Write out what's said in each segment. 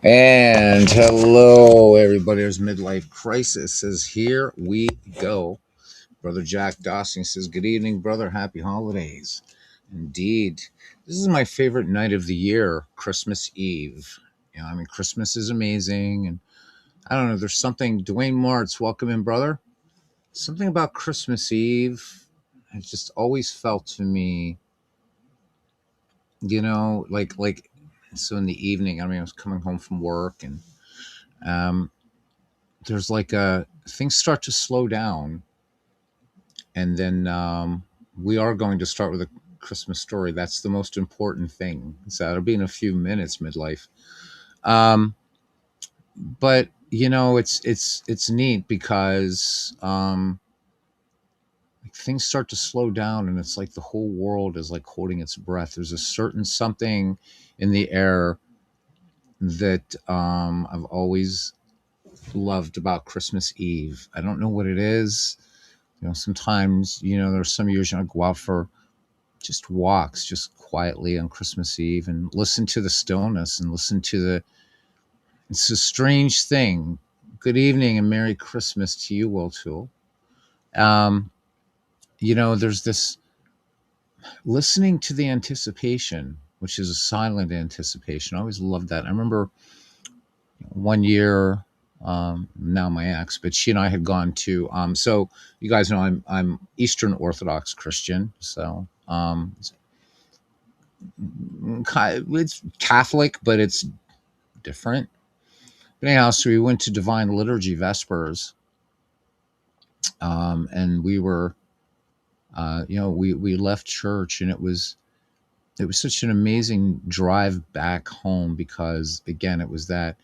And hello, everybody. There's Midlife Crisis. Says here we go. Brother Jack Dawson says, "Good evening, brother. Happy holidays." Indeed, this is my favorite night of the year, Christmas Eve. Christmas is amazing, and I don't know. There's something. Dwayne Martz, welcome in, brother. Something about Christmas Eve. It just always felt to me, like. So in the evening, I was coming home from work and. Um, there's like a things start to slow down, and then we are going to start with a Christmas story. That's the most important thing. So that'll be in a few minutes, midlife. um but it's neat because like things start to slow down, and it's like the whole world is like holding its breath. There's a certain something in the air that I've always loved about Christmas Eve. I don't know what it is. Sometimes, there's some years I go out for just walks, just quietly on Christmas Eve and listen to the stillness and listen to it's a strange thing. Good evening and Merry Christmas to you, Will Tool. Um, there's this listening to the anticipation, which is a silent anticipation. I always loved that. I remember one year, now my ex, but she and I had gone to, so you guys know I'm Eastern Orthodox Christian. So, it's Catholic, but it's different. But anyhow, so we went to Divine Liturgy Vespers, and we were, we left church, and it was such an amazing drive back home because again, it was that,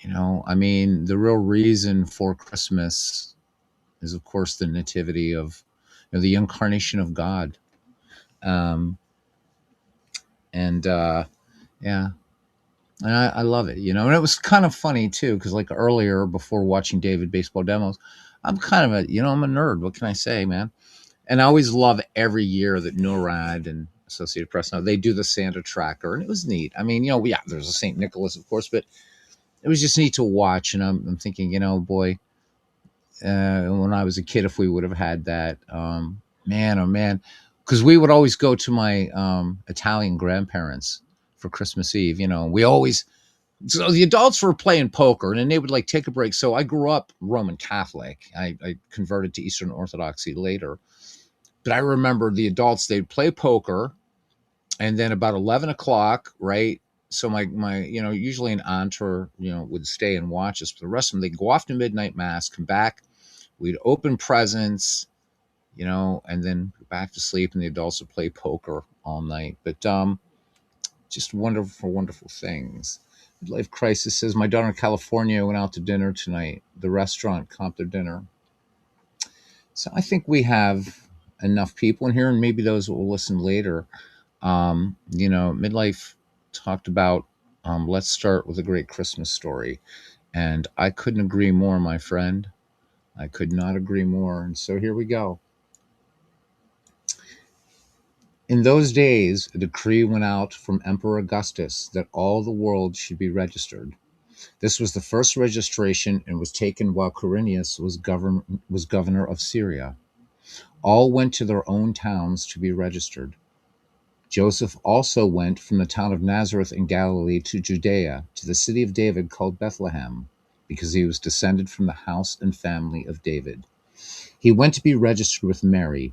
the real reason for Christmas is of course the nativity of, the incarnation of God, um, and yeah, and I love it, and it was kind of funny too, because like earlier, before watching David baseball demos, I'm kind of I'm a nerd. What can I say, man? And I always love every year that NORAD and Associated Press, now they do the Santa tracker, and it was neat. Yeah, there's a St. Nicholas, of course, but it was just neat to watch. And I'm thinking, boy, when I was a kid, if we would have had that, man, oh man, because we would always go to my Italian grandparents for Christmas Eve. We always, so the adults were playing poker, and then they would like take a break. So I grew up Roman Catholic. I converted to Eastern Orthodoxy later, but I remember the adults, they'd play poker, and then about 11 o'clock, right? So my usually an aunt or would stay and watch us. But the rest of them, they'd go off to midnight mass, come back, we'd open presents, and then go back to sleep, and the adults would play poker all night. But just wonderful, wonderful things. Midlife Crisis says, my daughter in California went out to dinner tonight. The restaurant comped their dinner. So I think we have enough people in here, and maybe those will listen later. Midlife talked about, let's start with a great Christmas story. And I couldn't agree more, my friend. I could not agree more. And so here we go. In those days, a decree went out from Emperor Augustus that all the world should be registered. This was the first registration and was taken while Quirinius was governor of Syria. All went to their own towns to be registered. Joseph also went from the town of Nazareth in Galilee to Judea, to the city of David called Bethlehem, because he was descended from the house and family of David. He went to be registered with Mary,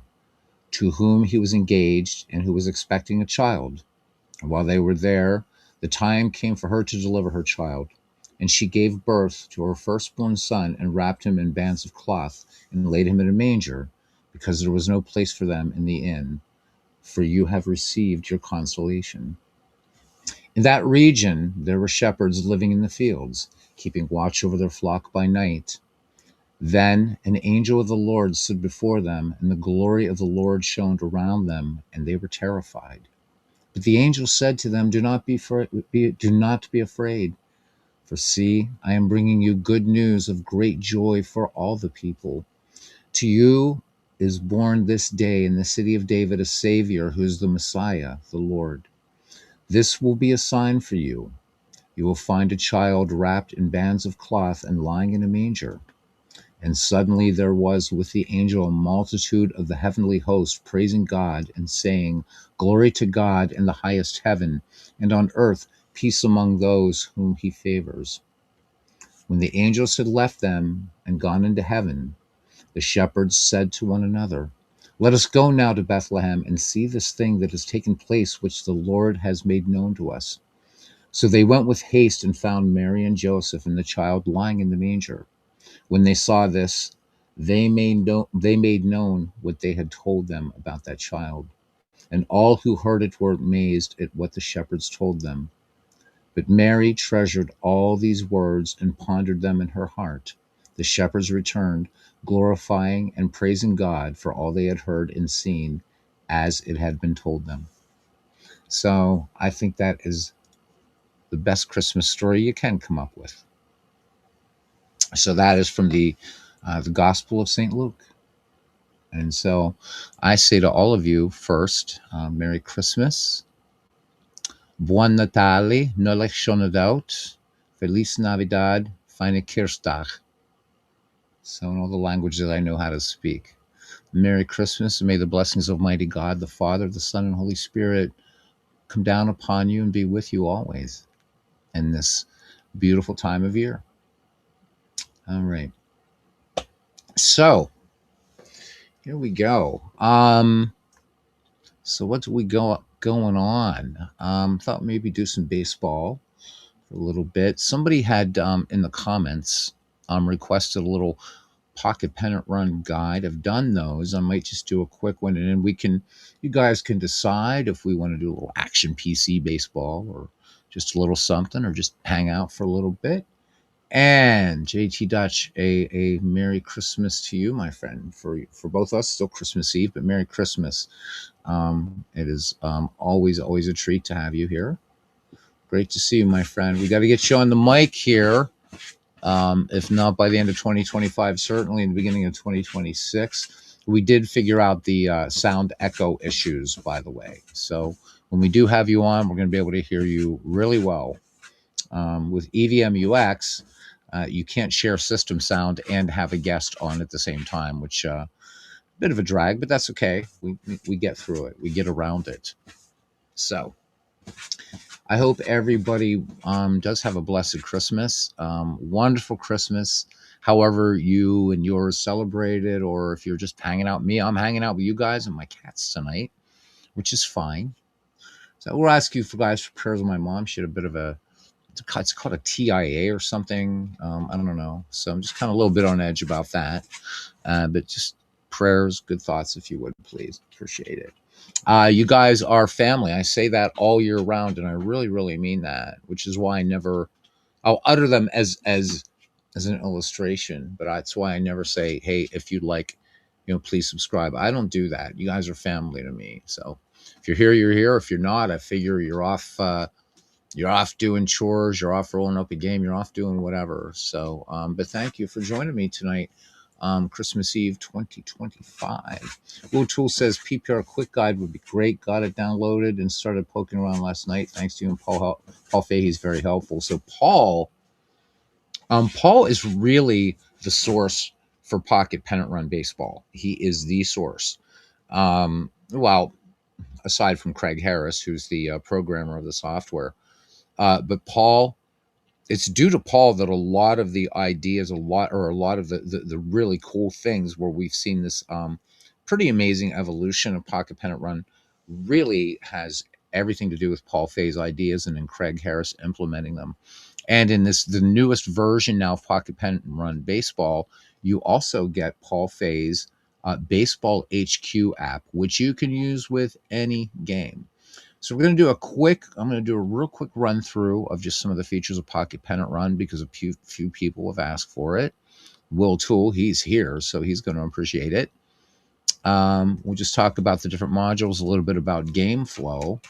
to whom he was engaged and who was expecting a child. And while they were there, the time came for her to deliver her child. And she gave birth to her firstborn son and wrapped him in bands of cloth and laid him in a manger, because there was no place for them in the inn. For you have received your consolation. In that region, there were shepherds living in the fields, keeping watch over their flock by night. Then an angel of the Lord stood before them, and the glory of the Lord shone around them, and they were terrified. But the angel said to them, do not be afraid, for see, I am bringing you good news of great joy for all the people. To you is born this day in the city of David a Savior, who is the Messiah, the Lord. This will be a sign for you. You will find a child wrapped in bands of cloth and lying in a manger. And suddenly there was with the angel a multitude of the heavenly host praising God and saying, Glory to God in the highest heaven, and on earth peace among those whom he favors. When the angels had left them and gone into heaven, the shepherds said to one another, Let us go now to Bethlehem and see this thing that has taken place, which the Lord has made known to us. So they went with haste and found Mary and Joseph and the child lying in the manger. When they saw this, they made known what they had told them about that child. And all who heard it were amazed at what the shepherds told them. But Mary treasured all these words and pondered them in her heart. The shepherds returned, glorifying and praising God for all they had heard and seen as it had been told them. So I think that is the best Christmas story you can come up with. So that is from the Gospel of St. Luke. And so I say to all of you first, Merry Christmas, Buon Natale, Noleg Shonodaut, Feliz Navidad, Fine Kirstag. So in all the languages I know how to speak. Merry Christmas, and may the blessings of Almighty God, the Father, the Son, and Holy Spirit come down upon you and be with you always in this beautiful time of year. All right. So here we go. So what do we going on? Thought maybe do some baseball for a little bit. Somebody had in the comments requested a little pocket pennant run guide. I've done those. I might just do a quick one, and then you guys can decide if we want to do a little action PC baseball or just a little something, or just hang out for a little bit. And JT Dutch, a Merry Christmas to you, my friend. For both of us, still Christmas Eve, but Merry Christmas. It is always a treat to have you here. Great to see you, my friend. We got to get you on the mic here. If not by the end of 2025, certainly in the beginning of 2026. We did figure out the sound echo issues, by the way. So when we do have you on, we're going to be able to hear you really well. With EVMUX, you can't share system sound and have a guest on at the same time, which bit of a drag, but that's okay. We get through it. We get around it. So I hope everybody does have a blessed Christmas, wonderful Christmas. However you and yours celebrate it, or if you're just hanging out with me, I'm hanging out with you guys and my cats tonight, which is fine. So we'll ask you for guys for prayers with my mom. She had a bit of it's called a TIA or something. I don't know. So I'm just kind of a little bit on edge about that. But just prayers, good thoughts, if you would, please. Appreciate it. You guys are family. I say that all year round, and I really, really mean that, which is why I'll utter them as an illustration, but that's why I never say, hey, if you'd like, please subscribe. I don't do that. You guys are family to me. So if you're here, you're here. If you're not, I figure you're off doing chores, you're off rolling up a game, you're off doing whatever. So, but thank you for joining me tonight. Christmas Eve 2025. Will Tool says PPR quick guide would be great. Got it downloaded and started poking around last night. Thanks to you and Paul Fahey. He's very helpful. So Paul is really the source for pocket pennant run baseball. He is the source. Well, aside from Craig Harris, who's the programmer of the software. But Paul, it's due to Paul that a lot of the ideas, a lot of the really cool things where we've seen this pretty amazing evolution of pocket pennant run really has everything to do with Paul Fay's ideas and then Craig Harris implementing them. And in the newest version now of pocket pennant run baseball, you also get Paul Fay's Baseball HQ app, which you can use with any game. So we're going to do a real quick run through of just some of the features of Pocket Pennant Run because a few people have asked for it. Will Tool, he's here, so he's going to appreciate it. We'll just talk about the different modules, a little bit about game flow.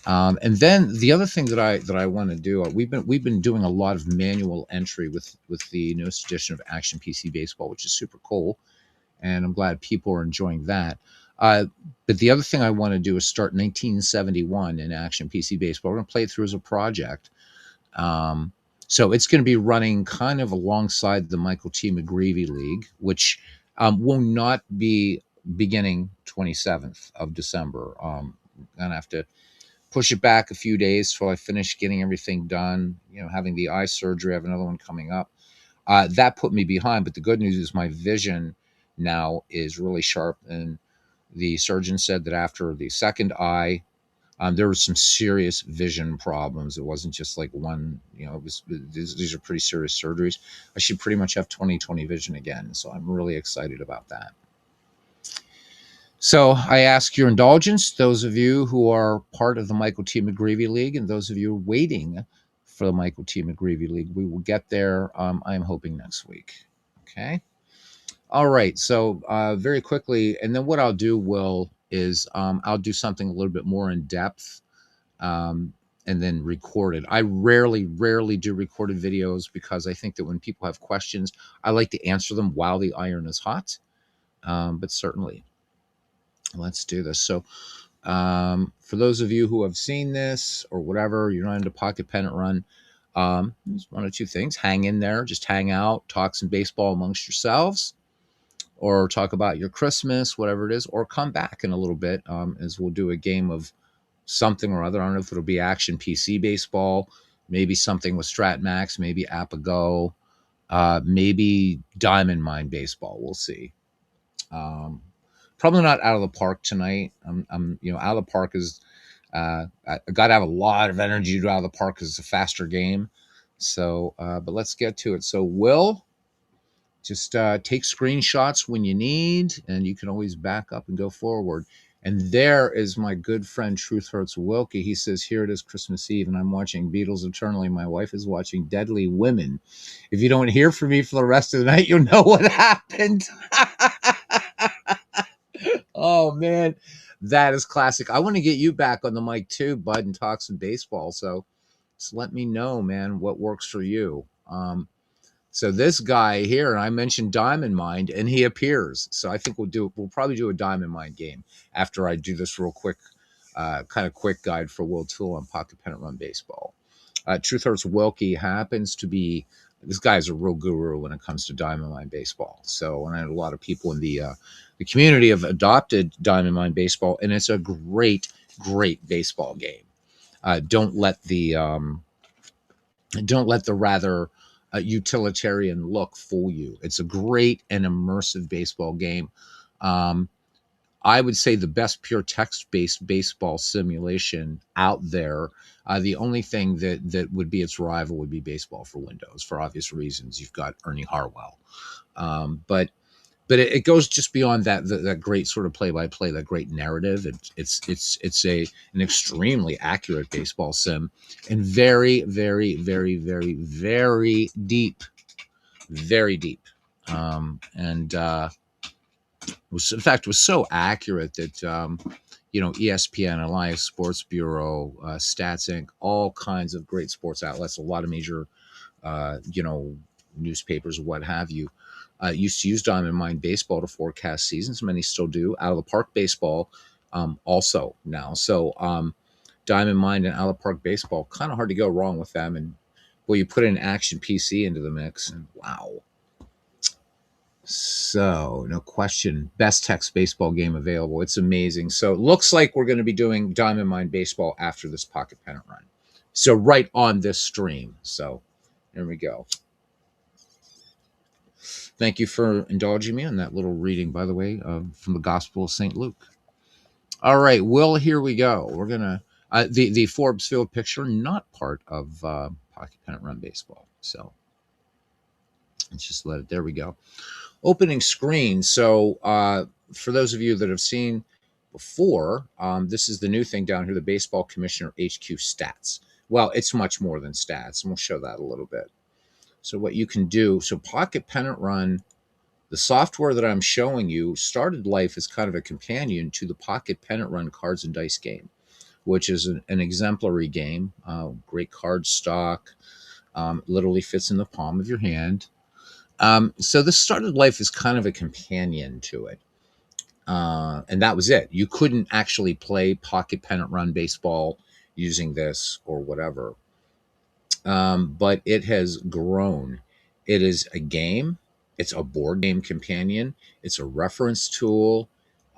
And then the other thing that I want to do, we've been doing a lot of manual entry with the newest edition of Action PC Baseball, which is super cool, and I'm glad people are enjoying that. But the other thing I want to do is start 1971 in Action PC Baseball. We're going to play it through as a project. Um, so it's going to be running kind of alongside the Michael T. McGreevy League, which will not be beginning 27th of December. I'm going to have to push it back a few days till I finish getting everything done. Having the eye surgery, I have another one coming up. That put me behind, but the good news is my vision now is really sharp. And the surgeon said that after the second eye, there was some serious vision problems. It wasn't just like one, these are pretty serious surgeries. I should pretty much have 20/20 vision again. So I'm really excited about that. So I ask your indulgence, those of you who are part of the Michael T. McGreevy League and those of you waiting for the Michael T. McGreevy League. We will get there, I'm hoping, next week. Okay. All right. So very quickly, and then what I'll do, Will, is I'll do something a little bit more in depth, and then record it. I rarely do recorded videos because I think that when people have questions, I like to answer them while the iron is hot. But certainly, let's do this. So for those of you who have seen this or whatever, you're not into Pocket Pennant Run, there's one or two things. Hang in there, just hang out, talk some baseball amongst yourselves, or talk about your Christmas, whatever it is, or come back in a little bit, as we'll do a game of something or other. I don't know if it'll be Action PC Baseball, maybe something with Strat Max, maybe Apago, maybe Diamond Mine Baseball. We'll see. Probably not Out of the Park tonight. Out of the Park is, I got to have a lot of energy to do Out of the Park because it's a faster game. So, but let's get to it. So, Will, just take screenshots when you need, and you can always back up and go forward. And there is my good friend Truth Hurts Wilkie. He says, "Here it is, Christmas Eve, and I'm watching Beatles Eternally. My wife is watching Deadly Women. If you don't hear from me for the rest of the night, you'll know what happened." Oh man, that is classic. I want to get you back on the mic too, bud, and talk some baseball. So just let me know, man, what works for you. So this guy here, and I mentioned Diamond Mine, and he appears. So I think we'll probably do a Diamond Mine game after I do this real quick, kind of quick guide for Will Tool on Pocket Pennant Run Baseball. Truth Hurts Wilkie happens to be, this guy's a real guru when it comes to Diamond Mine Baseball. So, and I had a lot of people in the community have adopted Diamond Mine Baseball, and it's a great baseball game. Don't let the rather utilitarian look fool you. It's a great and immersive baseball game. I would say the best pure text-based baseball simulation out there. The only thing that would be its rival would be Baseball for Windows, for obvious reasons. You've got Ernie Harwell, but it goes just beyond that great sort of play-by-play, that great narrative. It's an extremely accurate baseball sim, and very deep, very deep, and was, in fact, was so accurate that ESPN, Elias Sports Bureau, Stats Inc., all kinds of great sports outlets, a lot of major newspapers, what have you, used to use Diamond Mine Baseball to forecast seasons. Many still do. Out of the Park Baseball, also now. So Diamond Mine and Out of the Park Baseball, kind of hard to go wrong with them. And well, you put an Action PC into the mix, and wow. So, no question, best text baseball game available. It's amazing. So, it looks like we're going to be doing Diamond Mine Baseball after this Pocket Pennant Run. So, right on this stream. So, there we go. Thank you for indulging me on that little reading, by the way, from the Gospel of St. Luke. All right, Will, here we go. We're going to, the Forbes Field picture, not part of Pocket Pennant Run Baseball. So, let's just let it, there we go. Opening screen. So for those of you that have seen before, this is the new thing down here, the Baseball Commissioner HQ stats. Well, it's much more than stats, and we'll show that a little bit. So what you can do, so Pocket Pennant Run, the software that I'm showing you started life as kind of a companion to the Pocket Pennant Run cards and dice game, which is an exemplary game, great card stock, literally fits in the palm of your hand. So this started life as kind of a companion to it. And that was it. You couldn't actually play Pocket Pennant Run Baseball using this or whatever. but it has grown. It is a game. It's a board game companion. It's a reference tool.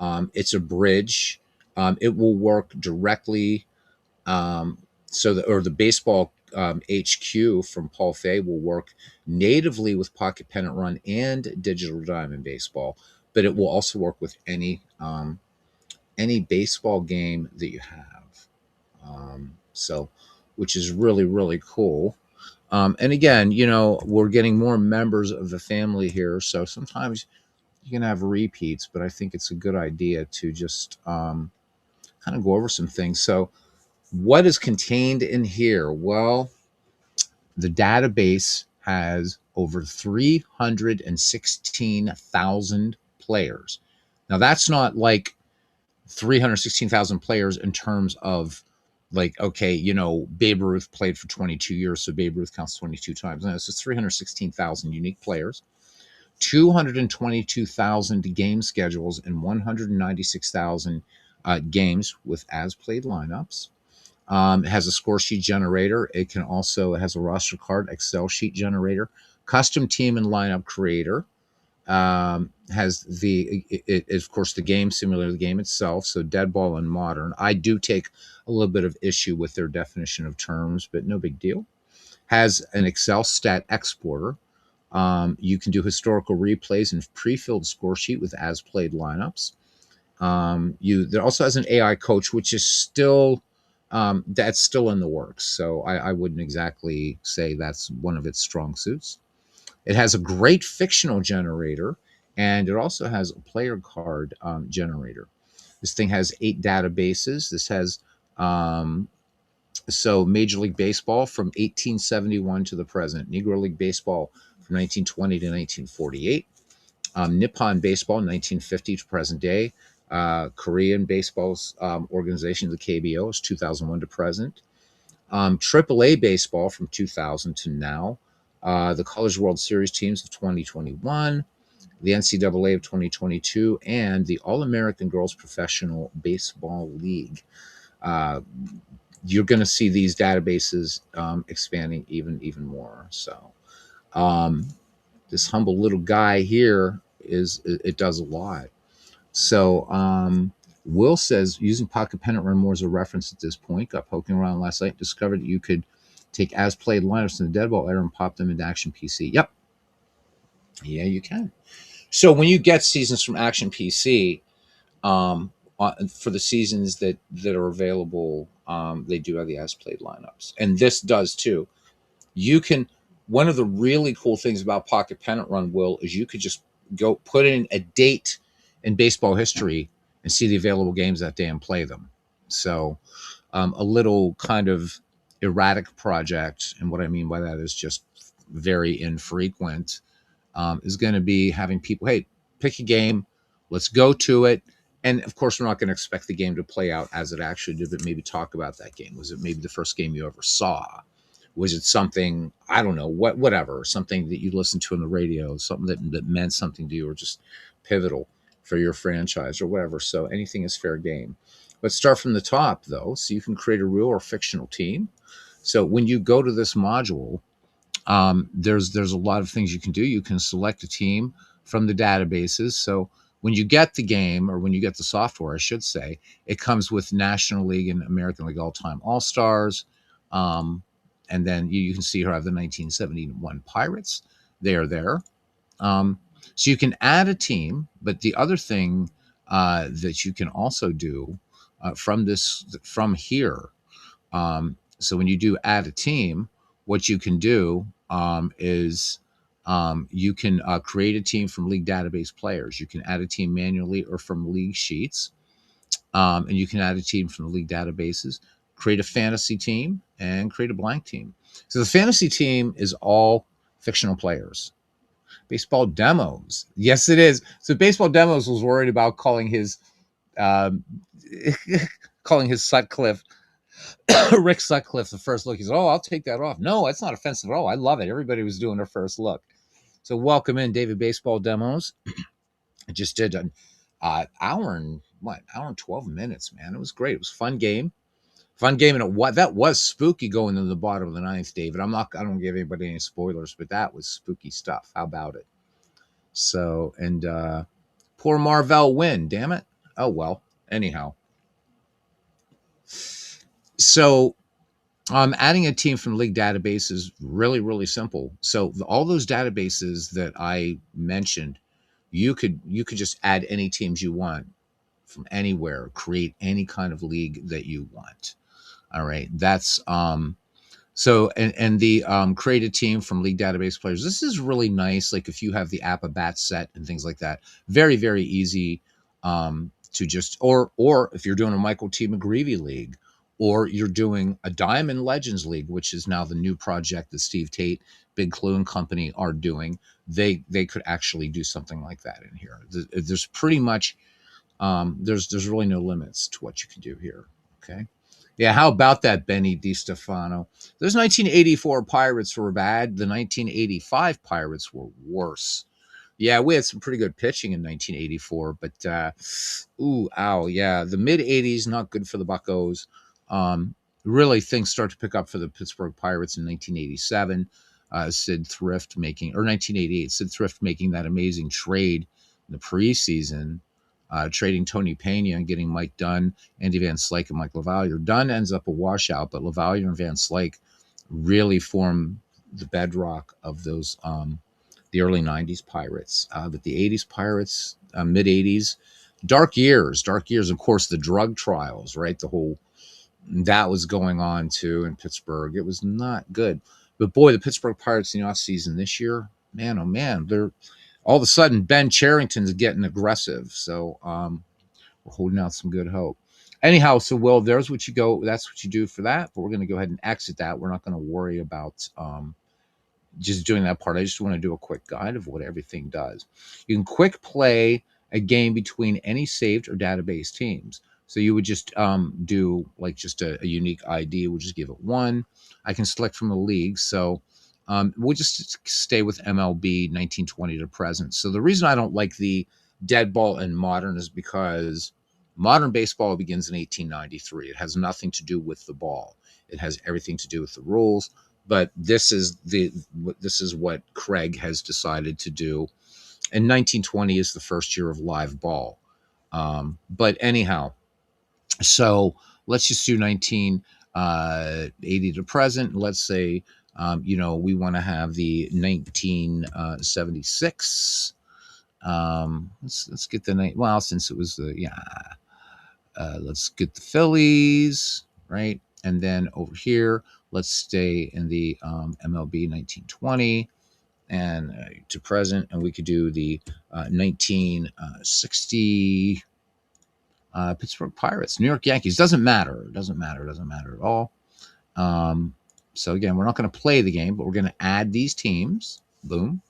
It's a bridge. It will work directly. Um, or the baseball HQ from Paul Fay will work natively with Pocket Pennant Run and Digital Diamond Baseball, but it will also work with any baseball game that you have. Which is really really cool. And again, we're getting more members of the family here, so sometimes you can have repeats, but I think it's a good idea to just kind of go over some things. So, what is contained in here? Well, the database has over 316,000 players. Now, that's not like 316,000 players in terms of like, okay, Babe Ruth played for 22 years, so Babe Ruth counts 22 times. No, it's just 316,000 unique players, 222,000 game schedules, and 196,000 games with as played lineups. It has a score sheet generator. It has a roster card, Excel sheet generator, custom team and lineup creator. Has of course, the game simulator, the game itself. So Dead Ball and Modern. I do take a little bit of issue with their definition of terms, but no big deal. Has an Excel stat exporter. You can do historical replays and pre-filled score sheet with as played lineups. There also has an AI coach, which is still that's still in the works. So I wouldn't exactly say that's one of its strong suits. It has a great fictional generator, and it also has a player card generator. This thing has 8 databases. This has Major League Baseball from 1871 to the present, Negro League Baseball from 1920 to 1948, Nippon Baseball 1950 to present day, Korean Baseball's organization, the KBO, is 2001 to present, AAA Baseball from 2000 to now, the College World Series teams of 2021, the NCAA of 2022, and the All-American Girls Professional Baseball League. You're going to see these databases expanding even more. So this humble little guy here it does a lot. So Will says, using Pocket Pennant Run more as a reference at this point, got poking around last night, discovered that you could take as played lineups in the dead ball era and pop them into Action PC. Yep. Yeah, you can. So when you get seasons from Action PC, for the seasons that are available, they do have the as played lineups, and this does too. You can. One of the really cool things about Pocket Pennant Run, Will, is you could just go put in a date in baseball history and see the available games that day and play them. So, a little kind of erratic project, and what I mean by that is just very infrequent, is going to be having people, hey, pick a game, let's go to it. And of course, we're not going to expect the game to play out as it actually did, but maybe talk about that game. Was it maybe the first game you ever saw? Was it something, I don't know, whatever, something that you listened to on the radio, something that meant something to you, or just pivotal for your franchise or whatever. So anything is fair game. Let's start from the top, though, so you can create a real or fictional team. So when you go to this module, there's a lot of things you can do. You can select a team from the databases. So when you get the game, or when you get the software, I should say, it comes with National League and American League All-Time All-Stars. And then you can see here I have the 1971 Pirates. They are there. So you can add a team, but the other thing that you can also do from here, so when you do add a team, what you can do is you can create a team from league database players. You can add a team manually or from league sheets, and you can add a team from the league databases, create a fantasy team, and create a blank team. So the fantasy team is all fictional players. Baseball Demos, yes, it is. So Baseball Demos was worried about calling his Sutcliffe Rick Sutcliffe the first look. He said, "Oh, I'll take that off." No, it's not offensive at all. I love it. Everybody was doing their first look. So welcome in, David Baseball Demos. I just did an hour and 12 minutes, man. It was great. It was a fun game, Fun game, and what that was spooky going to the bottom of the ninth, David. I don't give anybody any spoilers, but that was spooky stuff. How about it? So, and poor Marvell win, damn it. Oh well. Anyhow, so adding a team from league database is really, really simple. So all those databases that I mentioned, you could just add any teams you want from anywhere, create any kind of league that you want. All right. That's so and the create a team from league database players. This is really nice. Like if you have the app a bat set and things like that, very, very easy to just or if you're doing a Michael T. McGreevy league, or you're doing a Diamond Legends League, which is now the new project that Steve Tate, Big Clue and company are doing. They could actually do something like that in here. There's pretty much there's really no limits to what you can do here. Okay. Yeah, how about that, Benny DiStefano? Those 1984 Pirates were bad. The 1985 Pirates were worse. Yeah, we had some pretty good pitching in 1984, but ooh, ow, yeah, the mid 80s not good for the Buccos. Really, things start to pick up for the Pittsburgh Pirates in 1987. Sid Thrift making, or 1988, Sid Thrift making that amazing trade in the preseason, trading Tony Pena and getting Mike Dunn, Andy Van Slyke, and Mike LaValliere. Dunn ends up a washout, but LaValliere and Van Slyke really form the bedrock of those the early 90s Pirates. But the 80s Pirates, mid 80s, dark years, dark years. Of course, the drug trials, right? The whole that was going on too in Pittsburgh. It was not good. But boy, the Pittsburgh Pirates in the offseason this year, man, oh man, they're all of a sudden Ben Charrington's getting aggressive. So we're holding out some good hope. Anyhow, so Will, there's what you go. That's what you do for that. But we're going to go ahead and exit that. We're not going to worry about just doing that part. I just want to do a quick guide of what everything does. You can quick play a game between any saved or database teams. So you would just do like just a unique ID. We'll just give it one. I can select from a league. So we'll just stay with MLB 1920 to present. So the reason I don't like the dead ball and modern is because modern baseball begins in 1893. It has nothing to do with the ball. It has everything to do with the rules. But this is what Craig has decided to do. And 1920 is the first year of live ball. But anyhow, so let's just do 1980 to present. Let's say, we want to have the 1976. Let's get the night. Well, since it was let's get the Phillies, right? And then over here, let's stay in the MLB 1920 and to present, and we could do the 1960 Pittsburgh Pirates, New York Yankees. Doesn't matter. Doesn't matter. Doesn't matter at all. So again, we're not going to play the game, but we're going to add these teams. Boom.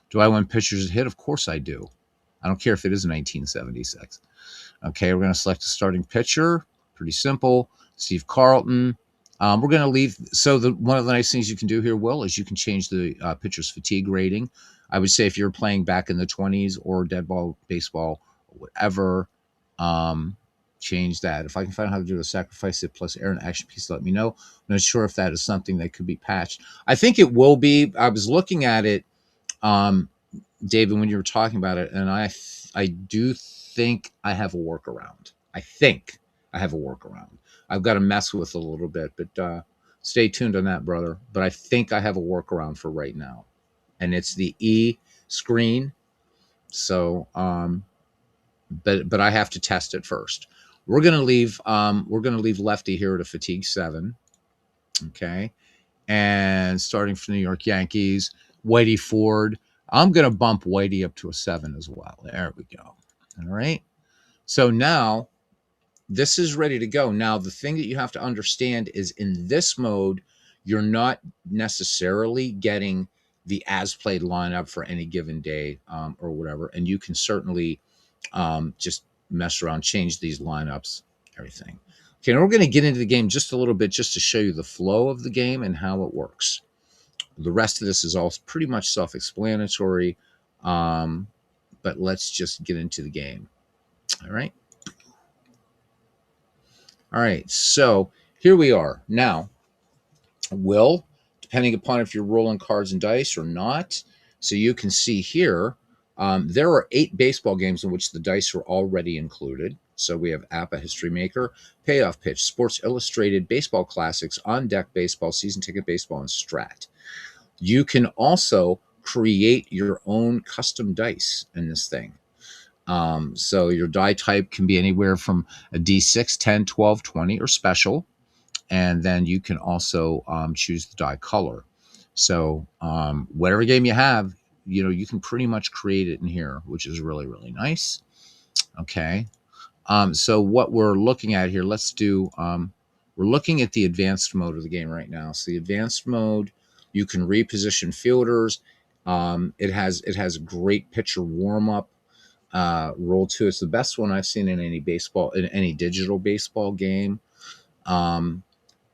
Do I want pitchers to hit? Of course I do. I don't care if it is 1976. Okay, we're going to select a starting pitcher. Pretty simple. Steve Carlton. We're going to leave. So one of the nice things you can do here, Will, is you can change the pitcher's fatigue rating. I would say if you're playing back in the 20s or dead ball baseball, or whatever, change that. If I can find out how to do a sacrifice it plus air and action piece, let me know. I'm not sure if that is something that could be patched. I think it will be. I was looking at it, David, when you were talking about it, and I do think I have a workaround. I think I have a workaround. I've got to mess with it a little bit, but stay tuned on that, brother. But I think I have a workaround for right now, and it's the E screen. So, but I have to test it first. We're gonna leave Lefty here at a fatigue 7. Okay, and starting from New York Yankees, Whitey Ford. I'm gonna bump Whitey up to a 7 as well. There we go. All right. So now this is ready to go. Now, the thing that you have to understand is in this mode, you're not necessarily getting the as played lineup for any given day or whatever. And you can certainly just mess around, change these lineups, everything. Okay, and we're going to get into the game just a little bit just to show you the flow of the game and how it works. The rest of this is all pretty much self-explanatory, but let's just get into the game. All right. All right, so here we are. Now, will, depending upon if you're rolling cards and dice or not, so you can see here, there are 8 baseball games in which the dice are already included. So we have APA History Maker, Payoff Pitch, Sports Illustrated, Baseball Classics, On Deck Baseball, Season Ticket Baseball, and Strat. You can also create your own custom dice in this thing. So your die type can be anywhere from a D6, 10, 12, 20, or special. And then you can also choose the die color. So whatever game you have, you can pretty much create it in here, which is really, really nice. Okay. So what we're looking at here, we're looking at the advanced mode of the game right now. So the advanced mode, you can reposition fielders. It has a great pitcher warm up roll too. It's the best one I've seen in any digital baseball game.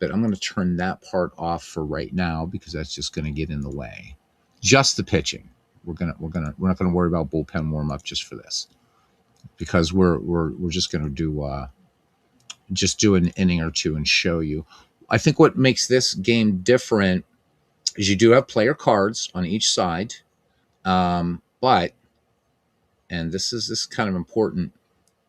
But I'm going to turn that part off for right now because that's just going to get in the way. Just the pitching. We're not going to worry about bullpen warm up just for this, because we're just going to do an inning or two and show you. I think what makes this game different is you do have player cards on each side, but, and this is kind of important,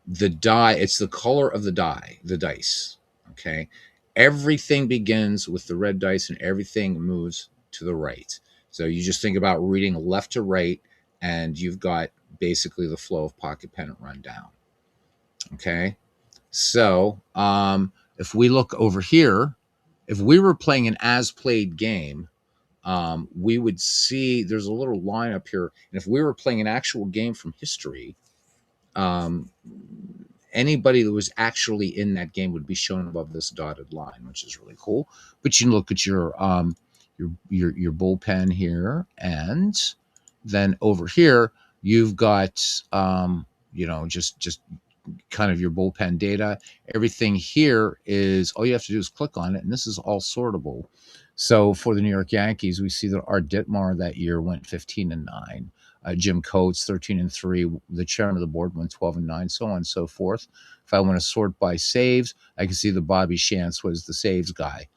the die, it's the color of the dice. Okay. Everything begins with the red dice and everything moves to the right. So you just think about reading left to right, and you've got basically the flow of pocket pennant run down. Okay. So if we look over here, if we were playing an as played game, we would see there's a little line up here. And if we were playing an actual game from history, anybody that was actually in that game would be shown above this dotted line, which is really cool. But you can look at your bullpen here, and then over here you've got just kind of your bullpen data. Everything here is, all you have to do is click on it, and this is all sortable. So for the New York Yankees, we see that Art Ditmar that year went 15-9. Jim Coates 13-3. The chairman of the board went 12-9, so on and so forth. If I want to sort by saves, I can see that Bobby Shantz was the saves guy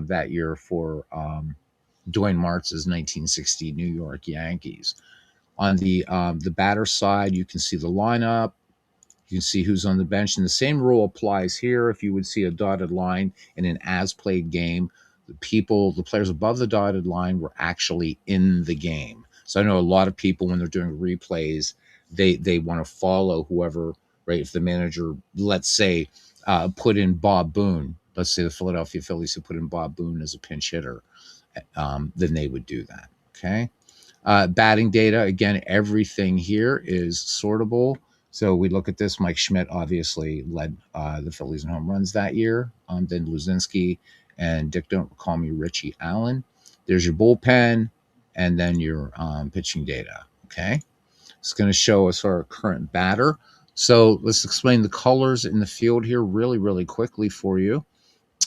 that year for Dwayne Martz's 1960 New York Yankees. On the batter side, you can see the lineup. You can see who's on the bench, and the same rule applies here. If you would see a dotted line in an as-played game, the players above the dotted line were actually in the game. So I know a lot of people, when they're doing replays, they want to follow whoever, right? If the manager, let's say, put in Bob Boone, let's say the Philadelphia Phillies who put in Bob Boone as a pinch hitter, then they would do that. Okay. Batting data, again, everything here is sortable. So we look at this. Mike Schmidt obviously led the Phillies in home runs that year. Then Luzinski and Dick Don't Call Me Richie Allen. There's your bullpen, and then your pitching data. Okay. It's going to show us our current batter. So let's explain the colors in the field here really, really quickly for you.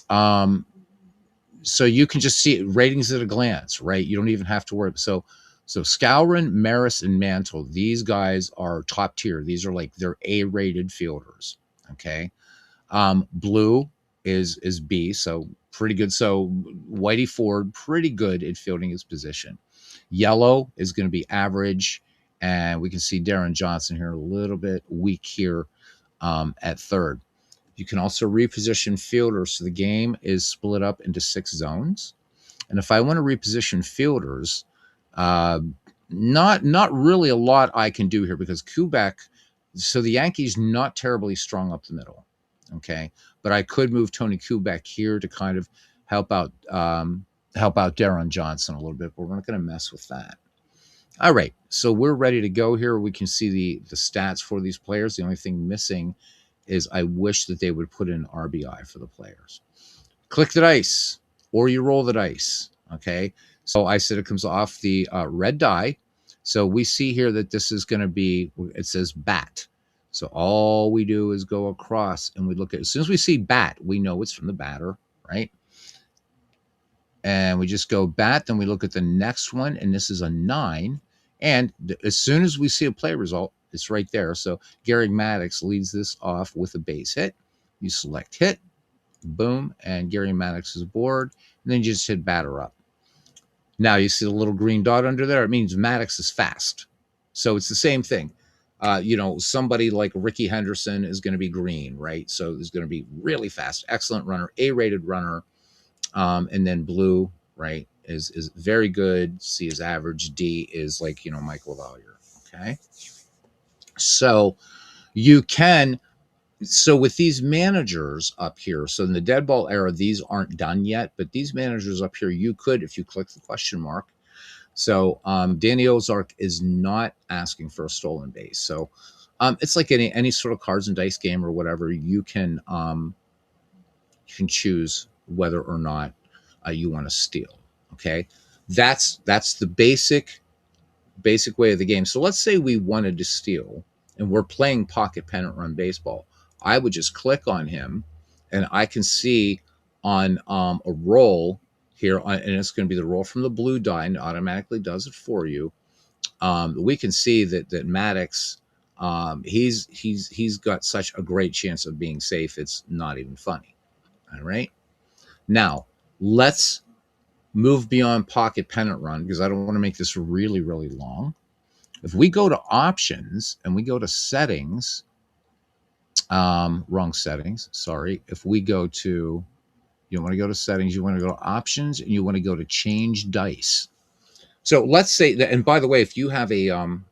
So you can just see ratings at a glance, right? You don't even have to worry. So Skowron, Maris, and Mantle, these guys are top tier. These are like, they're A-rated fielders. Okay. Blue is B, so pretty good. So Whitey Ford, pretty good at fielding his position. Yellow is going to be average, and we can see Darren Johnson here a little bit weak here at third. You can also reposition fielders. So the game is split up into 6 zones. And if I want to reposition fielders, not really a lot I can do here, because Kubek, so the Yankees not terribly strong up the middle. Okay. But I could move Tony Kubek here to kind of help out Darren Johnson a little bit, but we're not going to mess with that. All right. So we're ready to go here. We can see the stats for these players. The only thing missing is I wish that they would put in RBI for the players. Click the dice, or you roll the dice. Okay. So I said it comes off the red die. So we see here that this is going to be, it says bat. So all we do is go across and we look at, as soon as we see bat, we know it's from the batter, right? And we just go bat, then we look at the next one, and this is a 9. And as soon as we see a play result, it's right there. So Gary Maddox leads this off with a base hit. You select hit, boom, and Gary Maddox is aboard. And then you just hit batter up. Now you see the little green dot under there. It means Maddox is fast. So it's the same thing. Somebody like Ricky Henderson is going to be green, right? So there's going to be really fast, excellent runner, A-rated runner. And then blue, right, is very good. C is average. D is like, Michael Vallier. Okay. So you can, so with these managers up here, so in the dead ball era, these aren't done yet, but these managers up here, you could, if you click the question mark. So Danny Ozark is not asking for a stolen base. So it's like any sort of cards and dice game or whatever. You can choose whether or not you want to steal. Okay, that's the basic way of the game. So let's say we wanted to steal, and we're playing pocket pennant run baseball. I would just click on him, and I can see on a roll here, and it's going to be the roll from the blue die, and automatically does it for you. We can see that Maddox, he's got such a great chance of being safe. It's not even funny. All right. Now let's move beyond pocket pennant run because I don't want to make this really, really long. If we go to options and we go to settings, wrong settings, sorry. If we go to, you want to go to settings, you want to go to options, and you want to go to change dice. So let's say that, and by the way, if you have a, your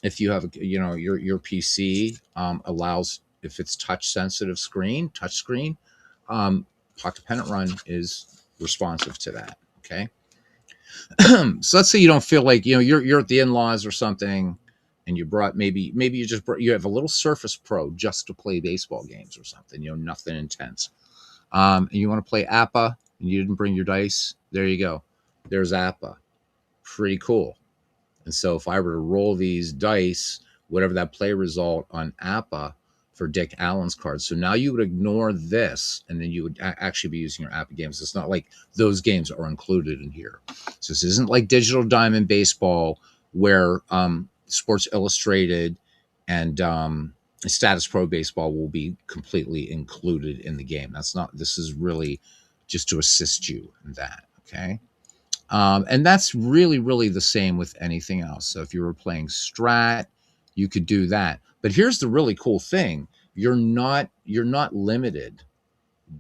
PC allows, if it's touch screen, pocket pennant run is responsive to that. Okay. So let's say you don't feel like, you're at the in-laws or something, and you brought, maybe you have a little Surface Pro just to play baseball games or something, nothing intense. And you want to play APBA and you didn't bring your dice. There you go. There's APBA. Pretty cool. And so if I were to roll these dice, whatever that play result on APBA for Dick Allen's cards. So now you would ignore this, and then you would actually be using your APBA games. It's not like those games are included in here. So this isn't like Digital Diamond Baseball, where Sports Illustrated and Status Pro Baseball will be completely included in the game. That's not. This is really just to assist you in that. Okay. And that's really, really the same with anything else. So if you were playing Strat, you could do that. But here's the really cool thing. You're not limited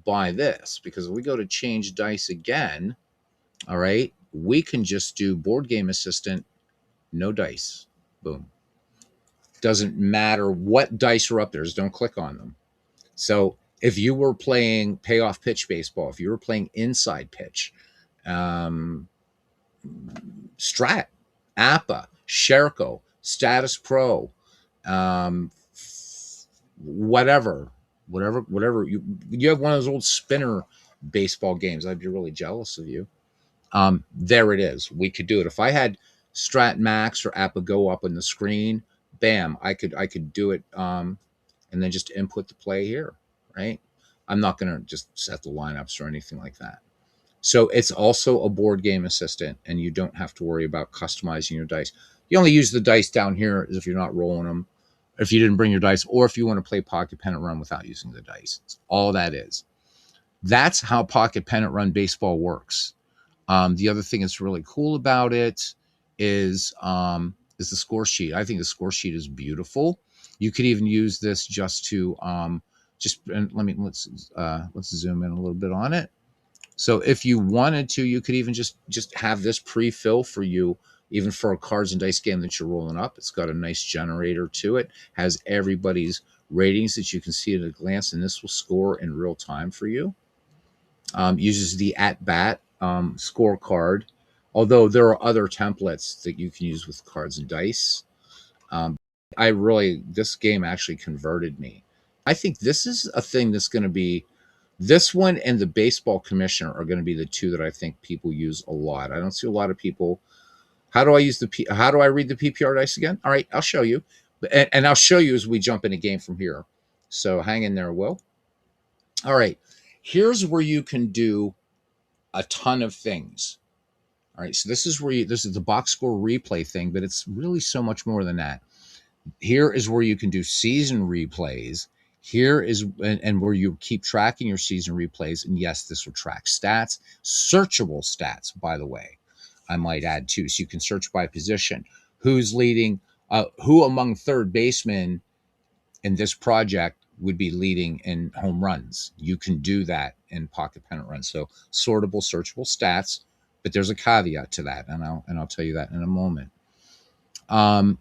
by this, because if we go to change dice again, all right, we can just do board game assistant, no dice. Boom. Doesn't matter what dice are up there, just don't click on them. So if you were playing payoff pitch baseball, if you were playing inside pitch, Strat, APBA, Sherco, Status Pro, whatever you have one of those old spinner baseball games. I'd be really jealous of you. There it is. We could do it. If I had Strat Max or APBA Go up on the screen, bam, I could do it, and then just input the play here, right? I'm not going to just set the lineups or anything like that. So it's also a board game assistant, and you don't have to worry about customizing your dice. You only use the dice down here if you're not rolling them, if you didn't bring your dice, or if you want to play pocket pennant run without using the dice. It's all that is. That's how pocket pennant run baseball works. The other thing that's really cool about it is the score sheet. I think the score sheet is beautiful. You could even use this just to let's zoom in a little bit on it. So if you wanted to, you could even just have this pre-fill for you, even for a cards and dice game that you're rolling up. It's got a nice generator to it, has everybody's ratings that you can see at a glance, and this will score in real time for you. Uses the at-bat scorecard, although there are other templates that you can use with cards and dice. This game actually converted me. I think this is a thing that's going to be, this one and the Baseball Commissioner are going to be the two that I think people use a lot. I don't see a lot of people. How do I read the PPR dice again? All right, I'll show you. And I'll show you as we jump in a game from here. So hang in there, Will. All right, here's where you can do a ton of things. All right, so this is the box score replay thing, but it's really so much more than that. Here is where you can do season replays Here is, and where you keep tracking your season replays. And yes, this will track stats, searchable stats, by the way, I might add too. So you can search by position. Who's leading, who among third basemen in this project would be leading in home runs. You can do that in pocket pennant runs. So sortable, searchable stats, but there's a caveat to that, and I'll tell you that in a moment.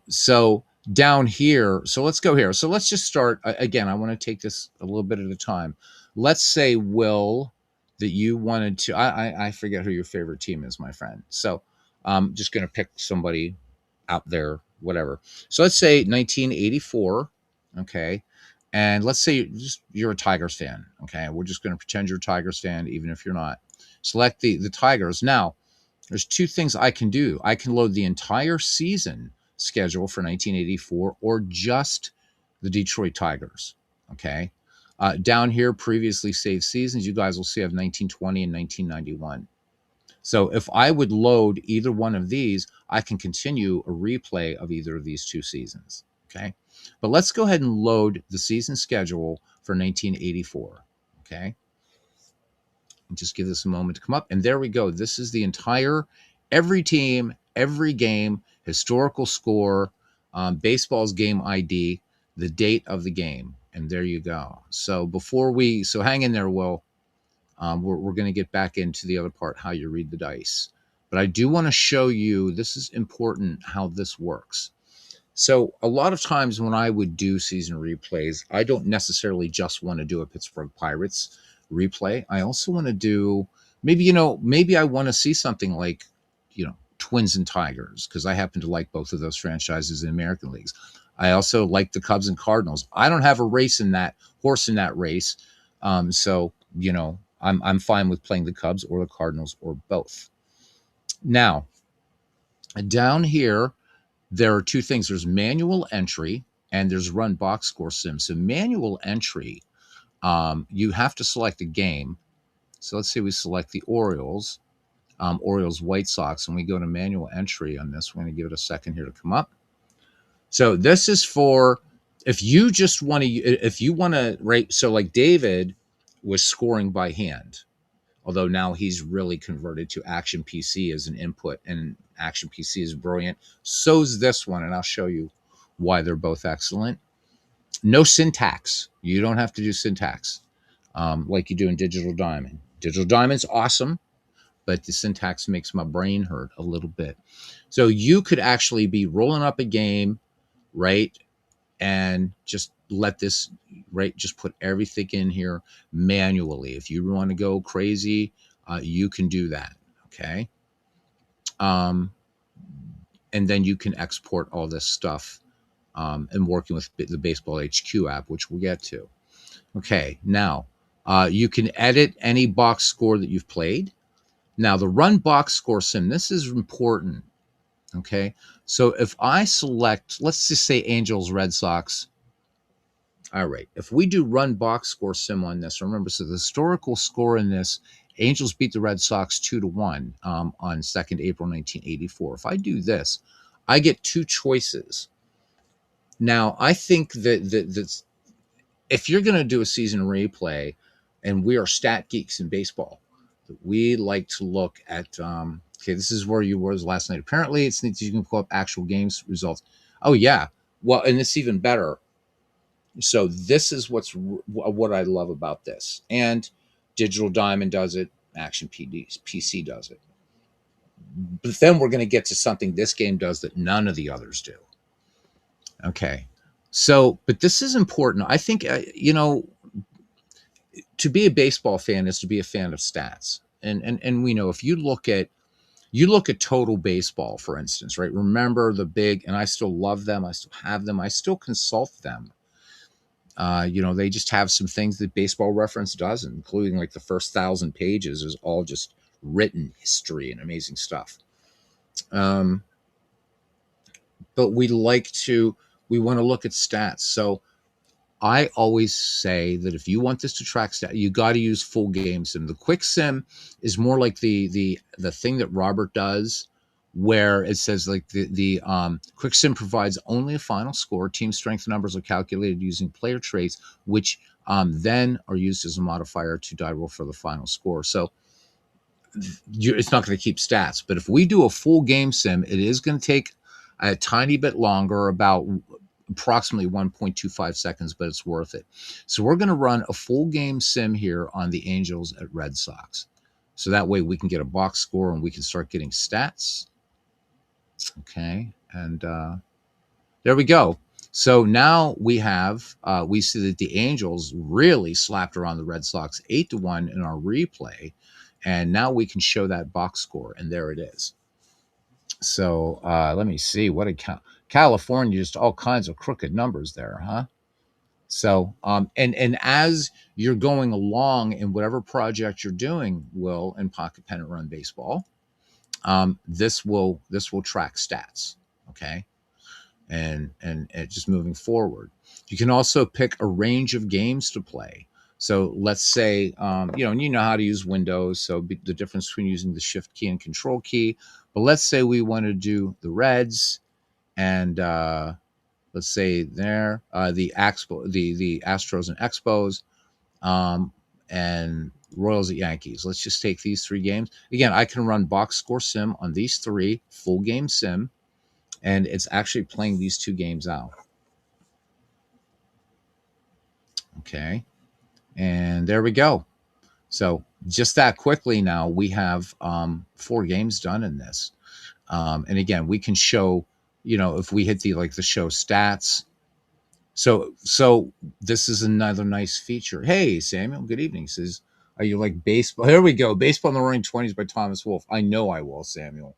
So down here, so let's go here. So let's just start again. I want to take this a little bit at a time. Let's say, Will, that you wanted to. I forget who your favorite team is, my friend. So I'm just going to pick somebody out there, whatever. So let's say 1984. Okay. And let's say you're a Tigers fan. Okay. We're just going to pretend you're a Tigers fan, even if you're not. Select the Tigers. Now, there's two things I can do. I can load the entire season schedule for 1984 or just the Detroit Tigers. Okay. Down here, previously saved seasons, you guys will see I have 1920 and 1991. So if I would load either one of these, I can continue a replay of either of these two seasons. Okay. But let's go ahead and load the season schedule for 1984. Okay. And just give this a moment to come up. And there we go. This is the entire, every team, every game, historical score, baseball's game ID, the date of the game. And there you go. So so hang in there, Will. We're going to get back into the other part, how you read the dice. But I do want to show you, this is important, how this works. So a lot of times when I would do season replays, I don't necessarily just want to do a Pittsburgh Pirates replay. I also want to do, maybe I want to see something like, Twins and Tigers, because I happen to like both of those franchises in American leagues. I also like the Cubs and Cardinals. I don't have a horse in that race. So, I'm fine with playing the Cubs or the Cardinals or both. Now, down here, there are two things. There's manual entry and there's run box score sim. So manual entry, you have to select a game. So let's say we select the Orioles, Orioles White Sox, and we go to manual entry on this. We're going to give it a second here to come up. So this is for if you want to, right? So like David was scoring by hand, although now he's really converted to Action PC as an input, and Action PC is brilliant. So's this one, and I'll show you why they're both excellent. No syntax. You don't have to do syntax like you do in Digital Diamond. Digital Diamond's awesome, but the syntax makes my brain hurt a little bit. So you could actually be rolling up a game, right? And just let this, right? Just put everything in here manually. If you want to go crazy, you can do that. Okay. And then you can export all this stuff and working with the Baseball HQ app, which we'll get to. Okay. Now, you can edit any box score that you've played. Now, the run box score sim, this is important. Okay. So if I select, let's just say Angels, Red Sox. All right. If we do run box score sim on this, remember, so the historical score in this, Angels beat the Red Sox 2-1 on 2nd April 1984. If I do this, I get two choices. Now, I think that if you're going to do a season replay, and we are stat geeks in baseball, we like to look at, okay, this is where you were last night. Apparently, it's neat that you can pull up actual games results. Oh, yeah. Well, and it's even better. So this is what I love about this. And Digital Diamond does it. Action PC does it. But then we're going to get to something this game does that none of the others do. Okay. So, but this is important. I think, to be a baseball fan is to be a fan of stats. And we know if you look at Total Baseball, for instance, right? Remember the big, and I still love them. I still have them. I still consult them. They just have some things that Baseball Reference doesn't, including like the first 1,000 pages is all just written history and amazing stuff. But we want to look at stats. So I always say that if you want this to track stat, you got to use full game sim. The quick sim is more like the thing that Robert does, where it says like the quick sim provides only a final score. Team strength numbers are calculated using player traits, which then are used as a modifier to die roll for the final score. So it's not going to keep stats. But if we do a full game sim, it is going to take a tiny bit longer, about approximately 1.25 seconds, but it's worth it. So we're going to run a full game sim here on the Angels at Red Sox. So that way we can get a box score and we can start getting stats. Okay. And there we go. So now we have, we see that the Angels really slapped around the Red Sox 8-1 in our replay. And now we can show that box score, and there it is. So let me see what California, just all kinds of crooked numbers there, huh? So and as you're going along in whatever project you're doing, Will, in Pocket Pen and Run Baseball, this will track stats, okay, and just moving forward. You can also pick a range of games to play. So let's say, you know how to use Windows, so the difference between using the Shift key and Control key. But let's say we want to do the Reds, and let's say there the Astros and Expos, and Royals at Yankees. Let's just take these three games. Again, I can run box score sim on these three, full game sim, and it's actually playing these two games out. Okay. And there we go. So just that quickly now, we have 4 games done in this. And again, we can show, if we hit the show stats. So this is another nice feature. Hey, Samuel, good evening. He says, are you like baseball? Here we go. Baseball in the Roaring 20s by Thomas Wolfe. I know I will, Samuel.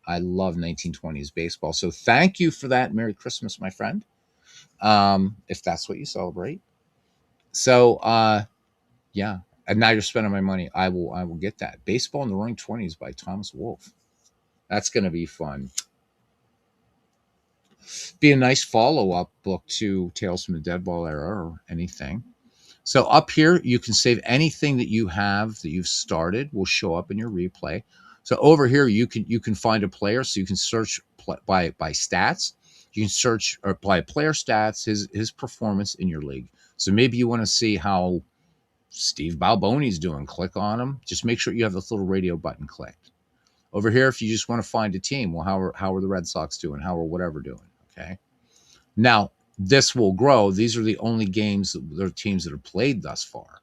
I love 1920s baseball. So thank you for that. Merry Christmas, my friend. If that's what you celebrate. So yeah. And now you're spending my money. I will get that. Baseball in the Roaring 20s by Thomas Wolfe. That's gonna be fun. Be a nice follow-up book to Tales from the Deadball Era or anything. So up here, you can save anything that you have that you've started will show up in your replay. So over here, you can find a player, so you can search by stats. You can search or by player stats, his performance in your league. So maybe you want to see how Steve Balboni's doing. Click on him. Just make sure you have this little radio button clicked. Over here, if you just want to find a team, well, how are the Red Sox doing? How are whatever doing? Okay. Now, this will grow. These are the only games, the teams that have played thus far.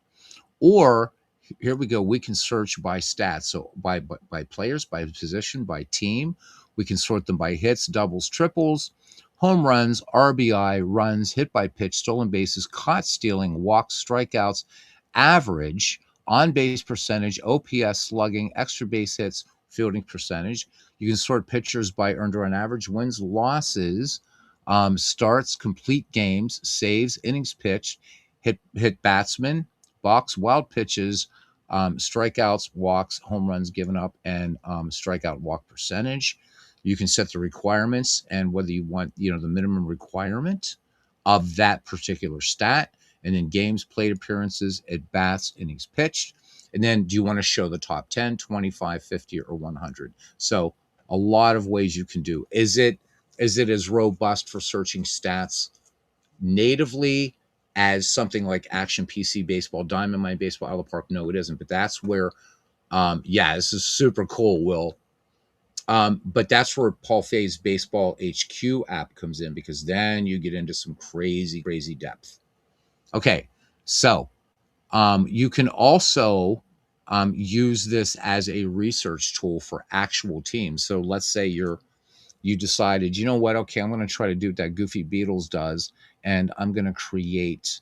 Or here we go. We can search by stats. So by players, by position, by team. We can sort them by hits, doubles, triples, home runs, RBI, runs, hit by pitch, stolen bases, caught stealing, walks, strikeouts, average, on base percentage, OPS, slugging, extra base hits, fielding percentage. You can sort pitchers by earned run average, wins, losses, starts, complete games, saves, innings pitched, hit batsmen, box, wild pitches, strikeouts, walks, home runs given up, and strikeout walk percentage. You can set the requirements and whether you want, the minimum requirement of that particular stat, and then games played, appearances, at bats, innings pitched. And then do you want to show the top 10, 25, 50, or 100? So a lot of ways you can do. Is it as robust for searching stats natively as something like Action PC Baseball, Diamond Mine Baseball, Out of the Park? No, it isn't. But that's where, this is super cool, Will. But that's where Paul Fay's Baseball HQ app comes in, because then you get into some crazy, crazy depth. Okay, so you can also use this as a research tool for actual teams. So let's say you decided, you know what? Okay, I'm going to try to do what that Goofy Beatles does, and I'm going to create,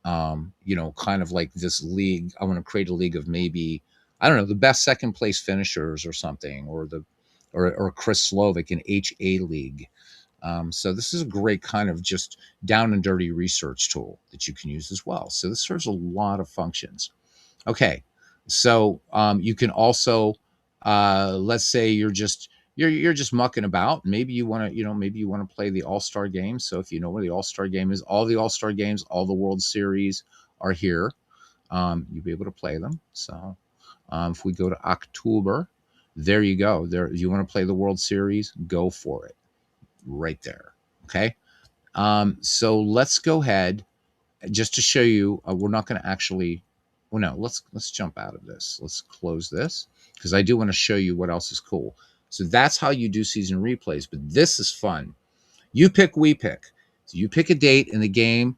kind of like this league. I want to create a league of maybe, I don't know, the best second place finishers or something, or Chris Slovic, an HA league. So this is a great kind of just down and dirty research tool that you can use as well. So this serves a lot of functions. Okay, so you can also, let's say you're just mucking about. Maybe you want to play the All-Star game. So if you know where the All-Star game is, all the All-Star games, all the World Series are here. You'll be able to play them. So if we go to October, There you go. There, you want to play the World Series? Go for it. Right there. Okay. So let's go ahead just to show you. We're not going to actually. Well, no. Let's jump out of this. Let's close this because I do want to show you what else is cool. So that's how you do season replays. But this is fun. You pick, we pick. So you pick a date in the game,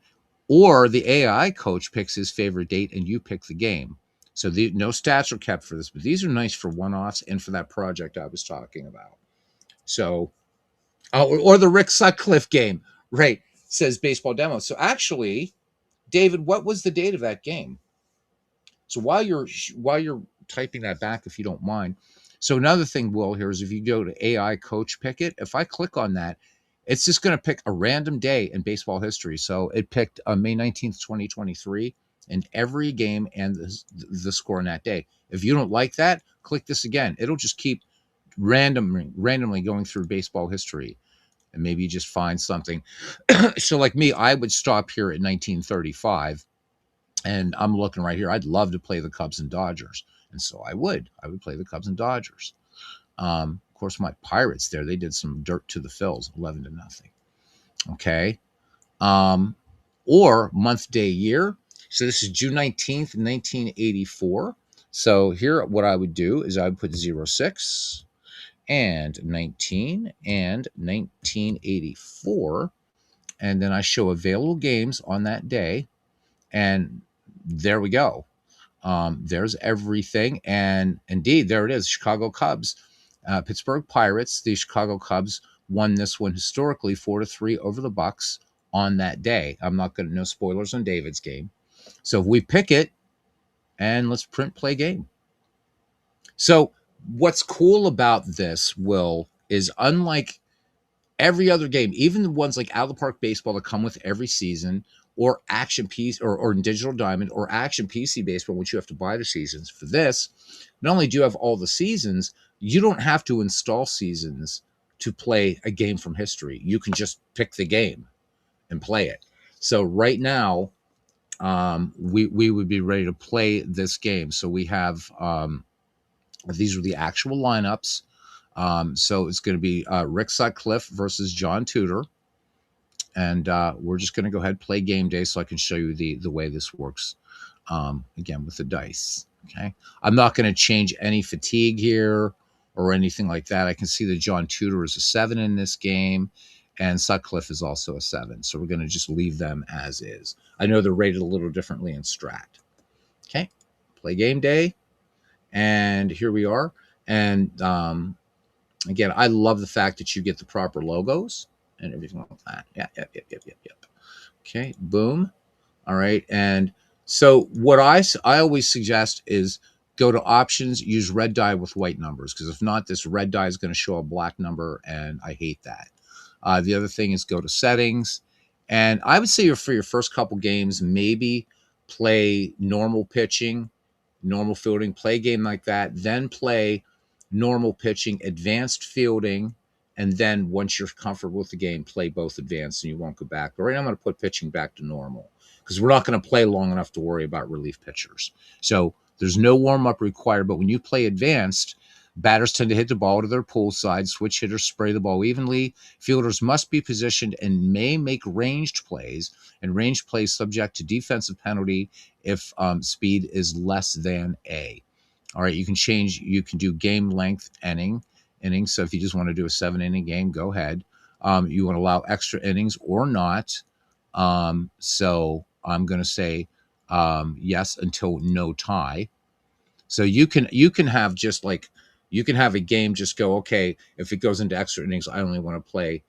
or the AI coach picks his favorite date, and you pick the game. So no stats are kept for this, but these are nice for one-offs and for that project I was talking about. So, or the Rick Sutcliffe game, right? Says baseball demo. So actually, David, what was the date of that game? So while you're typing that back, if you don't mind. So another thing, Will, here is if you go to AI Coach Pick It, if I click on that, it's just going to pick a random day in baseball history. So it picked May 19th, 2023, and every game and the score on that day. If you don't like that, click this again. It'll just keep randomly going through baseball history, and maybe you just find something. So like me, I would stop here at 1935, and I'm looking right here. I'd love to play the Cubs and Dodgers, and so I would play the Cubs and Dodgers. Of course, my Pirates there, they did some dirt to the Phils, 11-0. Okay. Or month, day, year. So this is June 19th, 1984. So here, what I would do is I would put 06 and 19 and 1984. And then I show available games on that day. And there we go. There's everything. And indeed, there it is. Chicago Cubs, Pittsburgh Pirates. The Chicago Cubs won this one historically 4-3 over the Bucks on that day. I'm not going to, no spoilers on David's game. So if we pick it, and let's print play game. So what's cool about this, Will, is unlike every other game, even the ones like Out of the Park Baseball that come with every season, or Action PC, or Digital Diamond, or Action PC Baseball, which you have to buy the seasons. For this, not only do you have all the seasons, you don't have to install seasons to play a game from history. You can just pick the game and play it. So right now, we would be ready to play this game. So we have these are the actual lineups. So it's going to be Rick Sutcliffe versus John Tudor. And we're just going to go ahead and play game day so I can show you the way this works, again, with the dice. Okay. I'm not going to change any fatigue here or anything like that. I can see that John Tudor is a 7 in this game, and Sutcliffe is also a 7. So we're going to just leave them as is. I know they're rated a little differently in Strat. Okay. Play game day. And here we are. And again, I love the fact that you get the proper logos and everything like that. Yep. Okay, boom. All right. And so what I always suggest is go to options, use red die with white numbers, because if not, this red die is going to show a black number, and I hate that. The other thing is go to settings. And I would say for your first couple games, maybe play normal pitching, normal fielding, play a game like that, then play normal pitching, advanced fielding, and then once you're comfortable with the game, play both advanced and you won't go back. But right now I'm going to put pitching back to normal because we're not going to play long enough to worry about relief pitchers. So there's no warm-up required, but when you play advanced, batters tend to hit the ball to their pull side, switch hitters spray the ball evenly, fielders must be positioned and may make ranged plays, and ranged plays subject to defensive penalty if speed is less than A. All right, you can do game length innings. So if you just want to do a 7-inning game, go ahead. You want to allow extra innings or not. So I'm going to say yes until no tie. So you can have just like, you can have a game just go, okay, if it goes into extra innings, I only want to play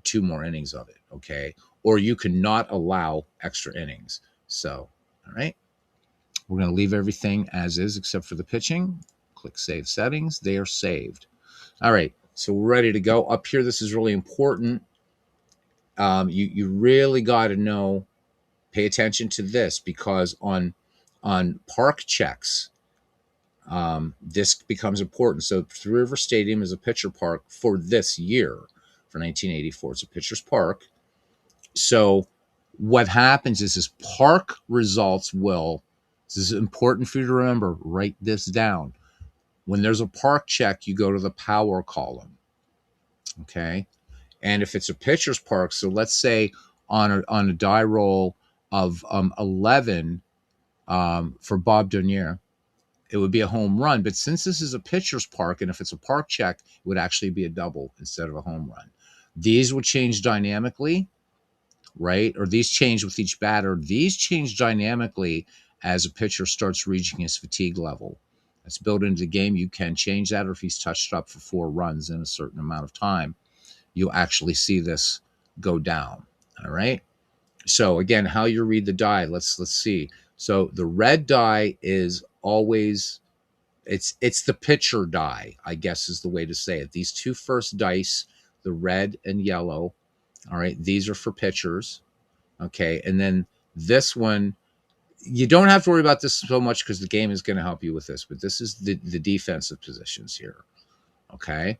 2 more innings of it. Okay. Or you can not allow extra innings. So, all right. We're going to leave everything as is except for the pitching. Click Save Settings. They are saved. All right. So we're ready to go. Up here, this is really important. You really got to know, pay attention to this, because on park checks, this becomes important. So Three River Stadium is a pitcher park for this year, for 1984. It's a pitcher's park. So what happens is park results will, this is important for you to remember, write this down. When there's a park check, you go to the power column. Okay. And if it's a pitcher's park, so let's say on a die roll of 11 for Bob Donier, it would be a home run. But since this is a pitcher's park, and if it's a park check, it would actually be a double instead of a home run. These will change dynamically, right? Or these change with each batter. These change dynamically as a pitcher starts reaching his fatigue level. That's built into the game. You can change that, or if he's touched up for 4 runs in a certain amount of time, you'll actually see this go down. All right. So again, how you read the die, let's see. So the red die is always it's the pitcher die, I guess is the way to say it. These two first dice, the red and yellow, all right, these are for pitchers. Okay. And then this one, you don't have to worry about this so much because the game is going to help you with this, but this is the defensive positions here. Okay.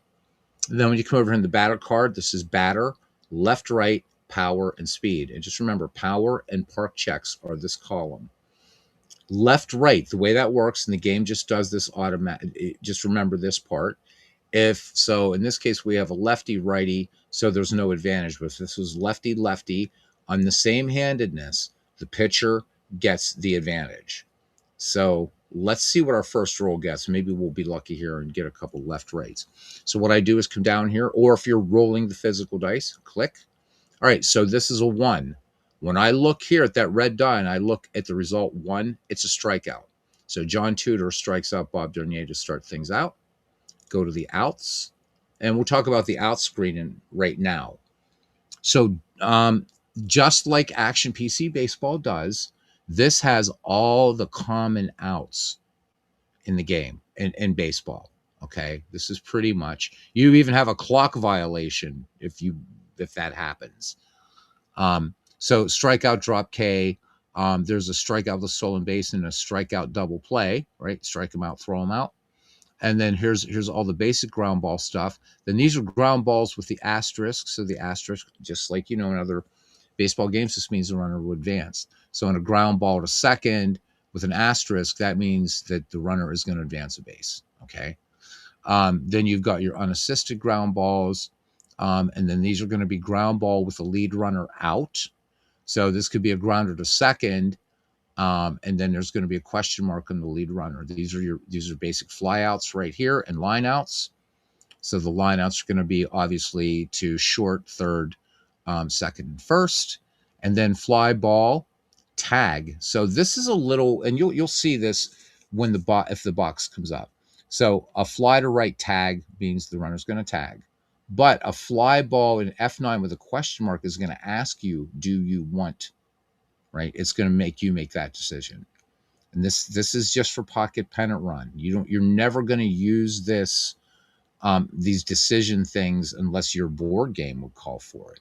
And then when you come over in the batter card, this is batter, left, right, power, and speed. And just remember, power and park checks are this column. Left, right, the way that works, and the game just does this automatic. Just remember this part. If so, in this case, we have a lefty righty, so there's no advantage. But if this was lefty lefty on the same handedness, the pitcher gets the advantage. So let's see what our first roll gets. Maybe we'll be lucky here and get a couple left rights. So what I do is come down here, or if you're rolling the physical dice, click. All right, so this is a 1. When I look here at that red die and I look at the result 1, it's a strikeout. So John Tudor strikes out Bob Donier to start things out. Go to the outs, and we'll talk about the out screening right now. So just like Action PC Baseball does, this has all the common outs in the game in baseball. Okay, this is pretty much, you even have a clock violation if that happens. So strikeout, drop K. There's a strikeout with a stolen base and a strikeout double play, right? Strike them out, throw them out. And then here's all the basic ground ball stuff. Then these are ground balls with the asterisk. So the asterisk, just like in other baseball games, this means the runner will advance. So in a ground ball to second with an asterisk, that means that the runner is going to advance a base. Okay. Then you've got your unassisted ground balls. And then these are going to be ground ball with the lead runner out. So this could be a grounder to second. And then there's going to be a question mark on the lead runner. These are basic flyouts right here and lineouts. So the lineouts are going to be obviously to short, third, second, and first, and then fly ball, tag. So this is a little, and you'll see this when if the box comes up. So a fly to right tag means the runner's going to tag, but a fly ball in F9 with a question mark is going to ask you, do you want? Right? It's going to make you make that decision. And this is just for pocket pennant run. You're never going to use this these decision things unless your board game would call for it.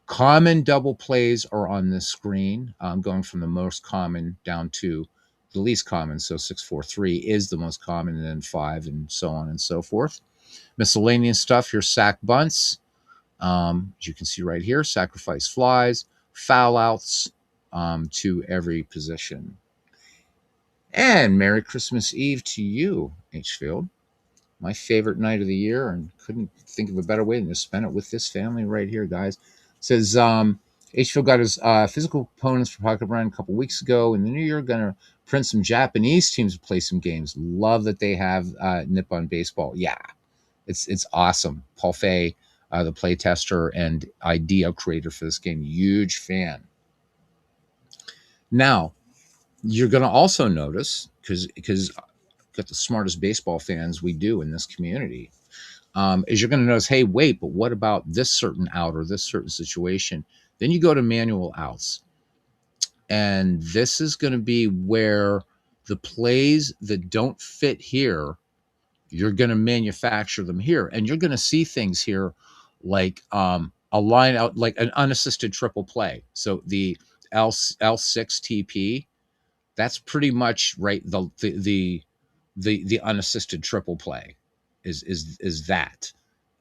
Common double plays are on this screen, going from the most common down to the least common. So 643 is the most common, and then 5, and so on and so forth. Miscellaneous stuff here: sack bunts, as you can see right here, sacrifice flies, foul outs, to every position. And Merry Christmas Eve to you, Hfield. My favorite night of the year, and couldn't think of a better way than to spend it with this family right here, guys. It says Hfield got his physical opponents for Pocket Run a couple weeks ago. In the new year, gonna print some Japanese teams to play some games. Love that they have Nippon Baseball. Yeah, it's awesome. Paul Fay, the play tester and idea creator for this game, huge fan. Now, you're going to also notice, because got the smartest baseball fans we do in this community, is you're going to notice, hey, wait, but what about this certain out or this certain situation? Then you go to manual outs. And this is going to be where the plays that don't fit here, you're going to manufacture them here. And you're going to see things here like a line out, like an unassisted triple play. So the L6 TP, that's pretty much right. The unassisted triple play is that,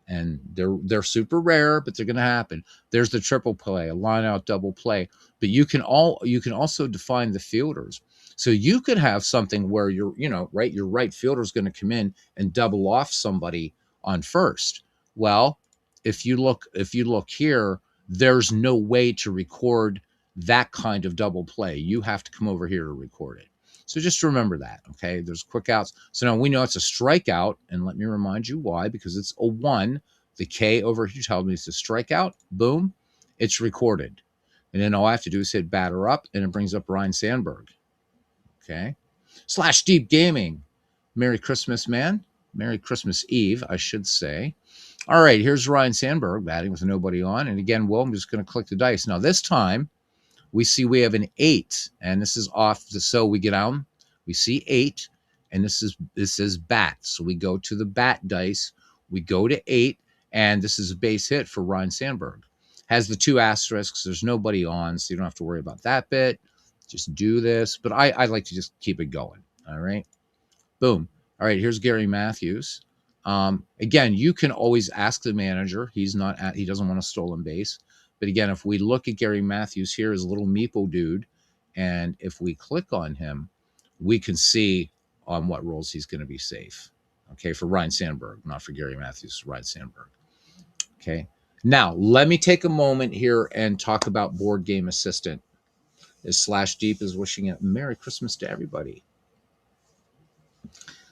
and they're super rare, but they're going to happen. There's the triple play, a line out double play, but you can also define the fielders. So you could have something where right, your right fielder is going to come in and double off somebody on first. Well, if you look here, there's no way to record that kind of double play. You have to come over here to record it. So just remember that, okay? There's quick outs. So now we know it's a strikeout, and let me remind you why, because it's a 1. The K over here tells me it's a strikeout. Boom, it's recorded. And then all I have to do is hit batter up, and it brings up Ryne Sandberg. Okay. Slash Deep Gaming. Merry Christmas, man. Merry Christmas Eve, I should say. All right, here's Ryne Sandberg batting with nobody on. And again, Will, I'm just going to click the dice. Now, this time, we see we have an 8, and this is off. So we get down, we see 8, and this is bat. So we go to the bat dice. We go to 8, and this is a base hit for Ryne Sandberg. Has the 2 asterisks. There's nobody on, so you don't have to worry about that bit. Just do this. But I like to just keep it going. All right. Boom. All right. Here's Gary Matthews. Again, you can always ask the manager. He doesn't want a stolen base. But again, if we look at Gary Matthews here, his little meeple dude, and if we click on him, we can see on what rolls he's going to be safe. Okay, for Ryne Sandberg, not for Gary Matthews, Ryne Sandberg. Okay. Now, let me take a moment here and talk about Board Game Assistant. As Slash Deep is wishing a Merry Christmas to everybody.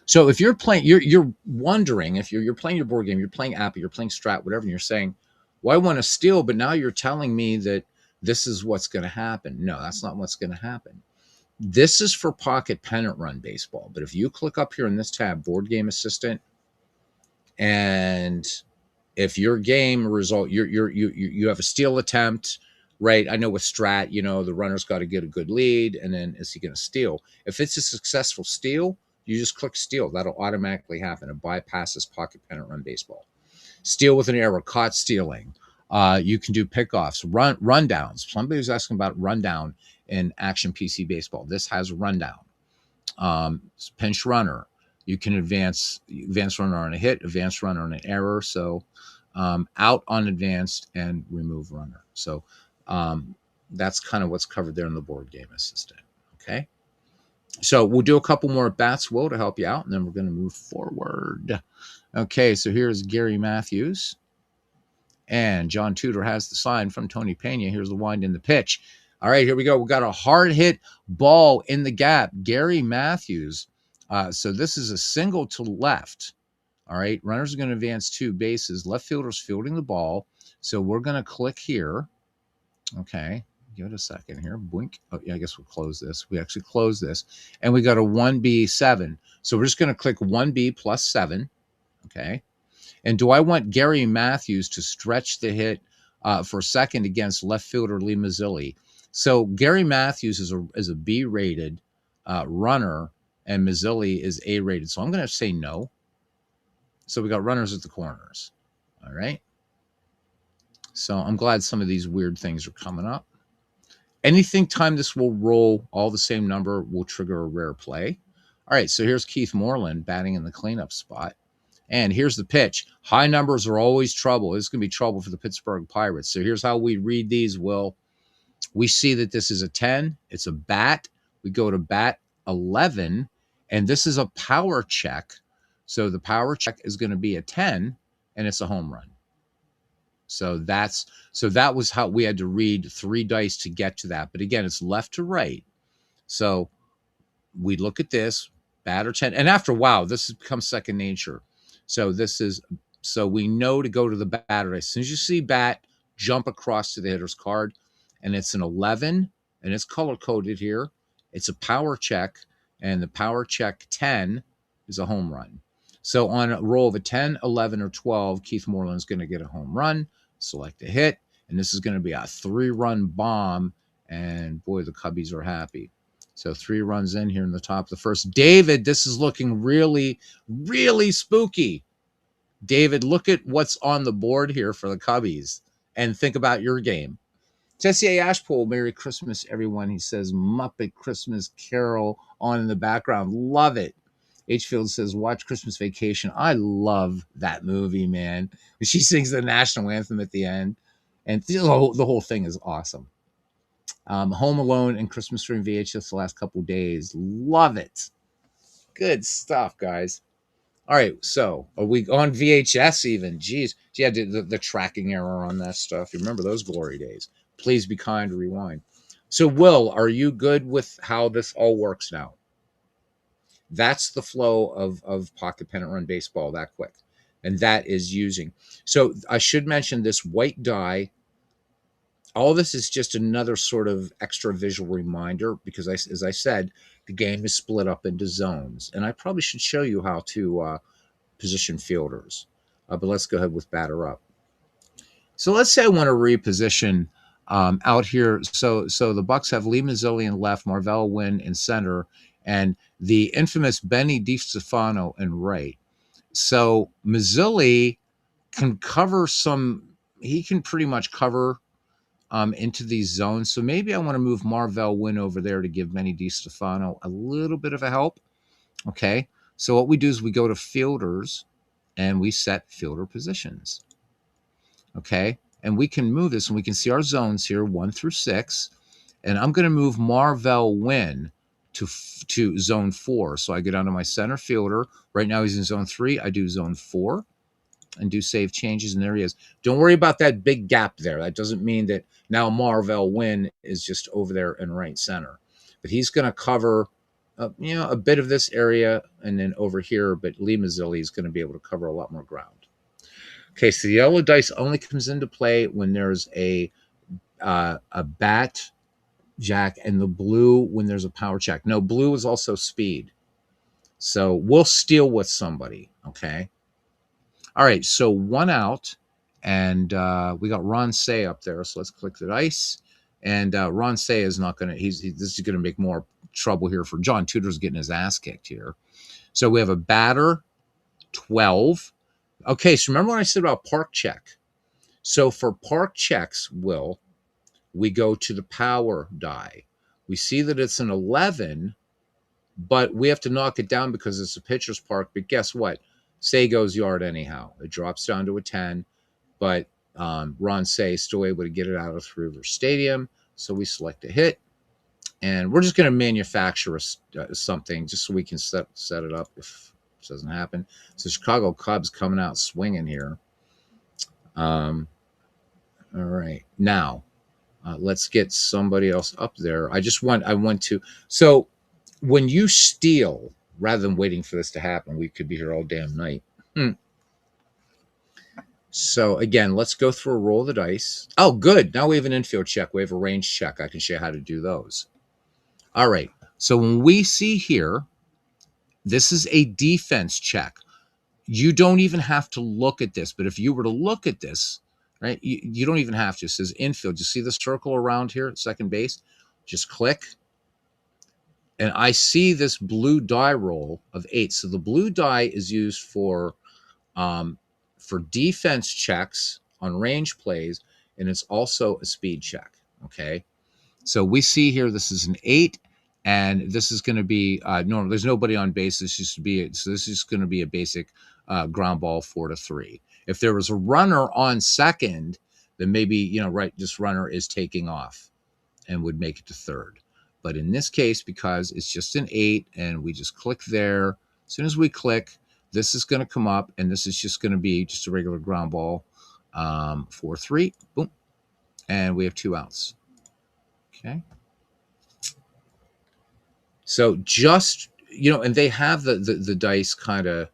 So if you're playing, you're wondering if you're playing your board game, you're playing Appy, you're playing Strat, whatever, and you're saying, well, I want to steal, but now you're telling me that this is what's going to happen. No, that's not what's going to happen. This is for pocket pennant run baseball. But if you click up here in this tab, Board Game Assistant, and if your game result, you have a steal attempt, right? I know with Strat, the runner's got to get a good lead, and then is he going to steal? If it's a successful steal, you just click steal. That'll automatically happen. It bypasses pocket pennant run baseball. Steal with an error, caught stealing. You can do pickoffs, rundowns. Somebody was asking about rundown in Action PC Baseball. This has rundown. Pinch runner. You can advance runner on a hit, advance runner on an error. So out on advanced and remove runner. So that's kind of what's covered there in the Board Game Assistant. Okay. So we'll do a couple more at bats, Will, to help you out, and then we're going to move forward. Okay. So here's Gary Matthews. And John Tudor has the sign from Tony Pena. Here's the wind in the pitch. All right, here we go. We got a hard hit ball in the gap. Gary Matthews. So this is a single to left. All right, runners are going to advance 2 bases. Left fielder's fielding the ball. So we're going to click here. Okay, give it a second here. Blink. Oh, yeah, I guess we'll close this. We actually close this. And we got a 1B7. So we're just going to click 1B plus 7. Okay. And do I want Gary Matthews to stretch the hit for second against left fielder Lee Mazzilli? So Gary Matthews is a B-rated runner, and Mazzilli is A-rated. So I'm going to say no. So we got runners at the corners. All right. So I'm glad some of these weird things are coming up. Anything time this will roll all the same number will trigger a rare play. All right. So here's Keith Moreland batting in the cleanup spot. And here's the pitch. High numbers are always trouble. It's going to be trouble for the Pittsburgh Pirates. So here's how we read these, Will. We see that this is a 10. It's a bat. We go to bat 11. And this is a power check. So the power check is going to be a 10, and it's a home run. So that was how we had to read 3 dice to get to that. But again, it's left to right. So we look at this, batter 10. And after a while, this has become second nature. So we know to go to the batter. As soon as you see bat, jump across to the hitter's card, and it's an 11, and it's color coded here. It's a power check, and the power check 10 is a home run. So on a roll of a 10, 11, or 12, Keith Moreland is going to get a home run. Select a hit, and this is going to be a 3-run bomb, and boy, the Cubbies are happy. So 3 runs in here in the top of the first. David, this is looking really, really spooky. David, look at what's on the board here for the Cubbies and think about your game. Tessier Ashpole, Merry Christmas, everyone. He says Muppet Christmas Carol on in the background. Love it. H-Field says, watch Christmas Vacation. I love that movie, man. She sings the national anthem at the end. And the whole thing is awesome. Home Alone and Christmas Story VHS the last couple days. Love it. Good stuff, guys. All right, so are we on VHS even? Jeez, yeah, the tracking error on that stuff. You remember those glory days? Please be kind to rewind. So, Will, are you good with how this all works now? That's the flow of pocket pennant run baseball that quick, and that is using. So I should mention this white die. All this is just another sort of extra visual reminder because, as I said, the game is split up into zones, and I probably should show you how to position fielders. But let's go ahead with batter up. So let's say I want to reposition out here. So the Bucks have Lee Mazzilli in left, Marvell Wynn in center, and the infamous Benny DiStefano in right. So Mazzilli can cover some. He can pretty much cover into these zones. So maybe I want to move Marvell Wynn over there to give Benny DiStefano a little bit of a help. Okay. So what we do is we go to fielders and we set fielder positions. Okay. And we can move this and we can see our zones here 1 through 6. And I'm going to move Marvell Wynn to zone 4. So I go down to my center fielder. Right now he's in zone 3. I do zone 4 and do save changes, and there he is. Don't worry about that big gap there. That doesn't mean that now Marvell Wynn is just over there in right center. But he's going to cover a bit of this area and then over here, but Lee Mazzilli is going to be able to cover a lot more ground. Okay, so the yellow dice only comes into play when there's a bat jack, and the blue when there's a power check. No, blue is also speed. So we'll steal with somebody, okay? All right, so 1 out, and we got Ron Cey up there. So let's click the dice, and Ron Cey is not going to. This is going to make more trouble here for John Tudor's getting his ass kicked here. So we have a batter, 12. Okay, so remember when I said about park check? So for park checks, Will, we go to the power die. We see that it's an 11, but we have to knock it down because it's a pitcher's park. But guess what? Cey goes yard anyhow. It drops down to a 10, but Ron Cey is still able to get it out of Three River Stadium. So we select a hit, and we're just going to manufacture something just so we can set it up if it doesn't happen. So Chicago Cubs coming out swinging here. All right, now let's get somebody else up there. I want to. So when you steal, rather than waiting for this to happen, we could be here all damn night. So again, let's go through a roll of the dice. Oh, good. Now we have an infield check. We have a range check. I can show you how to do those. All right. So when we see here, this is a defense check. You don't even have to look at this, but if you were to look at this, right, you don't even have to. It says infield. You see the circle around here at second base? Just click. And I see this blue die roll of 8. So the blue die is used for defense checks on range plays, and it's also a speed check. Okay. So we see here this is an 8, and this is going to be normal. There's nobody on base. This is going to be a basic ground ball 4-3. If there was a runner on second, then maybe this runner is taking off and would make it to third. But in this case, because it's just an 8 and we just click there, as soon as we click, this is going to come up, and this is just going to be just a regular ground ball 4-3. Boom. And we have 2 outs. Okay. So just, and they have the dice kind of,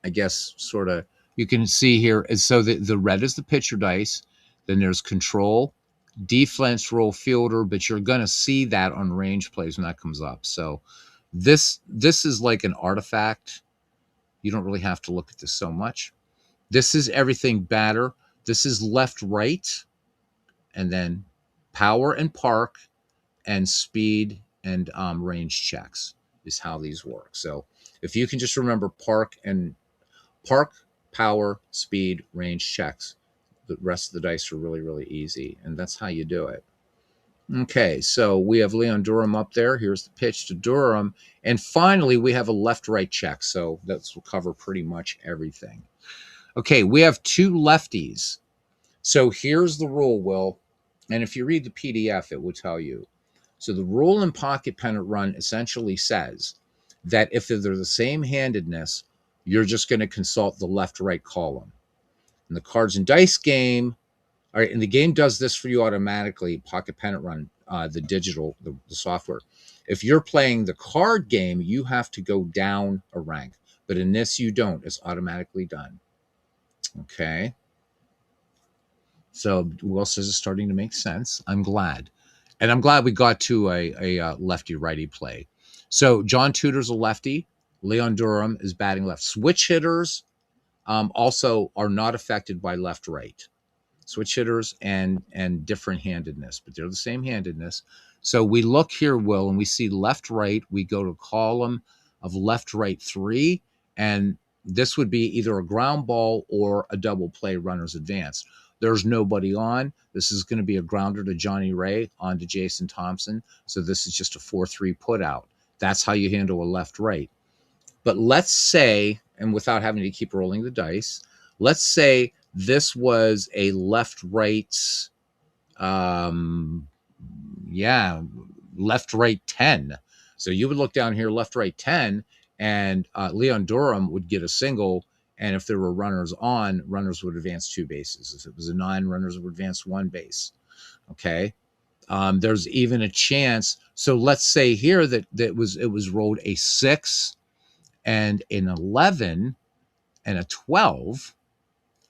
I guess, sort of, you can see here. And so the red is the pitcher dice. Then there's control, defense, roll, fielder, but you're going to see that on range plays when that comes up. So this is like an artifact. You don't really have to look at this so much. This is everything batter. This is left, right, and then power and park and speed and range checks is how these work. So if you can just remember park, power, speed, range checks, the rest of the dice are really, really easy. And that's how you do it. Okay, so we have Leon Durham up there. Here's the pitch to Durham. And finally, we have a left-right check. So that will cover pretty much everything. Okay, we have 2 lefties. So here's the rule, Will. And if you read the PDF, it will tell you. So the rule in pocket pennant run essentially says that if they're the same handedness, you're just going to consult the left right column. In the cards and dice game, all right, and the game does this for you automatically, pocket pennant run, the digital, the software. If you're playing the card game, you have to go down a rank. But in this, you don't. It's automatically done. Okay. So Will says it's starting to make sense. I'm glad. And I'm glad we got to a lefty righty play. So John Tudor's a lefty. Leon Durham is batting left. Switch hitters also are not affected by left right. Switch hitters and different handedness, but they're the same handedness. So we look here, Will, and we see left right. We go to column of left right 3, and this would be either a ground ball or a double play, runners advance. There's nobody on. This is going to be a grounder to Johnny Ray on to Jason Thompson. So this is just a 4-3 put out. That's how you handle a left right. But let's say, and without having to keep rolling the dice, let's say this was a left right, left right 10. So you would look down here, left right 10, and Leon Durham would get a single. And if there were runners on, runners would advance 2 bases. If it was a 9, runners would advance 1 base. Okay. There's even a chance. So let's say here that it was rolled a 6 and an 11 and a 12,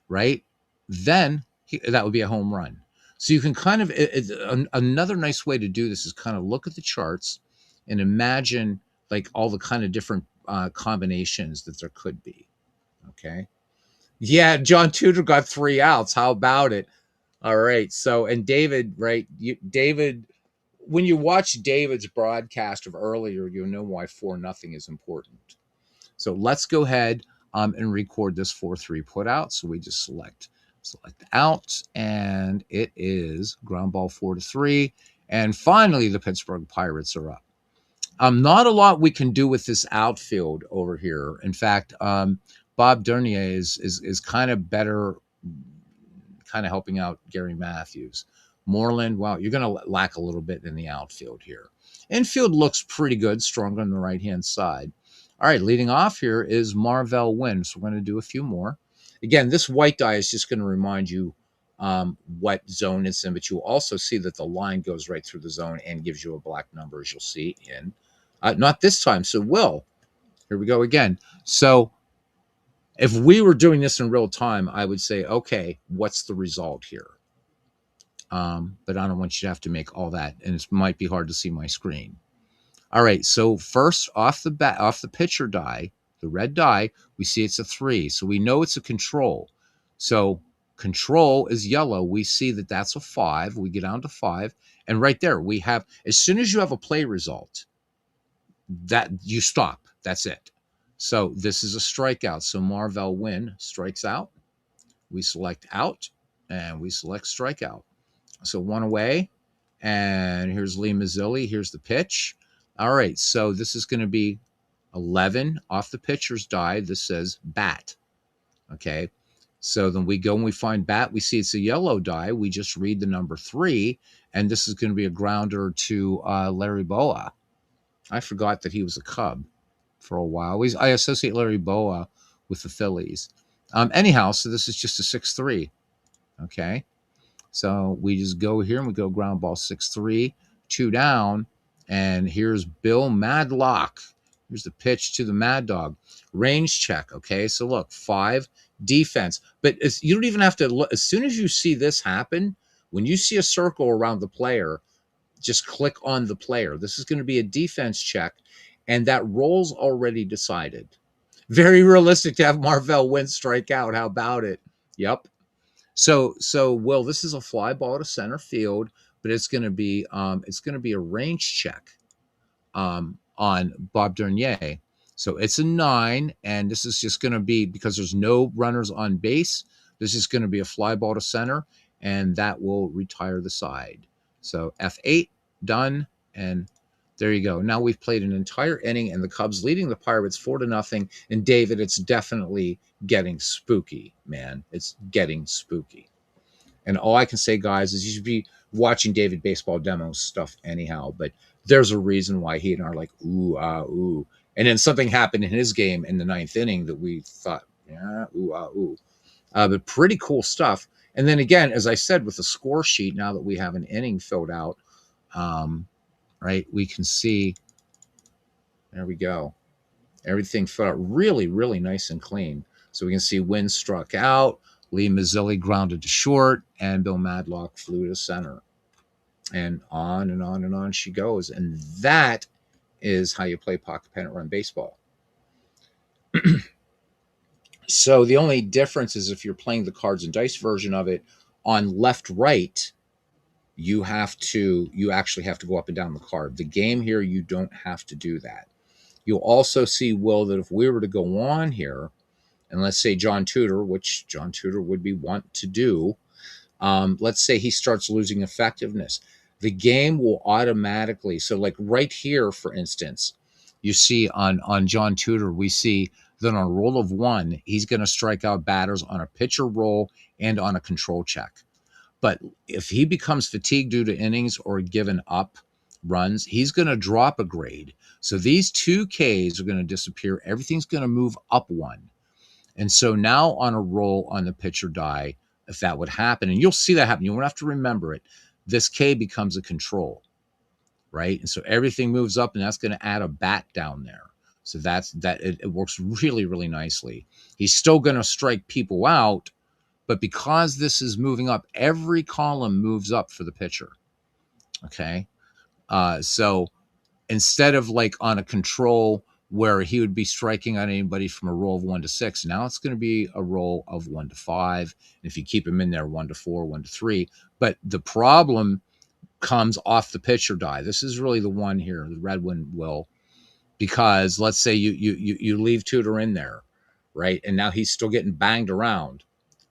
right? Then that would be a home run. So you can kind of, another nice way to do this is kind of look at the charts and imagine like all the kind of different combinations that there could be. Okay. Yeah, John Tudor got 3 outs. How about it? All right. So, and David, right? David, when you watch David's broadcast of earlier, you'll know why 4-0 is important. So let's go ahead and record this 4-3 put out. So we just select out, and it is ground ball 4-3. And finally, the Pittsburgh Pirates are up. Not a lot we can do with this outfield over here. In fact, Bob Dernier is kind of better, kind of helping out Gary Matthews. Moreland, well, you're going to lack a little bit in the outfield here. Infield looks pretty good, stronger on the right-hand side. All right, leading off here is Marvell Wynn. So we're going to do a few more. Again, this white die is just going to remind you what zone it's in, but you'll also see that the line goes right through the zone and gives you a black number, as you'll see in. Not this time. So, Will, here we go again. So if we were doing this in real time, I would say, okay, what's the result here? But I don't want you to have to make all that, and it might be hard to see my screen. All right, so first off the pitcher die, the red die, we see it's a 3. So we know it's a control. So control is yellow. We see that that's a 5. We get down to 5. And right there, we have, as soon as you have a play result, that you stop. That's it. So this is a strikeout. So Marvell Wynn strikes out. We select out, and we select strikeout. So 1 away. And here's Lee Mazzilli. Here's the pitch. All right, so this is going to be 11 off the pitcher's die. This says bat. Okay, so then we go and we find bat. We see it's a yellow die. We just read the number 3, and this is going to be a grounder to Larry Bowa. I forgot that he was a Cub for a while. I associate Larry Bowa with the Phillies. Anyhow, so this is just a 6-3. Okay, so we just go here and we go ground ball 6-3, 2 down. And here's Bill Madlock. Here's the pitch to the Mad Dog. Range check. Okay, so look, 5 defense. But you don't even have to look. As soon as you see this happen, when you see a circle around the player, just click on the player. This is going to be a defense check, and that roll's already decided. Very realistic to have Marvell Wynn strike out. How about it? Yep. So Will, this is a fly ball to center field, but it's going to be a range check on Bob Dernier. So it's a 9, and this is just going to be, because there's no runners on base, this is going to be a fly ball to center, and that will retire the side. So F8, done, and there you go. Now we've played an entire inning, and the Cubs leading the Pirates 4-0. And David, it's definitely getting spooky, man. It's getting spooky. And all I can say, guys, is you should be watching David Baseball Demos stuff anyhow. But there's a reason why he and I are like, ooh, ah, ooh. And then something happened in his game in the ninth inning that we thought, yeah, ooh, ah, ooh. But pretty cool stuff. And then again, as I said, with the score sheet, now that we have an inning filled out, right, we can see, there we go. Everything filled out really, really nice and clean. So we can see Wynn struck out, Lee Mazzilli grounded to short, and Bill Madlock flew to center. And on and on and on she goes. And that is how you play pocket pennant run baseball. So the only difference is if you're playing the cards and dice version of it on left right, you actually have to go up and down the card. The game here, you don't have to do that. You'll also see, Will, that if we were to go on here, and let's say John Tudor, which John Tudor would be want to do, let's say he starts losing effectiveness. The game will automatically, so like right here, for instance, you see on John Tudor, we see that on a roll of 1, he's going to strike out batters on a pitcher roll and on a control check. But if he becomes fatigued due to innings or given up runs, he's going to drop a grade. So these 2 Ks are going to disappear. Everything's going to move up 1. And so now on a roll on the pitcher die, if that would happen, and you'll see that happen, you won't have to remember it, this K becomes a control, right? And so everything moves up, and that's going to add a bat down there. So it works really, really nicely. He's still going to strike people out, but because this is moving up, every column moves up for the pitcher. Okay. So instead of like on a control where he would be striking on anybody from a roll of 1 to 6, now it's going to be a roll of 1 to 5. And if you keep him in there, 1 to 4, 1 to 3. But the problem comes off the pitcher die. This is really the one here, the red one, Will, because let's say you leave Tudor in there, right? And now he's still getting banged around.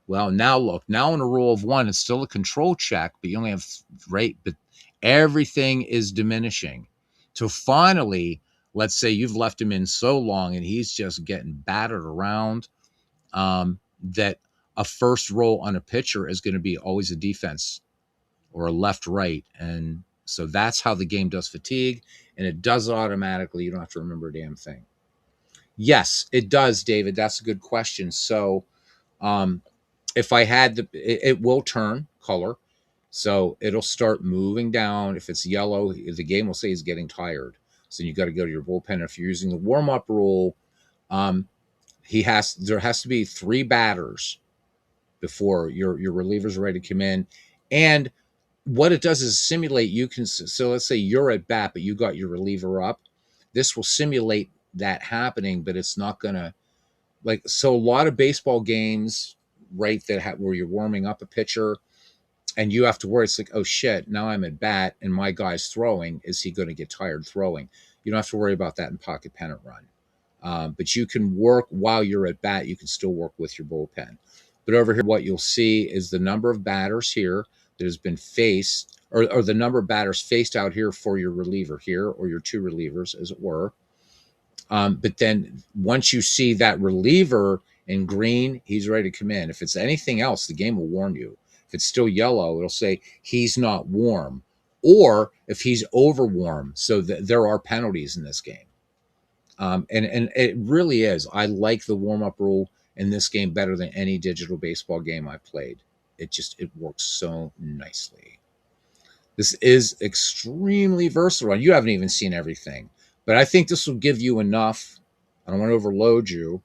Well, now look, now in a roll of 1, it's still a control check, but you only have, right? But everything is diminishing. So finally, let's say you've left him in so long and he's just getting battered around, that a first roll on a pitcher is going to be always a defense or a left right. And so that's how the game does fatigue, and it does it automatically. You don't have to remember a damn thing. Yes, it does, David. That's a good question. So, if I had it will turn color. So it'll start moving down. If it's yellow, the game will say he's getting tired. So you got to go to your bullpen. If you're using the warm-up rule, there has to be 3 batters before your relievers are ready to come in. And what it does is simulate, so let's say you're at bat, but you got your reliever up. This will simulate that happening, but it's not going to, like, so a lot of baseball games, right, where you're warming up a pitcher and you have to worry, it's like, oh shit, now I'm at bat and my guy's throwing. Is he going to get tired throwing? You don't have to worry about that in pocket pennant run. But you can work while you're at bat. You can still work with your bullpen. But over here, what you'll see is the number of batters here that has been faced, or the number of batters faced out here for your reliever here, or your 2 relievers, as it were. But then once you see that reliever in green, he's ready to come in. If it's anything else, the game will warn you. If it's still yellow, it'll say he's not warm, or if he's over warm. So there are penalties in this game. And it really is. I like the warm-up rule in this game better than any digital baseball game I've played. It works so nicely. This is extremely versatile. You haven't even seen everything, but I think this will give you enough. I don't want to overload you,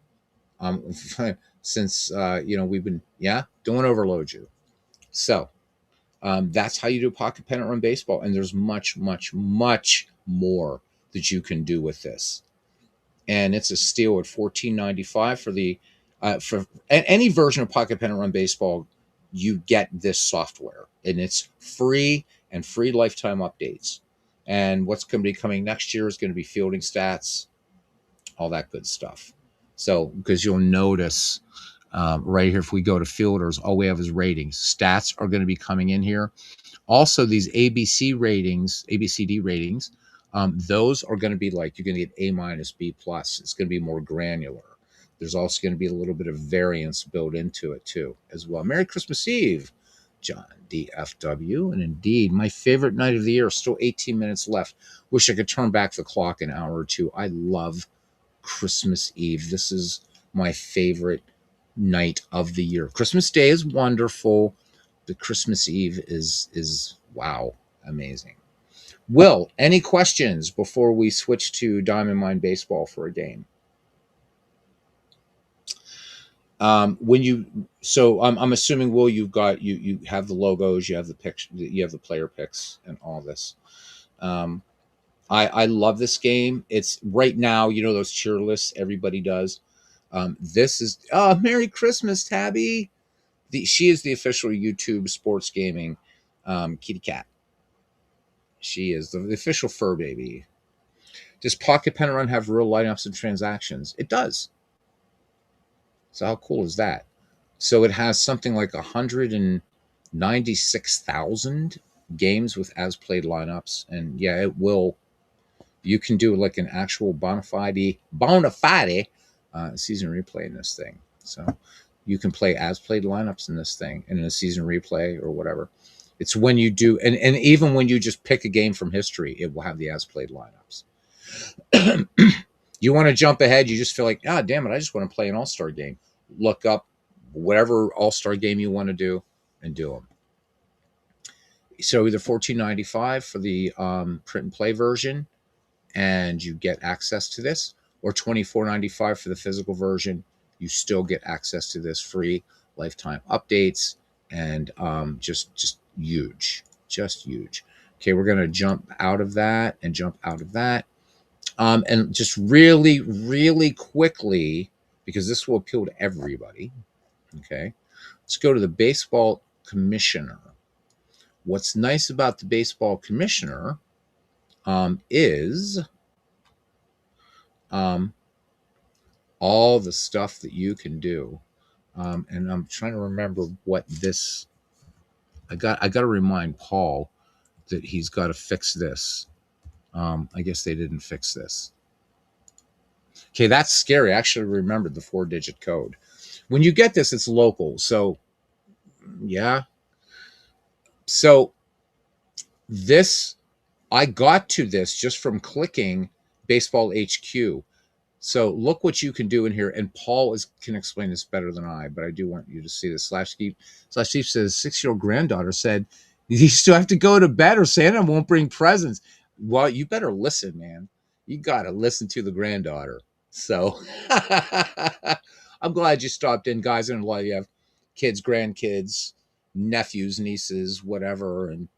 since we've been don't want to overload you. So that's how you do pocket pennant run baseball, and there's much, much, much more that you can do with this. And it's a steal at $14.95 for the for any version of pocket pennant run baseball. You get this software, and it's free and free lifetime updates. And what's going to be coming next year is going to be fielding stats, all that good stuff. So, because you'll notice right here, if we go to fielders, all we have is ratings. Stats are going to be coming in here. Also, these ABCD ratings, those are going to be like, you're going to get A-, B+. It's going to be more granular. There's also going to be a little bit of variance built into it too, as well. Merry Christmas Eve, John DFW. And indeed, my favorite night of the year. Still 18 minutes left. Wish I could turn back the clock an hour or two. I love Christmas Eve. This is my favorite night of the year. Christmas Day is wonderful. The Christmas Eve is wow, amazing. Will, any questions before we switch to Diamond Mine Baseball for a game? When you so I'm assuming, Will, you have the logos, you have the picture, you have the player picks, and all this. Um, I love this game. It's right now, you know, those cheer lists everybody does. This is Merry Christmas, Tabby. She is the official YouTube sports gaming kitty cat. She is the official fur baby. Does Pocket Pen Run have real lineups and transactions? It does. So how cool is that? So it has something like 196,000 games with as played lineups, and yeah, it will. You can do like an actual bona fide season replay in this thing. So you can play as played lineups in this thing and in a season replay or whatever. It's when you do, and even when you just pick a game from history, it will have the as played lineups. You want to jump ahead, you just feel like, ah, damn it, I just want to play an all-star game. Look up whatever all-star game you want to do and do them. So either $14.95 for the print and play version, and you get access to this, or $24.95 for the physical version. You still get access to this free lifetime updates, and just huge, just huge. Okay, we're gonna jump out of that and jump out of that. And just really, really quickly, because this will appeal to everybody. Okay, let's go to the baseball commissioner. What's nice about the baseball commissioner is all the stuff that you can do. And I'm trying to remember what this. I got to remind Paul that he's got to fix this. I guess they didn't fix this. Okay, that's scary. I actually remembered the 4-digit code. When you get this, it's local. So, yeah. So, this, I got to this just from clicking Baseball HQ. So, look what you can do in here. And Paul can explain this better than I, but I do want you to see this. Slash Steve says 6-year-old granddaughter said, you still have to go to bed or Santa won't bring presents. Well, you better listen, man. You got to listen to the granddaughter. So I'm glad you stopped in, guys. And a lot of you have kids, grandkids, nephews, nieces, whatever. And,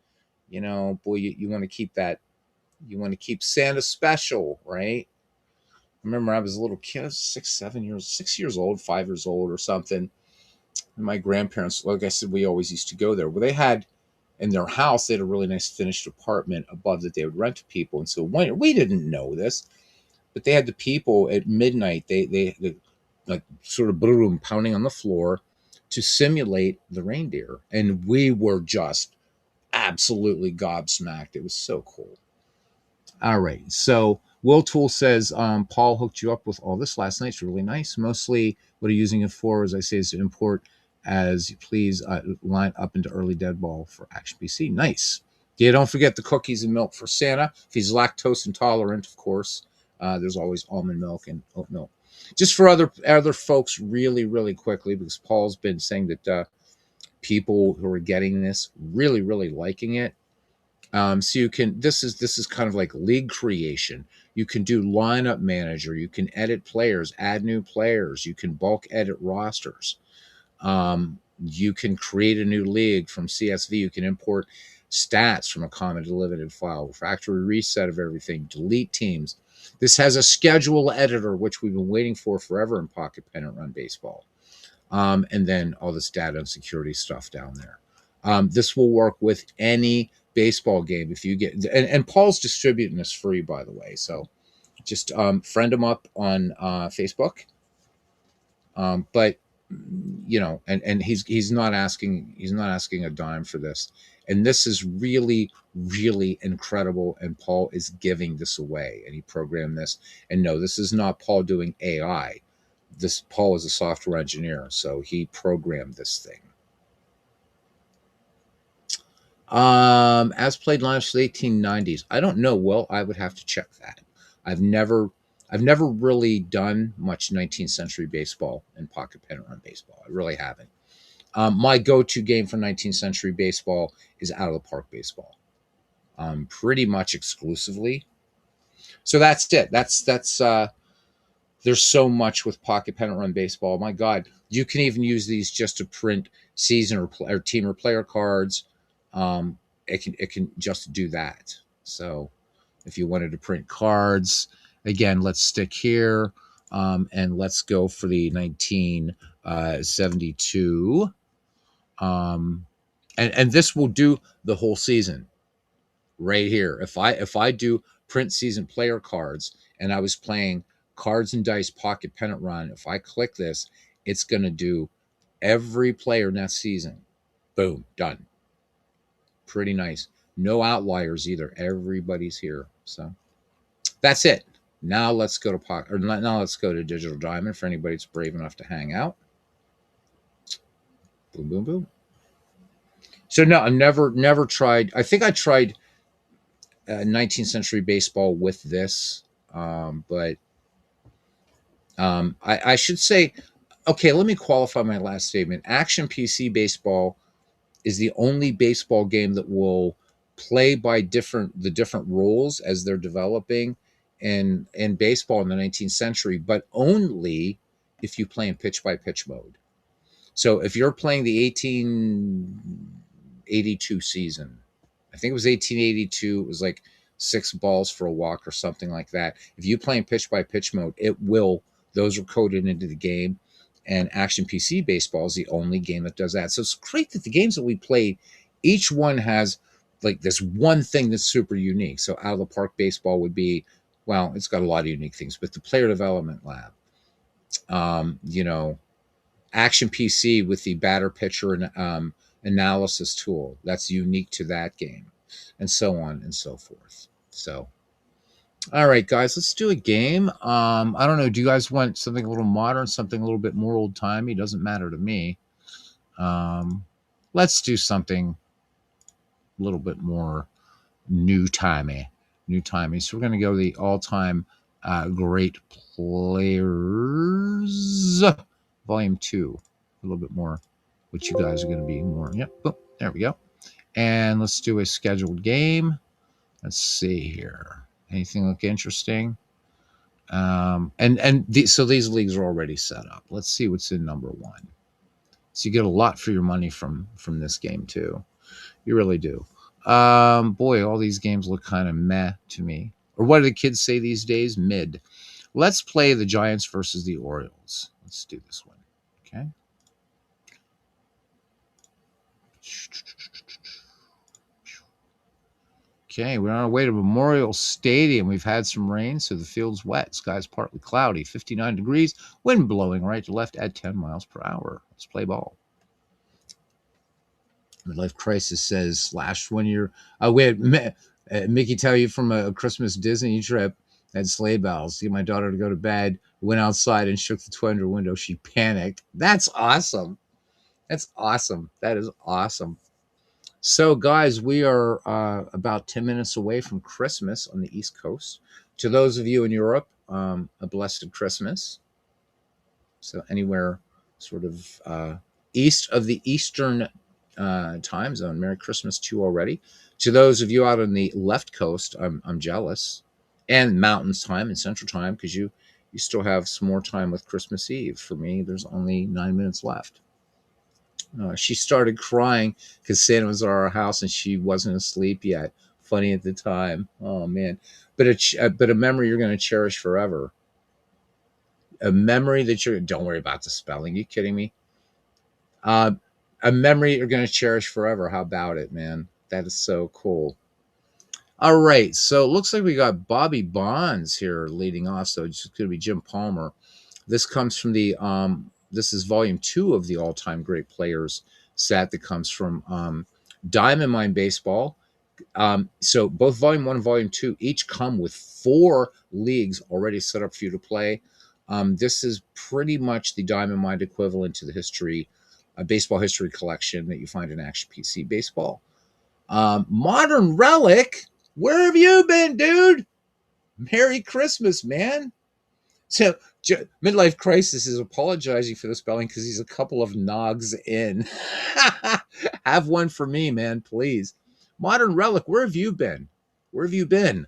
you know, boy, you want to keep that. You want to keep Santa special, right? I remember I was a little kid, I was 6 years old, 5 years old or something. And my grandparents, like I said, we always used to go there. Well, they had in their house, they had a really nice finished apartment above that they would rent to people. And so when we didn't know this, but they had the people at midnight, they like sort of boom pounding on the floor to simulate the reindeer. And we were just absolutely gobsmacked. It was so cool. All right. So Will Tool says, Paul hooked you up with all this last night. It's really nice. Mostly what I'm using it for, as I say, is to import as you please, line up into early dead ball for Action PC. Nice. Yeah, don't forget the cookies and milk for Santa. If he's lactose intolerant, of course, there's always almond milk and oat milk. Just for other folks, really, really quickly, because Paul's been saying that people who are getting this really, really liking it. So you can, this is kind of like league creation. You can do lineup manager. You can edit players, add new players. You can bulk edit rosters. You can create a new league from CSV. You can import stats from a common delimited file, factory reset of everything, delete teams. This has a schedule editor, which we've been waiting for forever in Pocket Pen and Run Baseball. And then all this data and security stuff down there. This will work with any baseball game if you get, and Paul's distributing this free, by the way. So just friend him up on Facebook. But you know, and he's not asking a dime for this. And this is really, really incredible. And Paul is giving this away, and he programmed this. And no, this is not Paul doing AI. This Paul is a software engineer, so he programmed this thing. As played lineups for the 1890s. I don't know. Well, I would have to check that. I've never I've never really done much 19th century baseball and pocket pennant run baseball. I really haven't. My go-to game for 19th century baseball is out of the park baseball. Pretty much exclusively. So that's it. That's there's so much with pocket pennant run baseball. My God, you can even use these just to print season or team or player cards. Um, it can just do that. So if you wanted to print cards, again, let's stick here and let's go for the 1972. And this will do the whole season right here. If I do print season player cards and I was playing cards and dice pocket pennant run, if I click this, it's going to do every player next season. Boom, done. Pretty nice. No outliers either. Everybody's here. So that's it. Now let's go to pocket, or now let's go to Digital Diamond for anybody that's brave enough to hang out. Boom, boom, boom. So no, I never tried. I think I tried 19th century baseball with this, but I should say, okay, let me qualify my last statement. Action PC Baseball is the only baseball game that will play by the different rules as they're developing in baseball in the 19th century, but only if you play in pitch by pitch mode. So if you're playing the 1882 season, I think it was 1882, it was like 6 balls for a walk or something like that. If you play in pitch by pitch mode, those are coded into the game. And Action PC Baseball is the only game that does that. So it's great that the games that we played, each one has like this one thing that's super unique. So Out of the Park Baseball would be, well, it's got a lot of unique things, but the Player Development Lab, you know, Action PC with the batter pitcher and analysis tool that's unique to that game, and so on and so forth. So, all right, guys, let's do a game. I don't know. Do you guys want something a little modern, something a little bit more old timey? Doesn't matter to me. Um, let's do something a little bit more new timey. New timey. So we're going to go the all-time great players, volume 2. A little bit more, which you guys are going to be more. Yep. Boom, there we go. And let's do a scheduled game. Let's see here. Anything look interesting? So these leagues are already set up. Let's see what's in number 1. So you get a lot for your money from this game too. You really do. Boy, all these games look kind of meh to me. Or what do the kids say these days? Mid. Let's play the Giants versus the Orioles. Let's do this one. Okay. Okay, we're on our way to Memorial Stadium. We've had some rain, so the field's wet. Sky's partly cloudy, 59 degrees, wind blowing right to left at 10 miles per hour. Let's play ball. Midlife Crisis says, last 1 year, we had Mickey tell you from a Christmas Disney trip, had sleigh bells. Get my daughter to go to bed, went outside and shook the 200 window. She panicked. That's awesome. That's awesome. That is awesome. So, guys, we are about 10 minutes away from Christmas on the East Coast. To those of you in Europe, a blessed Christmas. So, anywhere sort of east of the Eastern time zone, Merry Christmas to you already. To those of you out on the left coast, I'm jealous. And Mountains time and Central time, because you still have some more time with Christmas Eve. For me, there's only 9 minutes left. She started crying because Santa was at our house and she wasn't asleep yet. Funny at the time. Oh man, but a memory you're going to cherish forever. A memory that you're. Don't worry about the spelling. You kidding me? Uh, a memory you're going to cherish forever. How about it, man? That is so cool. All right, so it looks like we got Bobby Bonds here leading off. So it's going to be Jim Palmer. This comes from the this is volume 2 of the all-time great players set that comes from Diamond Mine Baseball. So both volume 1 and volume 2 each come with 4 leagues already set up for you to play. This is pretty much the Diamond Mine equivalent to the baseball history collection that you find in Action PC Baseball. Modern Relic, where have you been, dude? Merry Christmas, man. So, Midlife Crisis is apologizing for the spelling because he's a couple of nogs in. Have one for me, man, please. Modern Relic, where have you been? Where have you been?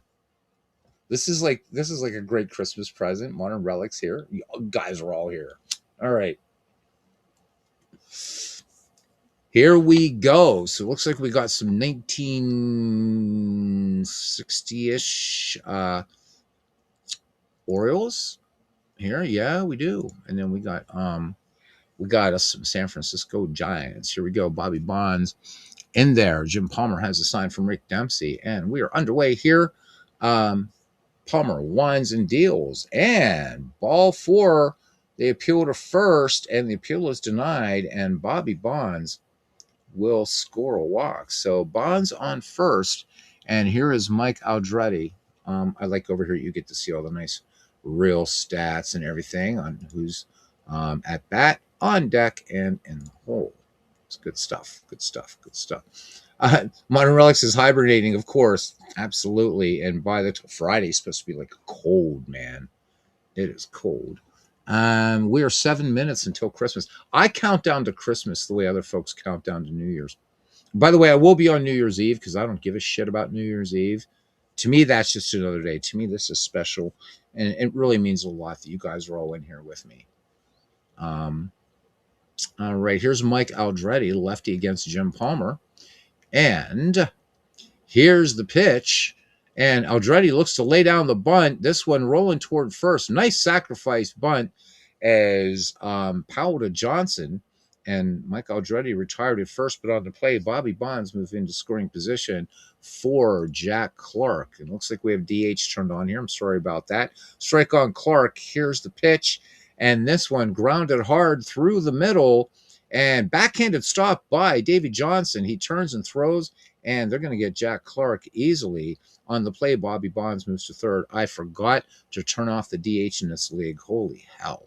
This is like a great Christmas present. Modern Relic's here. You guys are all here. All right. Here we go. So it looks like we got some 1960-ish Orioles here. Yeah, we do. And then we got some San Francisco Giants. Here we go. Bobby Bonds in there. Jim Palmer has a sign from Rick Dempsey, and we are underway here. Palmer winds and deals, and ball four. They appeal to first, and the appeal is denied, and Bobby Bonds will score a walk. So Bonds on first, and here is Mike Aldretti. I like over here you get to see all the nice real stats and everything on who's at bat, on deck, and in the hole. It's good stuff. Good stuff. Good stuff. Modern Relics is hibernating, of course, absolutely. And by the Friday's supposed to be like cold, man. It is cold. We are 7 minutes until Christmas. I count down to Christmas the way other folks count down to New Year's. By the way, I will be on New Year's Eve because I don't give a shit about New Year's Eve. To me, that's just another day. To me, this is special, and it really means a lot that you guys are all in here with me. All right, here's Mike Aldretti, lefty against Jim Palmer. And here's the pitch. And Aldretti looks to lay down the bunt. This one rolling toward first. Nice sacrifice bunt as Powell to Johnson. And Mike Aldretti retired at first, but on the play, Bobby Bonds moved into scoring position for Jack Clark. It looks like we have DH turned on here. I'm sorry about that. Strike on Clark. Here's the pitch. And this one grounded hard through the middle. And backhanded stop by Davy Johnson. He turns and throws, and they're going to get Jack Clark easily. On the play, Bobby Bonds moves to third. I forgot to turn off the DH in this league. Holy hell.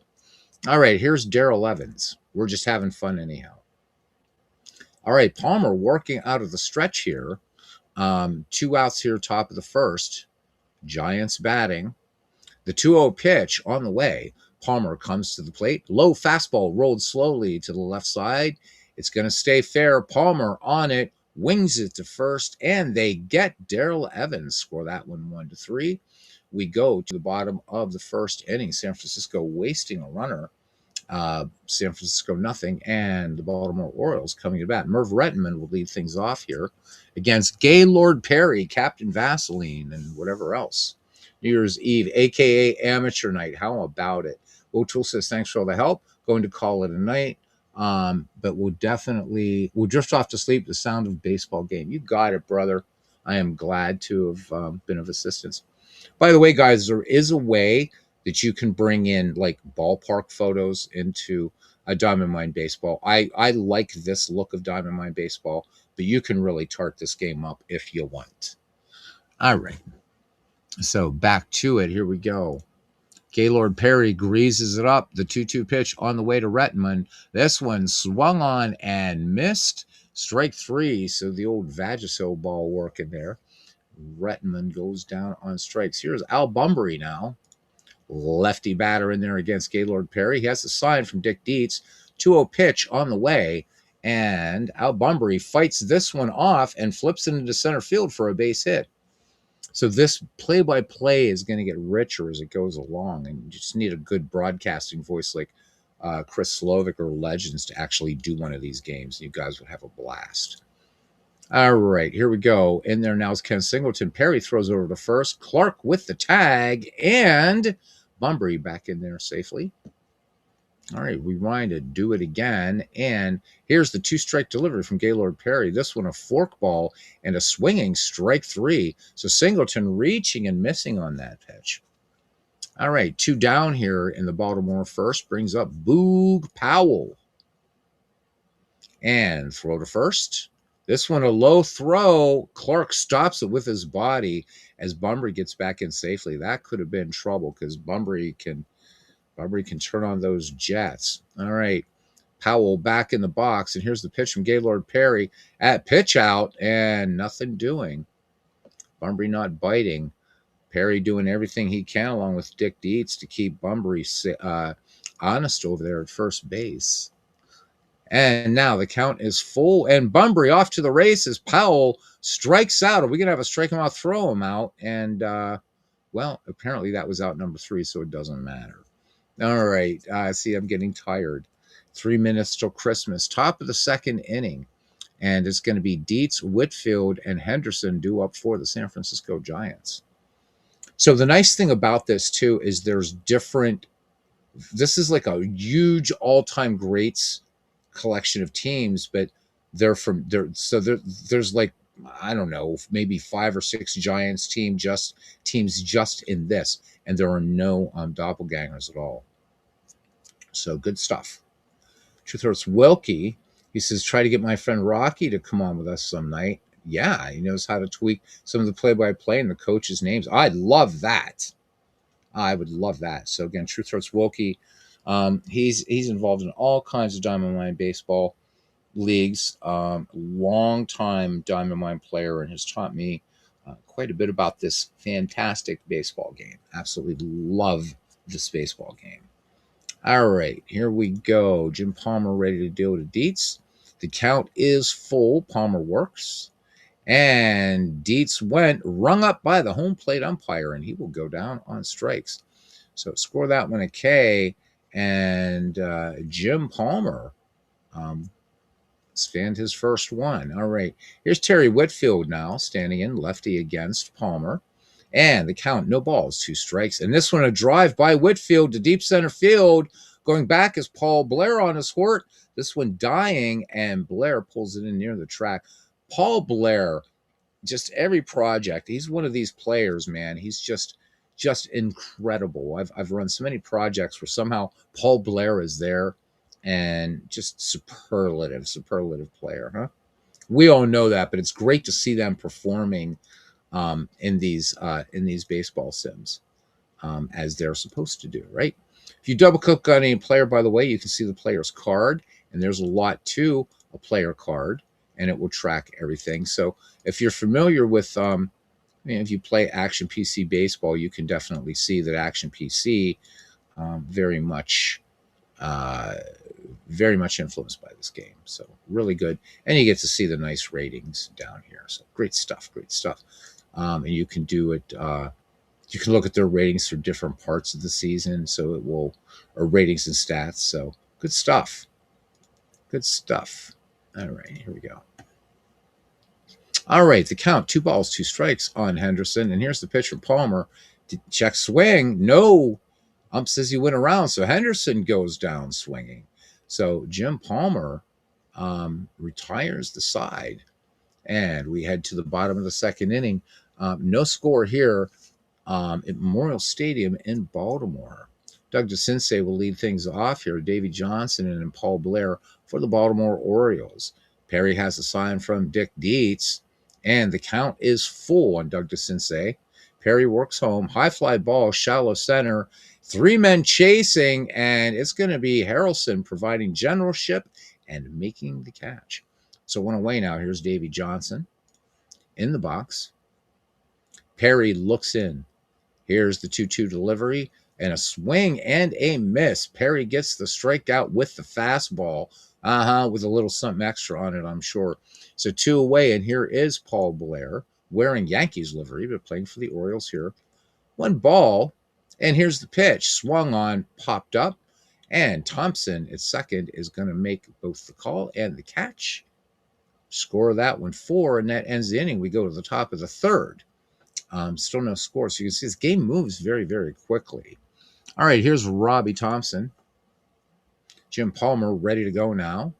All right, here's Darrell Evans. We're just having fun anyhow. All right, Palmer working out of the stretch here. 2 outs here, top of the first. Giants batting. The 2-0 pitch on the way. Palmer comes to the plate. Low fastball rolled slowly to the left side. It's going to stay fair. Palmer on it. Wings it to first, and they get Darrell Evans. Score that one 1-3. We go to the bottom of the first inning. San Francisco wasting a runner. San Francisco nothing, and the Baltimore Orioles coming to bat. Merv Rettenman will lead things off here against Gaylord Perry, Captain Vaseline, and whatever else. New Year's Eve, a.k.a. Amateur Night. How about it? O'Toole says, thanks for all the help. Going to call it a night. But we'll drift off to sleep. The sound of baseball game. You got it, brother. I am glad to have been of assistance. By the way, guys, there is a way that you can bring in like ballpark photos into a Diamond Mine Baseball. I like this look of Diamond Mine Baseball, but you can really tart this game up if you want. All right. So back to it. Here we go. Gaylord Perry greases it up. The 2-2 pitch on the way to Rettenman. This one swung on and missed. Strike 3. So the old Vagisil ball working there. Rettenman goes down on strikes. Here's Al Bunbury now. Lefty batter in there against Gaylord Perry. He has a sign from Dick Dietz. 2-0 pitch on the way. And Al Bunbury fights this one off and flips it into center field for a base hit. So this play-by-play is going to get richer as it goes along, and you just need a good broadcasting voice like Chris Slovic or Legends to actually do one of these games. You guys would have a blast. All right, here we go. In there now is Ken Singleton. Perry throws over to first. Clark with the tag, and Bunbury back in there safely. All right, rewind it, do it again. And here's the 2-strike delivery from Gaylord Perry. This one a forkball and a swinging strike 3. So Singleton reaching and missing on that pitch. All right, 2 down here in the Baltimore first brings up Boog Powell. And throw to first. This one a low throw. Clark stops it with his body as Bunbury gets back in safely. That could have been trouble because Bunbury can turn on those jets. All right. Powell back in the box, and here's the pitch from Gaylord Perry at pitch out, and nothing doing. Bunbury not biting. Perry doing everything he can along with Dick Dietz to keep Bunbury honest over there at first base. And now the count is full, and Bunbury off to the races. Powell strikes out. Are we going to have a strike him out, throw him out? And, well, apparently that was out number 3, so it doesn't matter. All right. See, I'm getting tired. 3 minutes till Christmas. Top of the second inning. And it's going to be Dietz, Whitfield, and Henderson due up for the San Francisco Giants. So the nice thing about this, too, is there's different. This is like a huge all-time greats collection of teams, but they're from there. So there's like, I don't know, maybe 5 or 6 Giants teams just in this, and there are no doppelgangers at all. So good stuff. Truth Hurts Wilkie. He says, try to get my friend Rocky to come on with us some night. Yeah, he knows how to tweak some of the play-by-play and the coaches' names. I'd love that. I would love that. So again, Truth Hurts Wilkie. He's involved in all kinds of Diamond Mine baseball leagues. Long time Diamond Mine player, and has taught me quite a bit about this fantastic baseball game. Absolutely love this baseball game. All right, here we go. Jim Palmer ready to deal to Dietz. The count is full. Palmer works. And Dietz went rung up by the home plate umpire, and he will go down on strikes. So score that one a K. And Jim Palmer spanned his first one. All right, here's Terry Whitfield now standing in, lefty against Palmer. And the count, no balls, 2 strikes. And this one, a drive by Whitfield to deep center field. Going back is Paul Blair on his hort. This one dying, and Blair pulls it in near the track. Paul Blair, just every project. He's one of these players, man. He's just incredible. I've run so many projects where somehow Paul Blair is there, and just superlative player, huh? We all know that, but it's great to see them performing in these baseball sims as they're supposed to do, right? If you double click on any player, by the way, you can see the player's card, and there's a lot to a player card, and it will track everything. So if you're familiar with, if you play Action PC Baseball, you can definitely see that Action PC very much influenced by this game. So really good, and you get to see the nice ratings down here. So great stuff. And you can do it. You can look at their ratings for different parts of the season. So it will, or ratings and stats. So good stuff. All right, here we go. All right, the count, 2 balls, 2 strikes on Henderson. And here's the pitch from Palmer. Check swing. No. Ump says he went around. So Henderson goes down swinging. So Jim Palmer retires the side. And we head to the bottom of the second inning. No score here at Memorial Stadium in Baltimore. Doug DeCinces will lead things off here. Davey Johnson and then Paul Blair for the Baltimore Orioles. Perry has a sign from Dick Dietz, and the count is full on Doug DeCinces. Perry works home. High fly ball, shallow center. 3 men chasing, and it's going to be Harrelson providing generalship and making the catch. So one away now. Here's Davey Johnson in the box. Perry looks in. Here's the 2-2 delivery and a swing and a miss. Perry gets the strikeout with the fastball. With a little something extra on it, I'm sure. So 2 away, and here is Paul Blair wearing Yankees livery, but playing for the Orioles here. 1 ball, and here's the pitch. Swung on, popped up, and Thompson at second is going to make both the call and the catch. Score that one 4, and that ends the inning. We go to the top of the third. Still no score, so you can see this game moves very, very quickly. All right, here's Robbie Thompson. Jim Palmer ready to go now.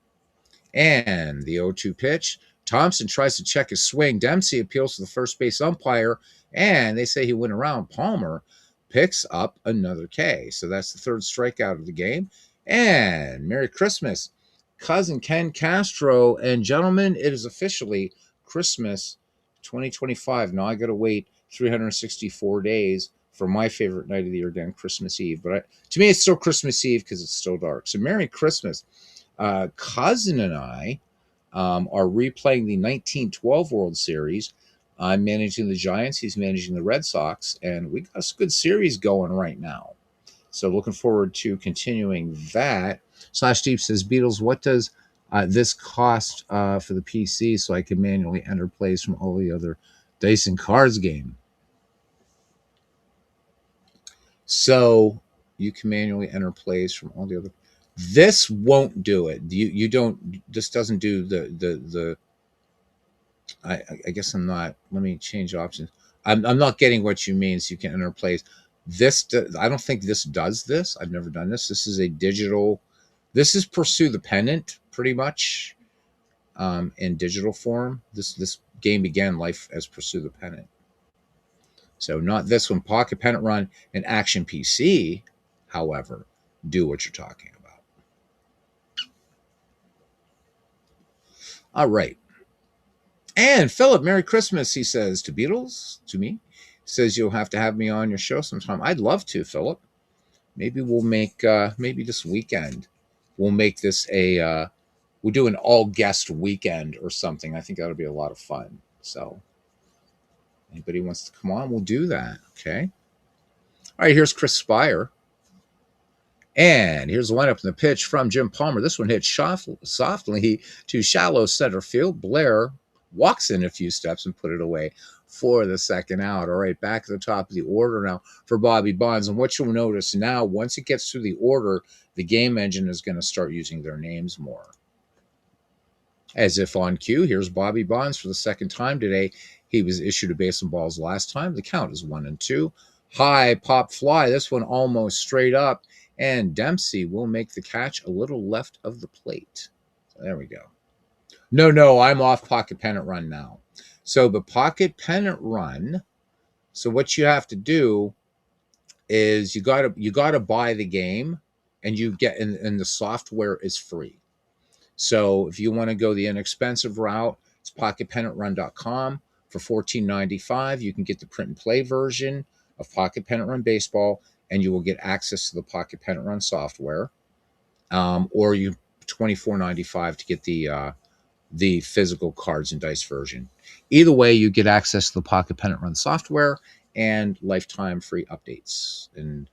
And the 0-2 pitch. Thompson tries to check his swing. Dempsey appeals to the first base umpire, and they say he went around. Palmer picks up another K. So that's the 3rd strikeout of the game. And Merry Christmas, cousin Ken Castro. And gentlemen, it is officially Christmas 2025. Now I got to wait 364 days for my favorite night of the year, again, Christmas Eve. But to me, it's still Christmas Eve because it's still dark. So Merry Christmas. Cousin and I are replaying the 1912 World Series. I'm managing the Giants. He's managing the Red Sox, and we got a good series going right now. So looking forward to continuing that. Slash Deep says, Beatles, what does this cost for the PC so I can manually enter plays from all the other Dice and Cards game? So you can manually enter plays from all the other. This won't do it. You don't. This doesn't do the. I guess I'm not. Let me change options. I'm not getting what you mean. So you can enter plays. This I don't think this does this. I've never done this. This is a digital. This is Pursue the Pennant, pretty much, in digital form. This game began life as Pursue the Pennant. So not this one. Pocket Pennant Run and Action PC, however, do what you're talking about. All right. And Philip, Merry Christmas, he says to Beatles, to me. He says you'll have to have me on your show sometime. I'd love to, Philip. Maybe we'll make, maybe this weekend, we'll make this we'll do an all guest weekend or something. I think that'll be a lot of fun. So anybody wants to come on, we'll do that. Okay. All right, here's Chris Spire. And here's the lineup in the pitch from Jim Palmer. This one hit softly to shallow center field. Blair walks in a few steps and put it away for the second out. All right, back at the top of the order now for Bobby Bonds. And what you'll notice now, once it gets through the order, the game engine is going to start using their names more. As if on cue, here's Bobby Bonds for the second time today. He was issued a base and balls last time. The count is 1-2. High pop fly. This one almost straight up. And Dempsey will make the catch a little left of the plate. So there we go. No, I'm off Pocket Pennant Run now. So the Pocket Pennant Run, so what you have to do is you gotta buy the game, and you get and the software is free. So if you want to go the inexpensive route, it's pocketpennantrun.com for $14.95. You can get the print and play version of Pocket Pennant Run Baseball, and you will get access to the Pocket Pennant Run software, or you $24.95 to get the physical cards and dice version. Either way, you get access to the Pocket Pennant Run software and lifetime free updates, and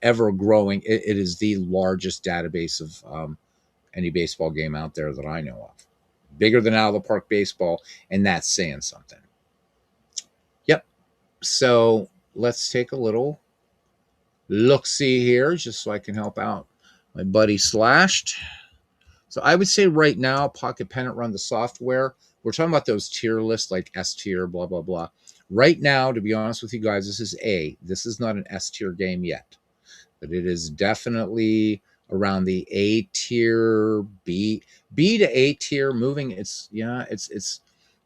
ever growing. It is the largest database of any baseball game out there that I know of. Bigger than Out of the Park Baseball, and that's saying something. Yep. So let's take a little look-see here, just so I can help out my buddy Slashed. So I would say right now, Pocket Pennant Run, the software, we're talking about those tier lists like S tier, blah, blah, blah. Right now, to be honest with you guys, this is A. This is not an S tier game yet, but it is definitely around the A tier, B to A tier, moving. It's,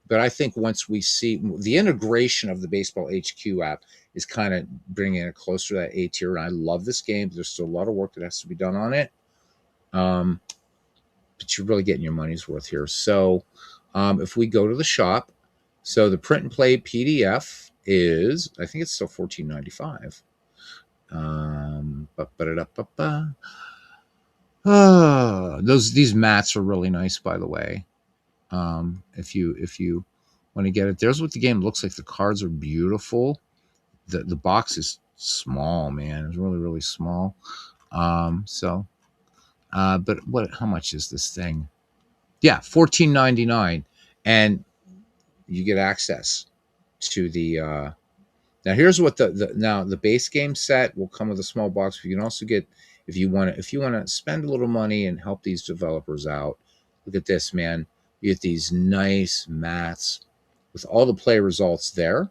but I think once we see the integration of the Baseball HQ app is kind of bringing it closer to that A tier. And I love this game. There's still a lot of work that has to be done on it. But you're really getting your money's worth here. So if we go to the shop, so the print and play PDF is, I think it's still $14.95. These mats are really nice, by the way. If you want to get it, there's what the game looks like. The cards are beautiful. The box is small, man. It's really, really small. But how much is this thing? Yeah, $14.99, and you get access to the. Now here's what the base game set will come with a small box. You can also get, if you want to spend a little money and help these developers out. Look at this, man. You get these nice mats with all the play results there.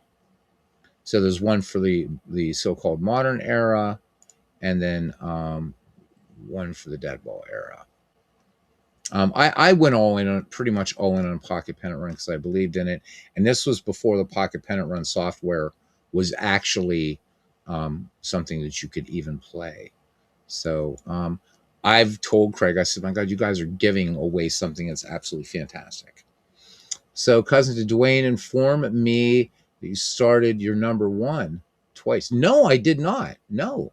So there's one for the so-called modern era, and then one for the dead ball era. I went pretty much all in on Pocket Pennant Run because I believed in it, and this was before the Pocket Pennant Run software was actually something that you could even play. So I've told Craig, I said, my God, you guys are giving away something that's absolutely fantastic. So, cousin, did Dwayne inform me that you started your number one twice? No, I did not. No,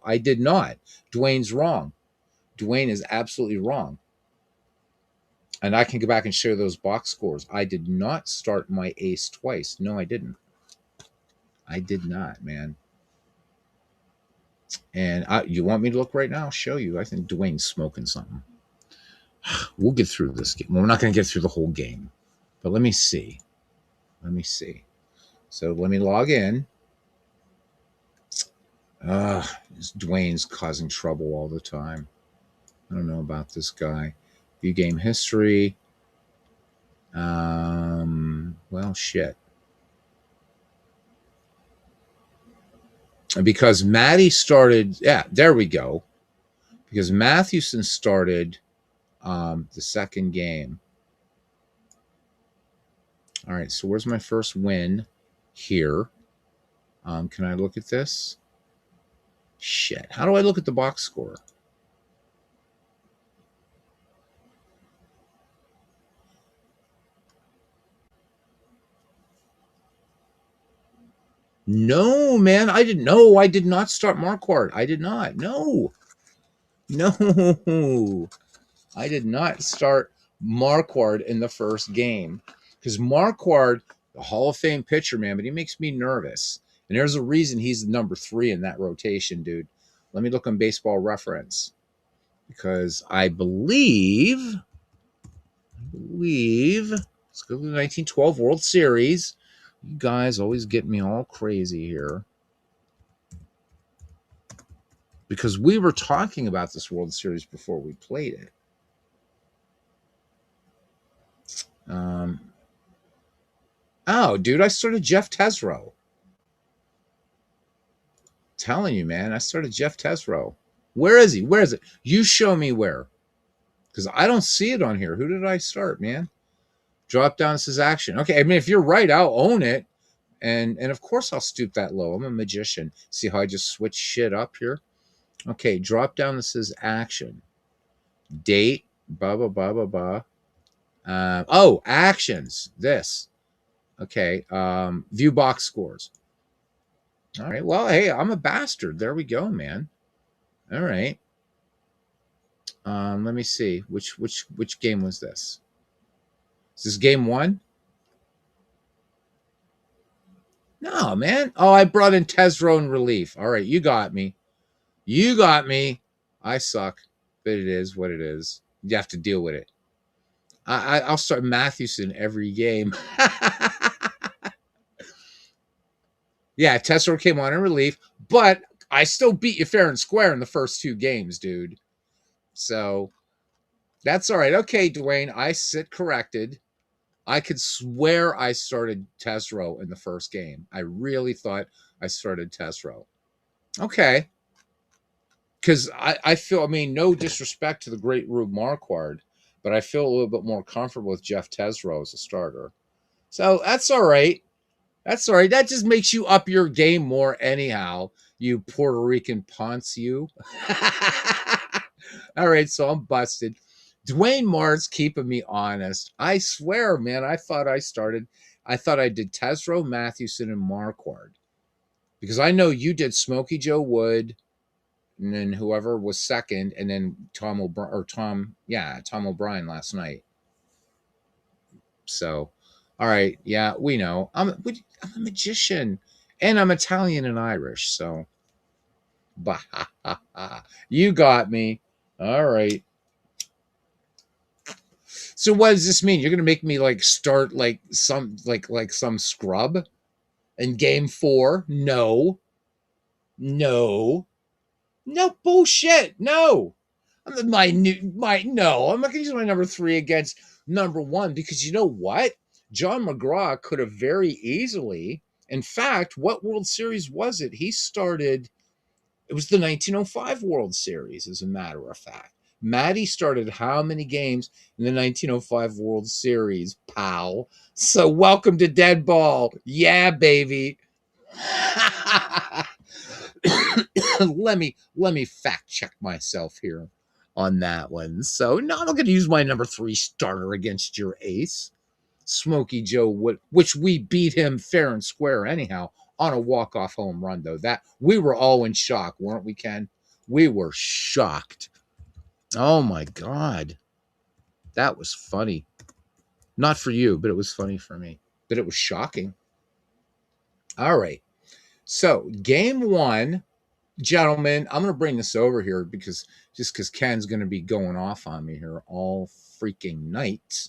I did not. Dwayne's wrong. Dwayne is absolutely wrong. And I can go back and share those box scores. I did not start my ace twice. No, I didn't. I did not, man. And you want me to look right now? I'll show you. I think Dwayne's smoking something. We'll get through this game. Well, we're not going to get through the whole game. But let me see. Let me see. So let me log in. Dwayne's causing trouble all the time. I don't know about this guy. View game history. Well, shit. Because Maddie started, yeah, there we go. Because Mathewson started the second game. All right, so where's my first win? Here. Can I look at this? Shit. How do I look at the box score? No, man, I didn't know. I did not start Marquardt. I did not. No. No. I did not start Marquardt in the first game. Because Marquardt, the Hall of Fame pitcher, man, but he makes me nervous. And there's a reason he's the number 3 in that rotation, dude. Let me look on Baseball Reference. Because I believe, let's go to the 1912 World Series. You guys always get me all crazy here. Because we were talking about this World Series before we played it. Oh, dude, I started Jeff Tesreau. Telling you, man, I started Jeff Tesreau. Where is he? Where is it? You show me where. Because I don't see it on here. Who did I start, man? Drop down says action. Okay, I mean, if you're right, I'll own it. And of course I'll stoop that low. I'm a magician. See how I just switch shit up here? Okay, drop down that says action. Date, blah, blah, blah, blah, blah. Oh, actions. This. Okay. View box scores. All right. Well, hey, I'm a bastard. There we go, man. All right. Let me see. Which game was this? Is this game 1? No, man. Oh, I brought in Tesreau in relief. All right, you got me. You got me. I suck, but it is what it is. You have to deal with it. I'll start Mathewson every game. Yeah, Tesreau came on in relief, but I still beat you fair and square in the first 2 games, dude. So that's all right. Okay, Dwayne, I sit corrected. I could swear I started Tesreau in the first game. I really thought I started Tesreau. Okay. Because I feel, I mean, no disrespect to the great Rube Marquard, but I feel a little bit more comfortable with Jeff Tesreau as a starter. So that's all right. That's all right. That just makes you up your game more anyhow, you Puerto Rican ponce, you. All right, so I'm busted. Dwayne Mart's keeping me honest. I swear, man, I thought I did Tesreau, Mathewson, and Marquard. Because I know you did Smokey Joe Wood, and then whoever was second, and then Tom O'Brien last night. So, all right, yeah, we know. I'm a magician, and I'm Italian and Irish, so. Bah, you got me. All right. So what does this mean? You're gonna make me like start like some scrub in game 4? No. No. No bullshit. No. No. I'm not gonna use my number 3 against number 1 because you know what? John McGraw could have very easily. In fact, what World Series was it? He started. It was the 1905 World Series, as a matter of fact. Matty started how many games in the 1905 World Series, pal? So welcome to Dead Ball. Yeah, baby. let me fact check myself here on that one. So no, I'm not going to use my number 3 starter against your ace, Smokey Joe Wood, which we beat him fair and square anyhow on a walk-off home run, though. That we were all in shock, weren't we, Ken? We were shocked. Oh my God. That was funny. Not for you, but it was funny for me. But it was shocking. All right. So, game one, gentlemen, I'm going to bring this over here because Ken's going to be going off on me here all freaking night.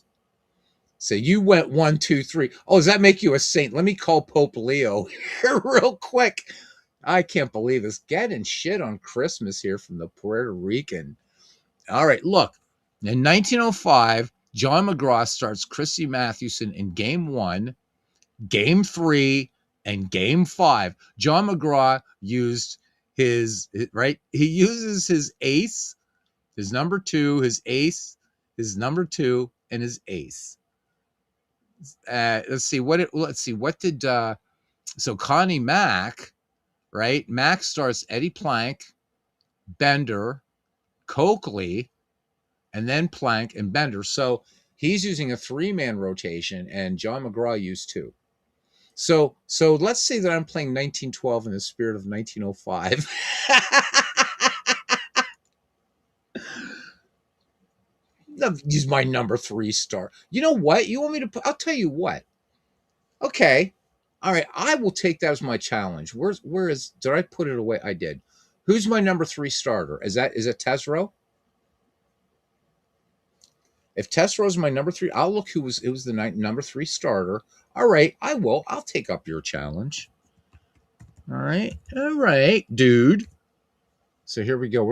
So you went 1, 2, 3. Oh, does that make you a saint? Let me call Pope Leo here real quick. I can't believe this. Getting shit on Christmas here from the Puerto Rican. All right, look. In 1905, John McGraw starts Christy Mathewson in game one, game three, and game five. John McGraw used right? He uses his ace, his number two, his ace, his number two, and his ace. Let's see what did so Connie Mack, right? Mack starts Eddie Plank, Bender, Coakley, and then Plank and Bender. So he's using a 3-man rotation, and John McGraw used 2. So let's say that I'm playing 1912 in the spirit of 1905. Use my number 3 star. You know what? You want me to? I'll tell you what. Okay. All right. I will take that as my challenge. Where is? Did I put it away? I did. Who's my number 3 starter? Is it Tesro? If Tesro is my number 3, I'll look who was it was the number 3 starter. All right, I will. I'll take up your challenge. All right, dude. So here we go.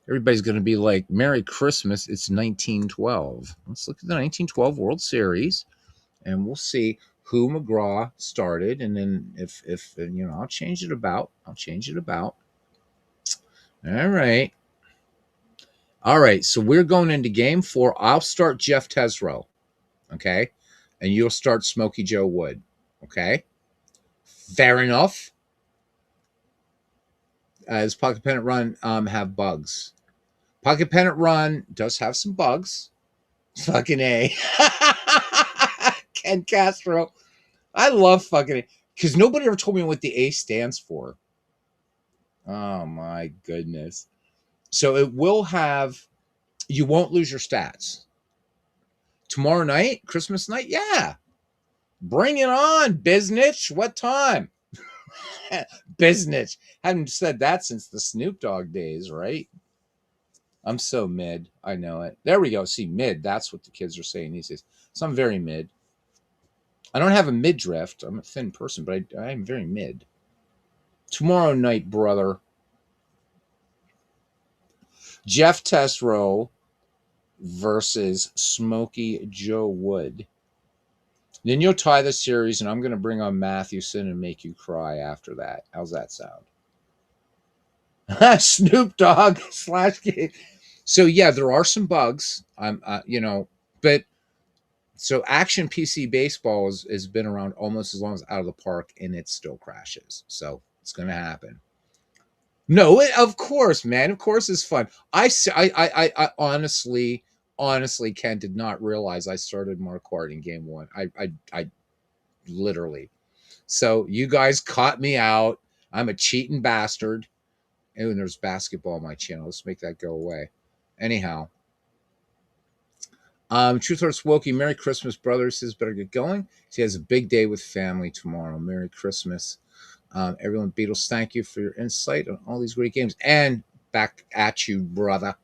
Everybody's gonna be like, Merry Christmas. It's 1912. Let's look at the 1912 World Series, and we'll see who McGraw started, and then if I'll change it about. All right. All right. So we're going into game 4. I'll start Jeff Tesro. Okay. And you'll start Smokey Joe Wood. Okay. Fair enough. Does Pocket Pennant Run have bugs? Pocket Pennant Run does have some bugs. Fucking A. Ken Castro. I love fucking A. Because nobody ever told me what the A stands for. Oh my goodness. So it will have, you won't lose your stats. Tomorrow night, Christmas night, yeah. Bring it on, Biznitch. What time? Biznitch. Haven't said that since the Snoop Dogg days, right? I'm so mid. I know it. There we go. See, mid. That's what the kids are saying these days. So I'm very mid. I don't have a midriff. I'm a thin person, but I'm very mid. Tomorrow night, brother. Jeff Tesro versus Smokey Joe Wood. Then you'll tie the series, and I'm going to bring on Mathewson and make you cry after that. How's that sound? Snoop Dogg / So yeah, there are some bugs. But so Action PC Baseball has been around almost as long as Out of the Park, and it still crashes. So it's going to happen. No, of course, man. Of course, it's fun. I honestly, Ken, did not realize I started Marquardt in game 1. I literally. So you guys caught me out. I'm a cheating bastard. And there's basketball on my channel. Let's make that go away. Anyhow. Truth or Swokey, Merry Christmas, brother. Says better get going. He has a big day with family tomorrow. Merry Christmas. Everyone, Beatles, thank you for your insight on all these great games. And back at you, brother.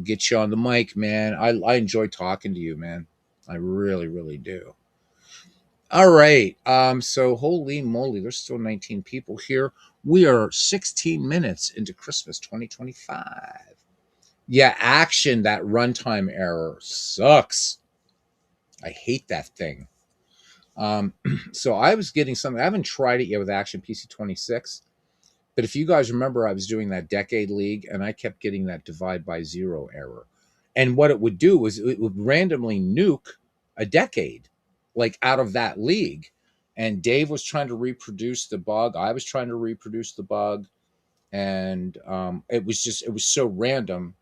Get you on the mic, man. I enjoy talking to you, man. I really, really do. All right. So holy moly, there's still 19 people here. We are 16 minutes into Christmas 2025. Yeah, Action, that runtime error sucks. I hate that thing. So I was getting something. I haven't tried it yet with Action PC 26. But if you guys remember, I was doing that Decade League, and I kept getting that divide by 0 error. And what it would do was it would randomly nuke a decade, like out of that league. And Dave was trying to reproduce the bug. I was trying to reproduce the bug. And it was so random.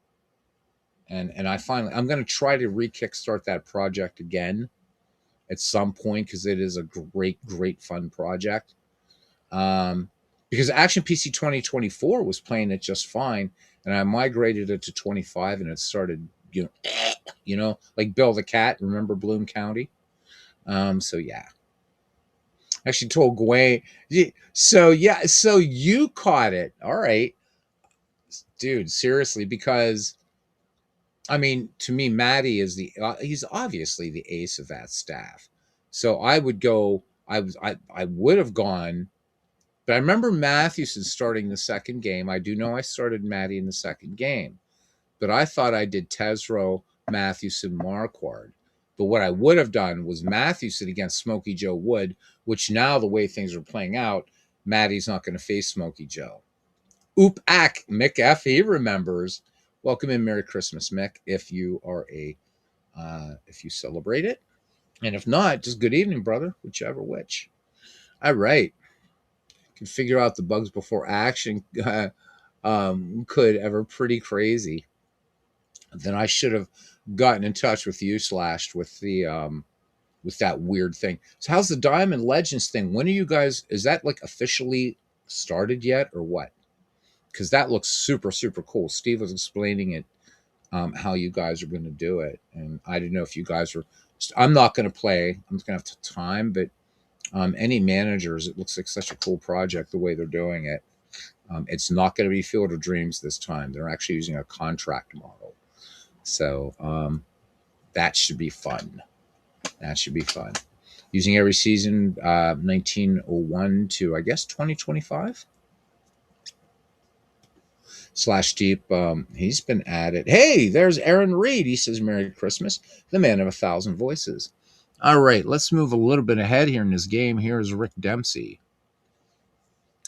And I'm going to try to re-kickstart that project again at some point, because it is a great, great fun project. Because Action PC 2024 was playing it just fine, and I migrated it to 25, and it started, like Bill the Cat. Remember Bloom County? So yeah, actually told Gwen. So yeah, so you caught it. All right, dude. Seriously, because I mean, to me, Matty is he's obviously the ace of that staff. So I would go. I would have gone, but I remember Mathewson starting the second game. I do know I started Matty in the second game, but I thought I did Tesreau, Mathewson, Marquard. But what I would have done was Mathewson against Smokey Joe Wood, which now the way things are playing out, Matty's not going to face Smokey Joe. Oop ack, Mick F. He remembers. Welcome in, Merry Christmas, Mick. If you are if you celebrate it, and if not, just good evening, brother. Whichever which. All right, can figure out the bugs before action. Could ever pretty crazy. Then I should have gotten in touch with you slashed with that weird thing. So how's the Diamond Legends thing? When are you guys? Is that like officially started yet, or what? Because that looks super super cool. Steve was explaining it, how you guys are going to do it, and I didn't know if you guys were. I'm not going to play. I'm just going to have time, but any managers, it looks like such a cool project the way they're doing it. It's not going to be Field of Dreams this time. They're actually using a contract model, so that should be fun. That should be fun. Using every season, 1901 to I guess 2025. Slash Deep, he's been at it. Hey, there's Aaron Reed. He says, Merry Christmas, the man of 1,000 voices. All right, let's move a little bit ahead here in this game. Here's Rick Dempsey.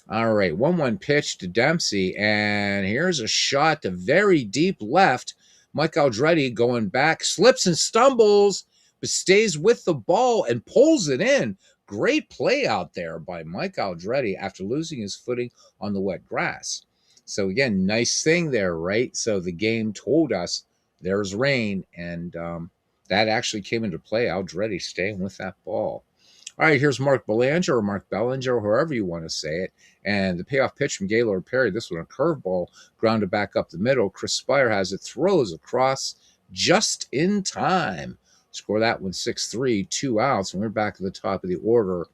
All right, 1-1 pitch to Dempsey, and here's a shot to very deep left. Mike Aldretti going back, slips and stumbles, but stays with the ball and pulls it in. Great play out there by Mike Aldretti after losing his footing on the wet grass. So again, nice thing there, right? So the game told us there's rain, and that actually came into play. Aldretti staying with that ball. All right, here's Mark Belanger or Mark Bellinger, or however you want to say it. And the payoff pitch from Gaylord Perry. This one a curveball, grounded back up the middle. Chris Spire has it, throws across just in time. Score that one 6-3, 2 outs, and we're back at the top of the order.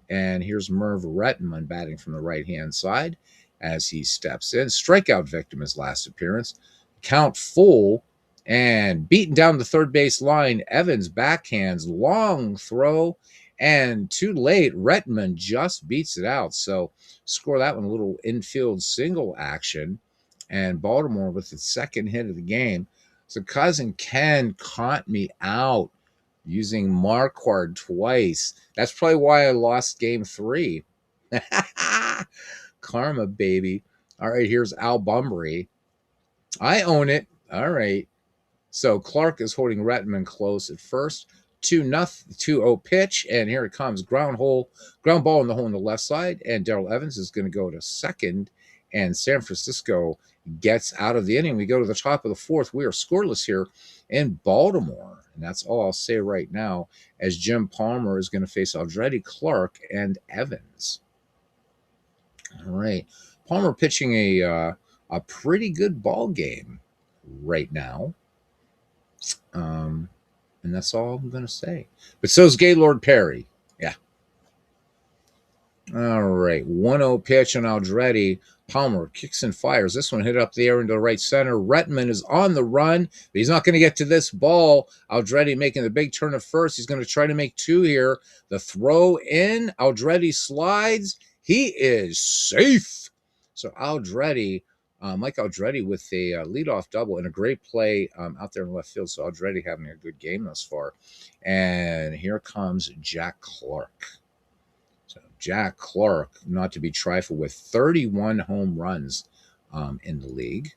And here's Merv Rettenman batting from the right-hand side as he steps in. Strikeout victim his last appearance. Count full, and beaten down the third base line. Evans backhands, long throw, and too late. Rettenman just beats it out. So score that one, a little infield single action. And Baltimore with the second hit of the game. So Cousin Ken caught me out using Marquard twice. That's probably why I lost game 3. Karma, baby. All right, here's Al Bumbry. I own it. All right. So Clark is holding Rettenman close at first. 2-0 pitch, and here it comes. Ground ball in the hole on the left side, and Darrell Evans is going to go to second, and San Francisco gets out of the inning. We go to the top of the fourth. We are scoreless here in Baltimore, and that's all I'll say right now, as Jim Palmer is going to face Aldretti, Clark, and Evans. All right. Palmer pitching a pretty good ball game right now. And that's all I'm going to say. But so's Gaylord Perry. Yeah. All right. 1-0 pitch on Aldretti. Palmer kicks and fires. This one hit up the air into the right center. Rettenman is on the run, but he's not going to get to this ball. Aldretti making the big turn at first. He's going to try to make 2 here. The throw in. Aldretti slides. He is safe. So Aldretti, Mike Aldretti with a leadoff double and a great play out there in left field. So Aldretti having a good game thus far. And here comes Jack Clark. So Jack Clark, not to be trifled with, 31 home runs in the league.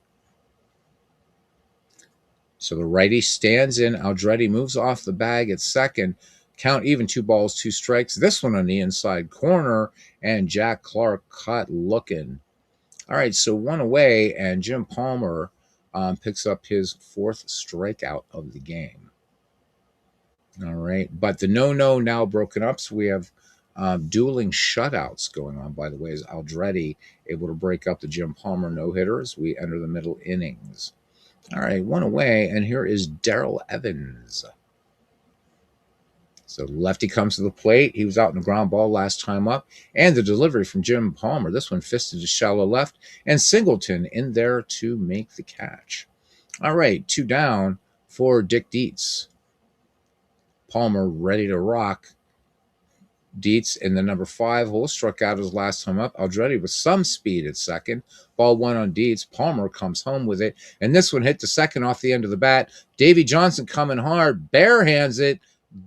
So the righty stands in. Aldretti moves off the bag at second. Count even, 2 balls, 2 strikes. This one on the inside corner, and Jack Clark caught looking. All right, so 1 away, and Jim Palmer picks up his 4th strikeout of the game. All right, but the no-no now broken up, so we have Dueling shutouts going on, by the way, is Aldretti able to break up the Jim Palmer no-hitter as we enter the middle innings. All right, one away, and here is Darrell Evans. So lefty comes to the plate. He was out in the ground ball last time up. And the delivery from Jim Palmer. This one fisted to shallow left. And Singleton in there to make the catch. All right, 2 down for Dick Dietz. Palmer ready to rock. Dietz in the number 5 hole struck out his last time up. Aldretti with some speed at second. Ball 1 on Dietz. Palmer comes home with it. And this one hit the second off the end of the bat. Davy Johnson coming hard. Bare hands it.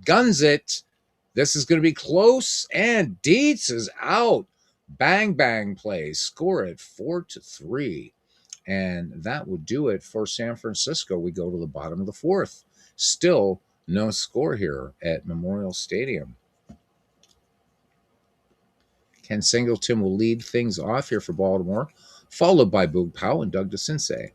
Guns it. This is going to be close. And Dietz is out. Bang, bang play. Score it 4-3. And that would do it for San Francisco. We go to the bottom of the 4th. Still no score here at Memorial Stadium. Ken Singleton will lead things off here for Baltimore, followed by Boog Powell and Doug DeCinces.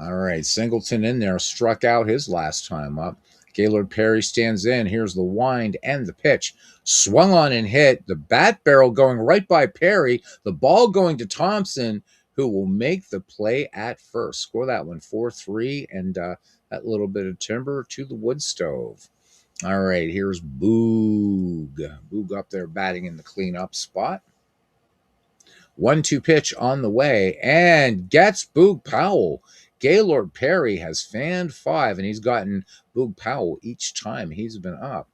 All right, Singleton in there, struck out his last time up. Gaylord Perry stands in. Here's the wind and the pitch. Swung on and hit. The bat barrel going right by Perry. The ball going to Thompson, who will make the play at first. Score that one 4-3, and that little bit of timber to the wood stove. All right, here's Boog. Boog up there batting in the cleanup spot. 1-2 pitch on the way and gets Boog Powell. Gaylord Perry has fanned 5, and he's gotten Boog Powell each time he's been up.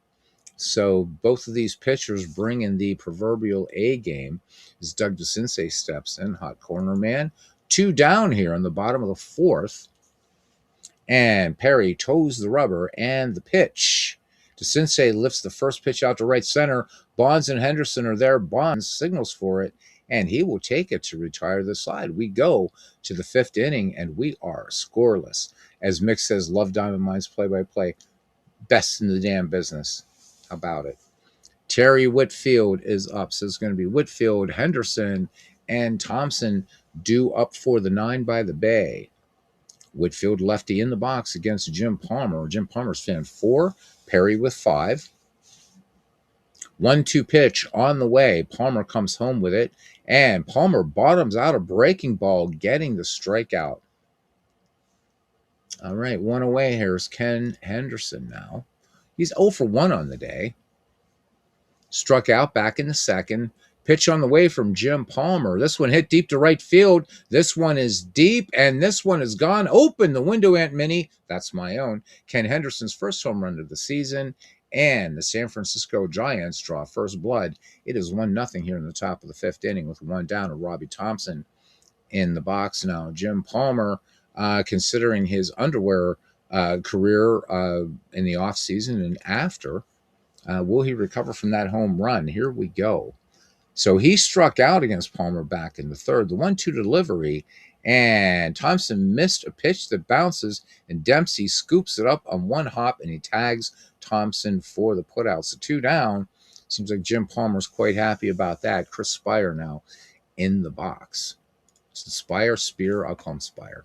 So both of these pitchers bring in the proverbial A game as Doug DeCinces steps in, hot corner man. 2 down here in the bottom of the 4th. And Perry toes the rubber and the pitch. DeCinces lifts the first pitch out to right center. Bonds and Henderson are there. Bonds signals for it, and he will take it to retire the side. We go to the 5th inning, and we are scoreless. As Mick says, love Diamond Mines play-by-play. Best in the damn business. How about it? Terry Whitfield is up. So it's going to be Whitfield, Henderson, and Thompson due up for the 9 by the Bay. Whitfield lefty in the box against Jim Palmer. Jim Palmer's fan 4. Perry with 5. 1-2 pitch on the way. Palmer comes home with it. And Palmer bottoms out a breaking ball, getting the strikeout. All right, 1 away. Here's Ken Henderson now. He's 0 for 1 on the day. Struck out back in the 2nd. Pitch on the way from Jim Palmer. This one hit deep to right field. This one is deep, and this one is gone. Open the window, Aunt Minnie. That's my own. Ken Henderson's first home run of the season, and the San Francisco Giants draw first blood. It is 1-0 here in the top of the 5th inning with 1 down, and Robbie Thompson in the box now. Jim Palmer, considering his underwear career in the offseason and after, will he recover from that home run? Here we go. So he struck out against Palmer back in the 3rd. The 1-2 delivery, and Thompson missed a pitch that bounces, and Dempsey scoops it up on 1 hop, and he tags Thompson for the putout. So 2 down. Seems like Jim Palmer's quite happy about that. Chris Spire now in the box. So Spear, I'll call him Spire.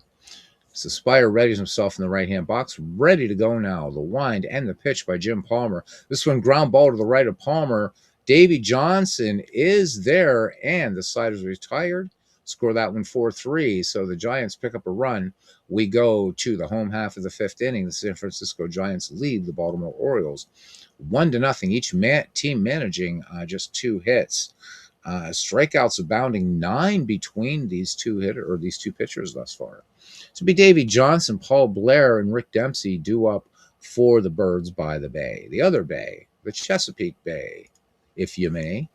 So Spire readies himself in the right-hand box, ready to go now. The wind and the pitch by Jim Palmer. This one ground ball to the right of Palmer. Davy Johnson is there, and the side is retired. Score that one 4-3. So the Giants pick up a run. We go to the home half of the 5th inning. The San Francisco Giants lead the Baltimore Orioles 1-0. Each team managing just 2 hits. Strikeouts abounding, 9 between these two pitchers thus far. So be Davy Johnson, Paul Blair, and Rick Dempsey due up for the Birds by the Bay. The other Bay, the Chesapeake Bay, if you may.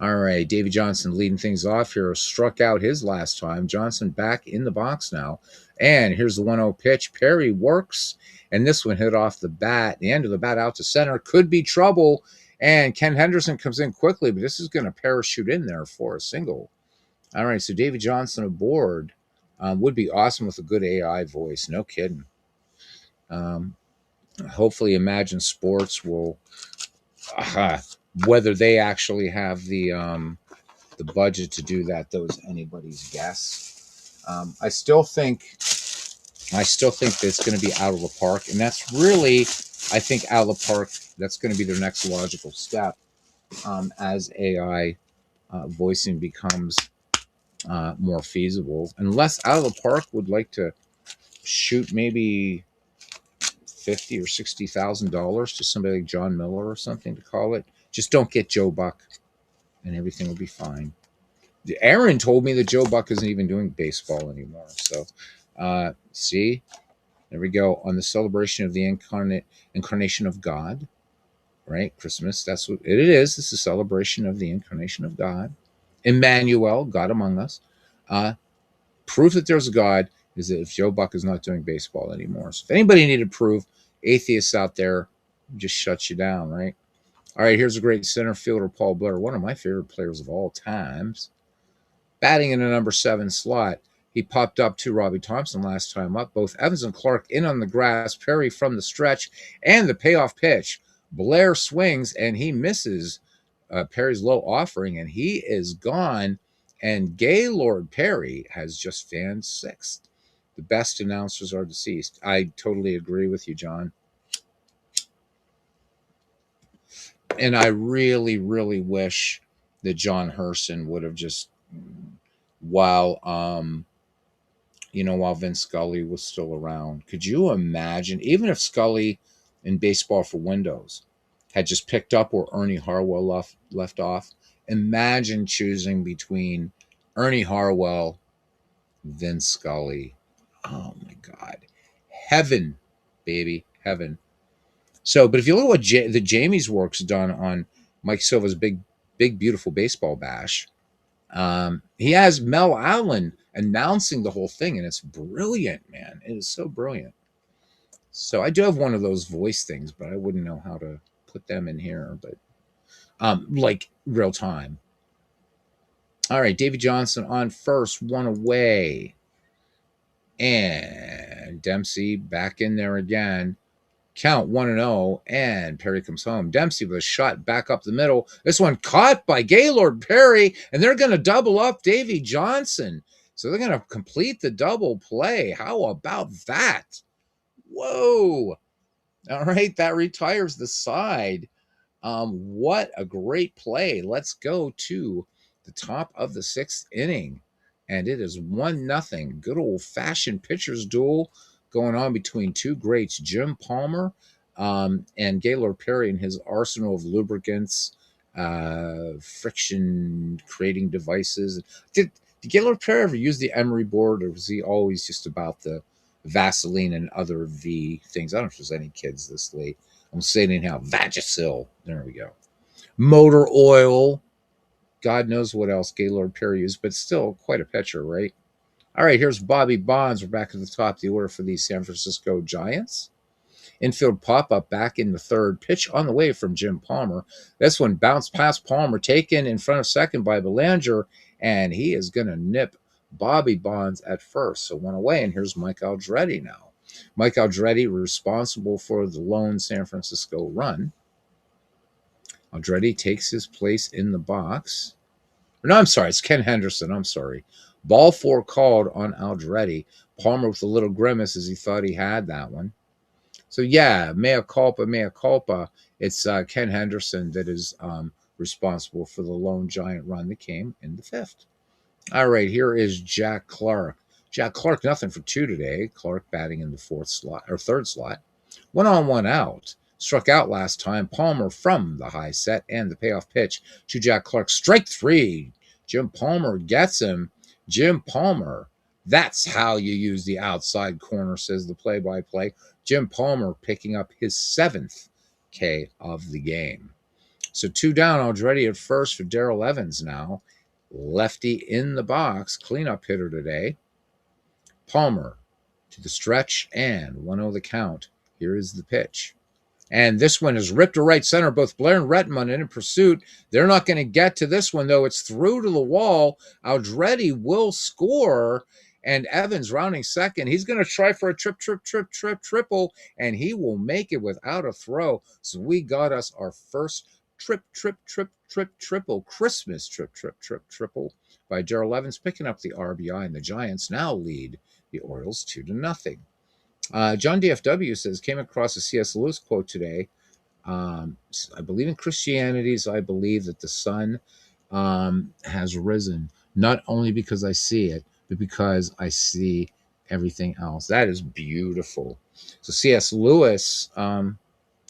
All right, Davy Johnson leading things off here. Struck out his last time. Johnson back in the box now. And here's the 1-0 pitch. Perry works, and this one hit off the bat. The end of the bat out to center. Could be trouble. And Ken Henderson comes in quickly, but this is going to parachute in there for a single. All right, so Davy Johnson aboard. Would be awesome with a good AI voice. No kidding. Hopefully Imagine Sports will, whether they actually have the budget to do that, though is anybody's guess. I still think I still think that it's going to be out of the park, and that's really, I think, out of the park. That's going to be their next logical step as AI voicing becomes more feasible. Unless Out of the Park would like to shoot maybe $50,000 or $60,000 to somebody like John Miller or something to call it. Just don't get Joe Buck, and everything will be fine. Aaron told me that Joe Buck isn't even doing baseball anymore. So, see, there we go on the celebration of the incarnation of God. Right, Christmas. That's what it is. It's a celebration of the incarnation of God, Emmanuel, God among us. Uh, Proof that there's a God is that if Joe Buck is not doing baseball anymore. So if anybody needed proof, atheists out there just shut you down, right? All right, here's a great center fielder, Paul Blair, one of my favorite players of all times, batting in the number 7 slot. He popped up to Robbie Thompson last time up. Both Evans and Clark in on the grass. Perry from the stretch and the payoff pitch. Blair swings and he misses Perry's low offering, and he is gone. And Gaylord Perry has just fanned 6th. The best announcers are deceased. I totally agree with you, John. And I really, really wish that John Herson would have just, while while Vince Scully was still around. Could you imagine, even if Scully in Baseball for Windows had just picked up where Ernie Harwell left off? Imagine choosing between Ernie Harwell, Vince Scully. Oh my God. Heaven, baby, heaven. So, but if you look at what the Jamie's work's done on Mike Silva's big, beautiful baseball bash, he has Mel Allen announcing the whole thing, and it's brilliant, man. It is so brilliant. So I do have one of those voice things, but I wouldn't know how to put them in here. But like real time. All right, Davy Johnson on first, 1 away, and Dempsey back in there again. Count 1-0, and Perry comes home. Dempsey with a shot back up the middle. This one caught by Gaylord Perry, and they're going to double up Davy Johnson. So they're going to complete the double play. How about that? Whoa. All right, that retires the side. What a great play. Let's go to the top of the 6th inning. And it is 1-0. Good old-fashioned pitcher's duel going on between two greats, Jim Palmer and Gaylord Perry, and his arsenal of lubricants, friction-creating devices. Did Gaylord Perry ever use the emery board, or was he always just about the Vaseline and other V things? I don't know if there's any kids this late. I'm saying anyhow, Vagisil. There we go. Motor oil. God knows what else Gaylord Perry used, but still quite a pitcher, right? All right, here's Bobby Bonds. We're back at the top of the order for the San Francisco Giants. Infield pop-up back in the 3rd. Pitch on the way from Jim Palmer. This one bounced past Palmer, taken in front of second by Belanger, and he is going to nip Bobby Bonds at first. So 1 away, and here's Mike Aldrete now. Mike Aldrete responsible for the lone San Francisco run. Aldrete takes his place in the box. No, I'm sorry. It's Ken Henderson. I'm sorry. Ball 4 called on Aldrete. Palmer with a little grimace as he thought he had that one. So, yeah, mea culpa, mea culpa. It's Ken Henderson that is responsible for the lone Giant run that came in the 5th. All right, here is Jack Clark. Jack Clark, nothing for 2 today. Clark batting in the 4th slot or 3rd slot. 1 on, 1 out. Struck out last time. Palmer from the high set and the payoff pitch to Jack Clark. Strike 3. Jim Palmer gets him. Jim Palmer. That's how you use the outside corner, says the play-by-play. Jim Palmer picking up his 7th K of the game. So 2 down already at first for Darrell Evans now. Lefty in the box. Cleanup hitter today. Palmer to the stretch and 1-0 the count. Here is the pitch. And this one is ripped to right center. Both Blair and Rettenmund in pursuit. They're not going to get to this one, though. It's through to the wall. Aldrete will score. And Evans rounding second. He's going to try for a triple, and he will make it without a throw. So we got us our first triple. Christmas triple by Darrell Evans, picking up the RBI, and the Giants now lead the Orioles 2-0. John DFW says, came across a C.S. Lewis quote today. I believe in Christianity, so I believe that the sun has risen, not only because I see it, but because I see everything else. That is beautiful. So C.S. Lewis,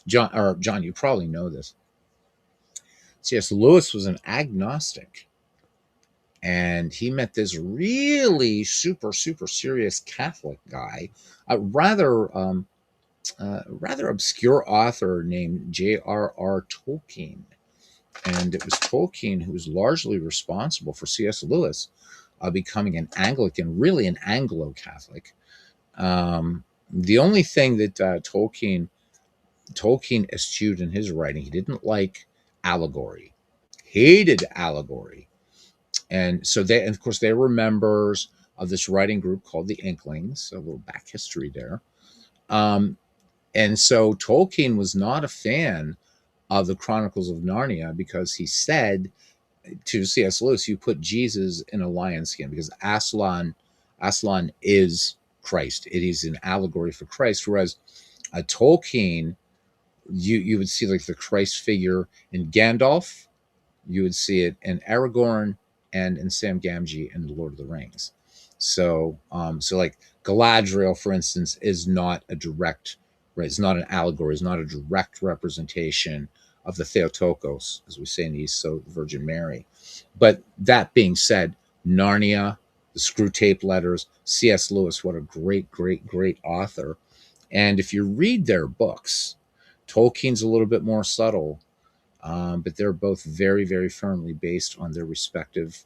John, you probably know this. C.S. Lewis was an agnostic, and he met this really super super serious Catholic guy, a rather obscure author named J.R.R. Tolkien. And it was Tolkien who was largely responsible for C.S. Lewis becoming an Anglican, really an Anglo Catholic. The only thing that Tolkien eschewed in his writing, he didn't like allegory, hated allegory. And so they, and of course, they were members of this writing group called the Inklings, so a little back history there. Um, and so Tolkien was not a fan of the Chronicles of Narnia because he said to C.S. Lewis, "You put Jesus in a lion's skin because Aslan is Christ. It is an allegory for Christ." Whereas a Tolkien, you would see like the Christ figure in Gandalf, you would see it in Aragorn and in Sam Gamgee in The Lord of the Rings. So like Galadriel, for instance, is not a direct, right? It's not an allegory. It's not a direct representation of the Theotokos, as we say in the East, so Virgin Mary. But that being said, Narnia, the Screw Tape Letters, C.S. Lewis, what a great, great, great author. And if you read their books, Tolkien's a little bit more subtle, but they're both very, very firmly based on their respective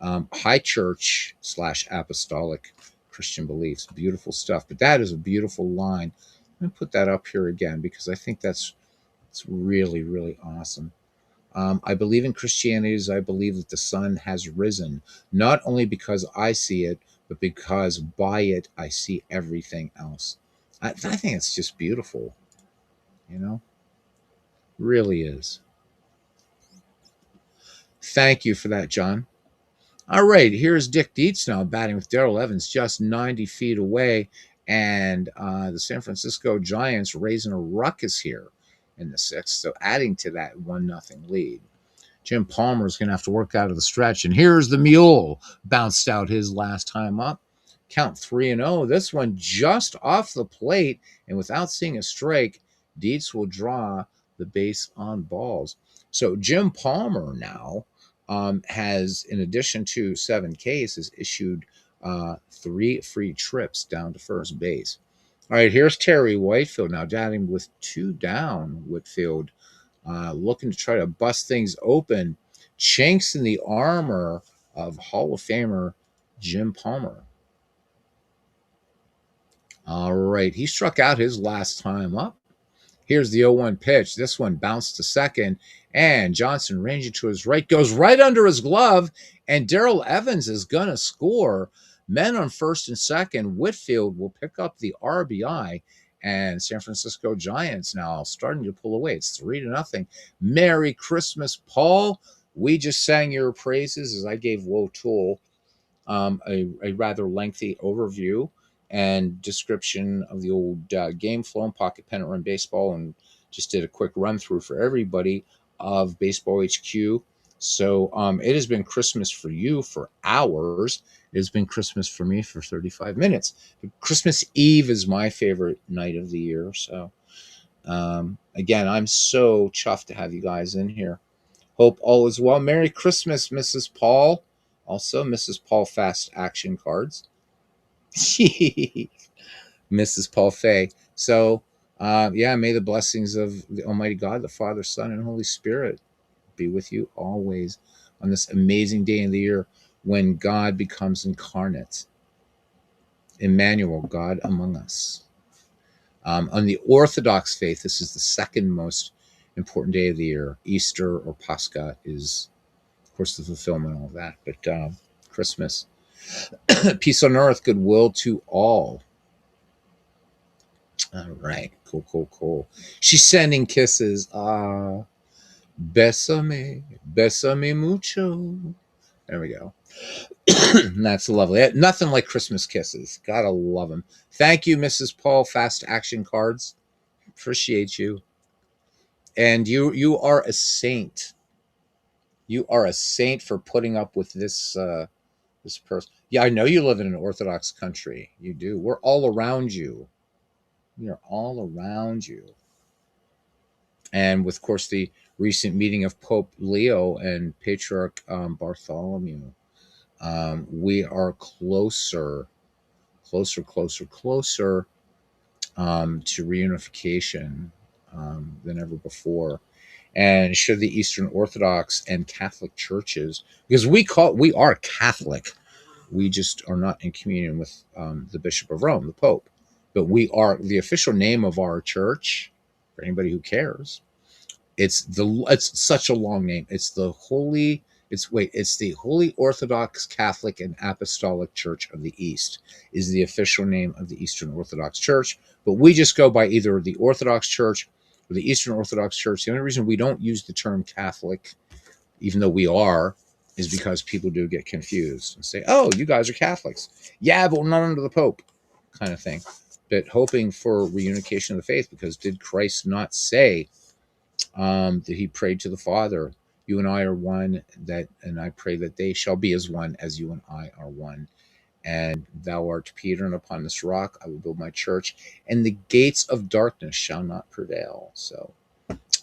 high church / apostolic Christian beliefs. Beautiful stuff. But that is a beautiful line. I'm going to put that up here again because I think it's really, really awesome. I believe in Christianity as I believe that the sun has risen, not only because I see it, but because by it I see everything else. I think it's just beautiful, you know, really is. Thank you for that, John. All right, here's Dick Dietz now batting with Darrell Evans just 90 feet away, and the San Francisco Giants raising a ruckus here in the sixth, so adding to that 1-0 lead. Jim Palmer is going to have to work out of the stretch, and here's the mule, bounced out his last time up. Count 3-0. This one just off the plate, and without seeing a strike, Dietz will draw the base on balls. So Jim Palmer now has, in addition to 7 Ks, has issued 3 free trips down to first base. All right, here's Terry Whitefield now batting with 2 down. Whitfield looking to try to bust things open. Chinks in the armor of Hall of Famer Jim Palmer. All right, he struck out his last time up. Here's the 0-1 pitch. This one bounced to second, and Johnson ranging to his right goes right under his glove, and Darrell Evans is going to score. Men on first and second. Whitfield will pick up the RBI, and San Francisco Giants now starting to pull away. It's 3-0. Merry Christmas, Paul. We just sang your praises as I gave Woe Tool a rather lengthy overview and description of the old game flow and pocket pennant run baseball, and just did a quick run through for everybody of Baseball HQ. So it has been Christmas for you for hours. It has been Christmas for me for 35 minutes. But Christmas Eve is my favorite night of the year. So again, I'm so chuffed to have you guys in here. Hope all is well. Merry Christmas, Mrs. Paul. Also, Mrs. Paul Fast Action Cards. Mrs. Paul Fay. So, yeah, may the blessings of the Almighty God, the Father, Son, and Holy Spirit be with you always on this amazing day in the year when God becomes incarnate. Emmanuel, God among us. On the Orthodox faith, this is the second most important day of the year. Easter or Pascha is, of course, the fulfillment of all that. But Christmas, peace on earth, goodwill to all. All right, cool. She's sending kisses. Besame mucho. There we go. That's lovely. Nothing like Christmas kisses. Gotta love them. Thank you, Mrs. Paul. Fast action cards. Appreciate you. And you are a saint. You are a saint for putting up with this person. Yeah, I know you live in an Orthodox country. You do. We're all around you. We are all around you. And with, of course, the recent meeting of Pope Leo and Patriarch Bartholomew, we are closer, closer to reunification than ever before. And should the Eastern Orthodox and Catholic churches, because we are Catholic, we just are not in communion with the Bishop of Rome, the Pope, but we are the official name of our church. For anybody who cares, it's such a long name. It's the Holy Orthodox Catholic and Apostolic Church of the East is the official name of the Eastern Orthodox Church, but we just go by either the Orthodox Church or the Eastern Orthodox Church. The only reason we don't use the term Catholic, even though we are, is because people do get confused and say, "Oh, you guys are Catholics." Yeah, but we're not under the Pope, kind of thing. But hoping for reunification of the faith, because did Christ not say that he prayed to the Father, "You and I are one, and I pray that they shall be as one as you and I are one. And thou art Peter, and upon this rock I will build my church, and the gates of darkness shall not prevail." So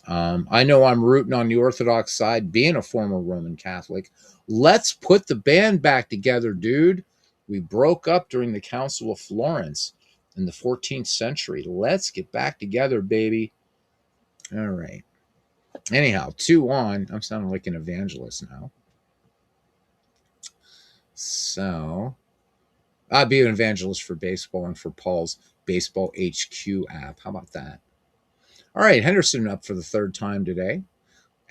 I know I'm rooting on the Orthodox side, being a former Roman Catholic. Let's put the band back together, dude. We broke up during the Council of Florence in the 14th century. Let's get back together, baby. All right. Anyhow, 2-1. I'm sounding like an evangelist now. So I'd be an evangelist for baseball and for Paul's Baseball HQ app. How about that? All right, Henderson up for the third time today.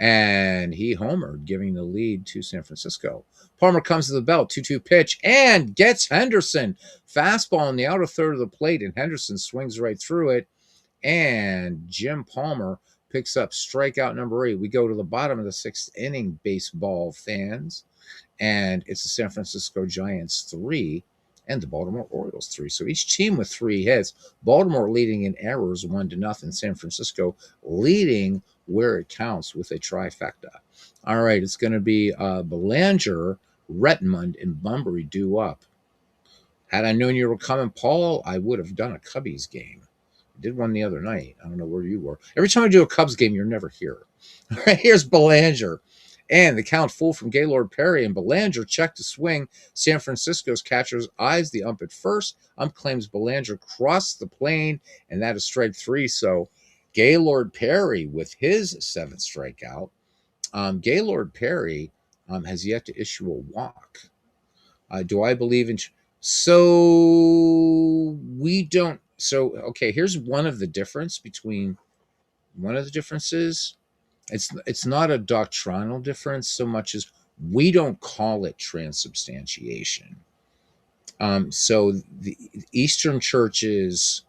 And he homered, giving the lead to San Francisco. Palmer comes to the belt, 2-2 pitch, and gets Henderson. Fastball in the outer third of the plate, and Henderson swings right through it. And Jim Palmer picks up strikeout number 8. We go to the bottom of the 6th inning, baseball fans, and it's the San Francisco Giants 3 and the Baltimore Orioles 3. So each team with 3 hits. Baltimore leading in errors 1-0. San Francisco leading where it counts with a trifecta. All right, it's going to be Belanger, Retmund, and Bunbury due up. Had I known you were coming, Paul, I would have done a Cubbies game. I did one the other night. I don't know where you were. Every time I do a Cubs game, you're never here. All right, here's Belanger. And the count full from Gaylord Perry, and Belanger checked to swing. San Francisco's catchers eyes the ump at first. Ump claims Belanger crossed the plane, and that is strike 3. So Gaylord Perry with his 7th strikeout. Gaylord Perry has yet to issue a walk. Do I believe in... So we don't... So, okay, here's one of the differences. It's not a doctrinal difference so much as we don't call it transubstantiation. So the Eastern churches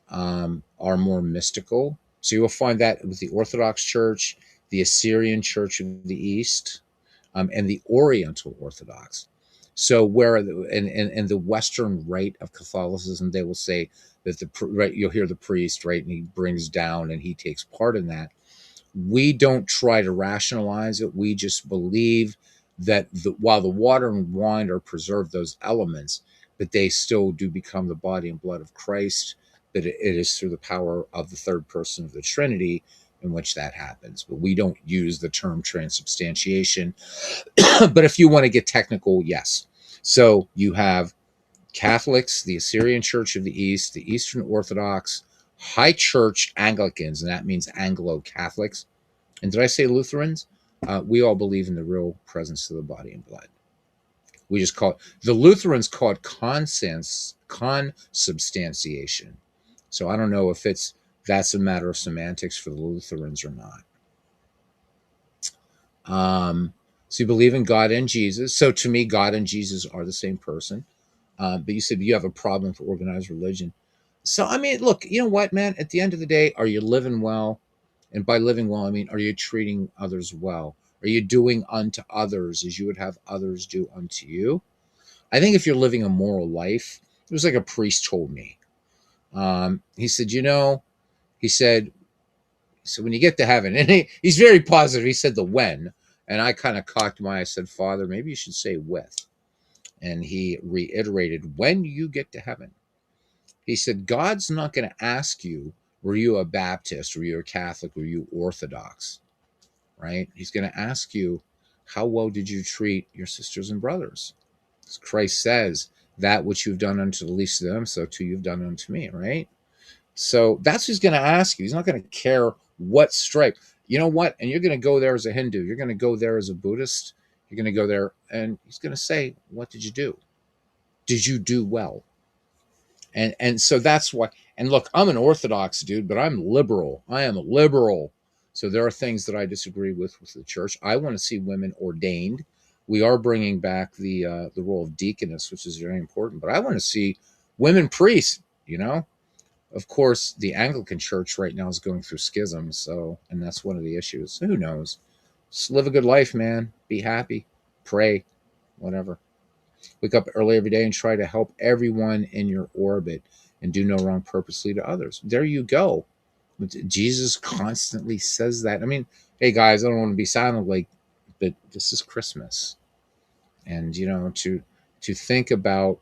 are more mystical. So you'll find that with the Orthodox Church, the Assyrian Church of the East, and the Oriental Orthodox. So where in the Western rite of Catholicism, they will say that you'll hear the priest, right, and he brings down and he takes part in that. We don't try to rationalize it. We just believe that while the water and wine are preserved, those elements, but they still do become the body and blood of Christ, that it is through the power of the third person of the Trinity in which that happens. But we don't use the term transubstantiation. But if you want to get technical, yes. So you have Catholics, the Assyrian Church of the East, the Eastern Orthodox, High Church Anglicans, and that means Anglo-Catholics. And did I say Lutherans? We all believe in the real presence of the body and blood. We just call it, the Lutherans call it consubstantiation. So I don't know if that's a matter of semantics for the Lutherans or not. So you believe in God and Jesus. So to me, God and Jesus are the same person. But you said you have a problem with organized religion. So, I mean, look, you know what, man? At the end of the day, are you living well? And by living well, I mean, are you treating others well? Are you doing unto others as you would have others do unto you? I think if you're living a moral life, it was like a priest told me. He said, he said, so when you get to heaven, and he's very positive. He said the when, and I kind of cocked my eye. I said, Father, maybe you should say with. And he reiterated, when you get to heaven, he said, God's not going to ask you, were you a Baptist? Were you a Catholic? Were you Orthodox? Right? He's going to ask you, how well did you treat your sisters and brothers? As Christ says, that which you've done unto the least of them, so too you've done unto me, right? So that's what he's going to ask you. He's not going to care what stripe. You know what? And you're going to go there as a Hindu. You're going to go there as a Buddhist. You're going to go there, and he's going to say, what did you do? Did you do well? And so that's why. And look, I'm an Orthodox dude, but I'm liberal. I am a liberal. So there are things that I disagree with the church. I want to see women ordained. We are bringing back the role of deaconess, which is very important. But I want to see women priests. Of course, the Anglican Church right now is going through schisms. So, and that's one of the issues. So who knows? Just live a good life, man. Be happy. Pray. Whatever. Wake up early every day and try to help everyone in your orbit and do no wrong purposely to others. There you go. Jesus constantly says that. I mean, hey guys, I don't want to be silent, but this is Christmas. And to think about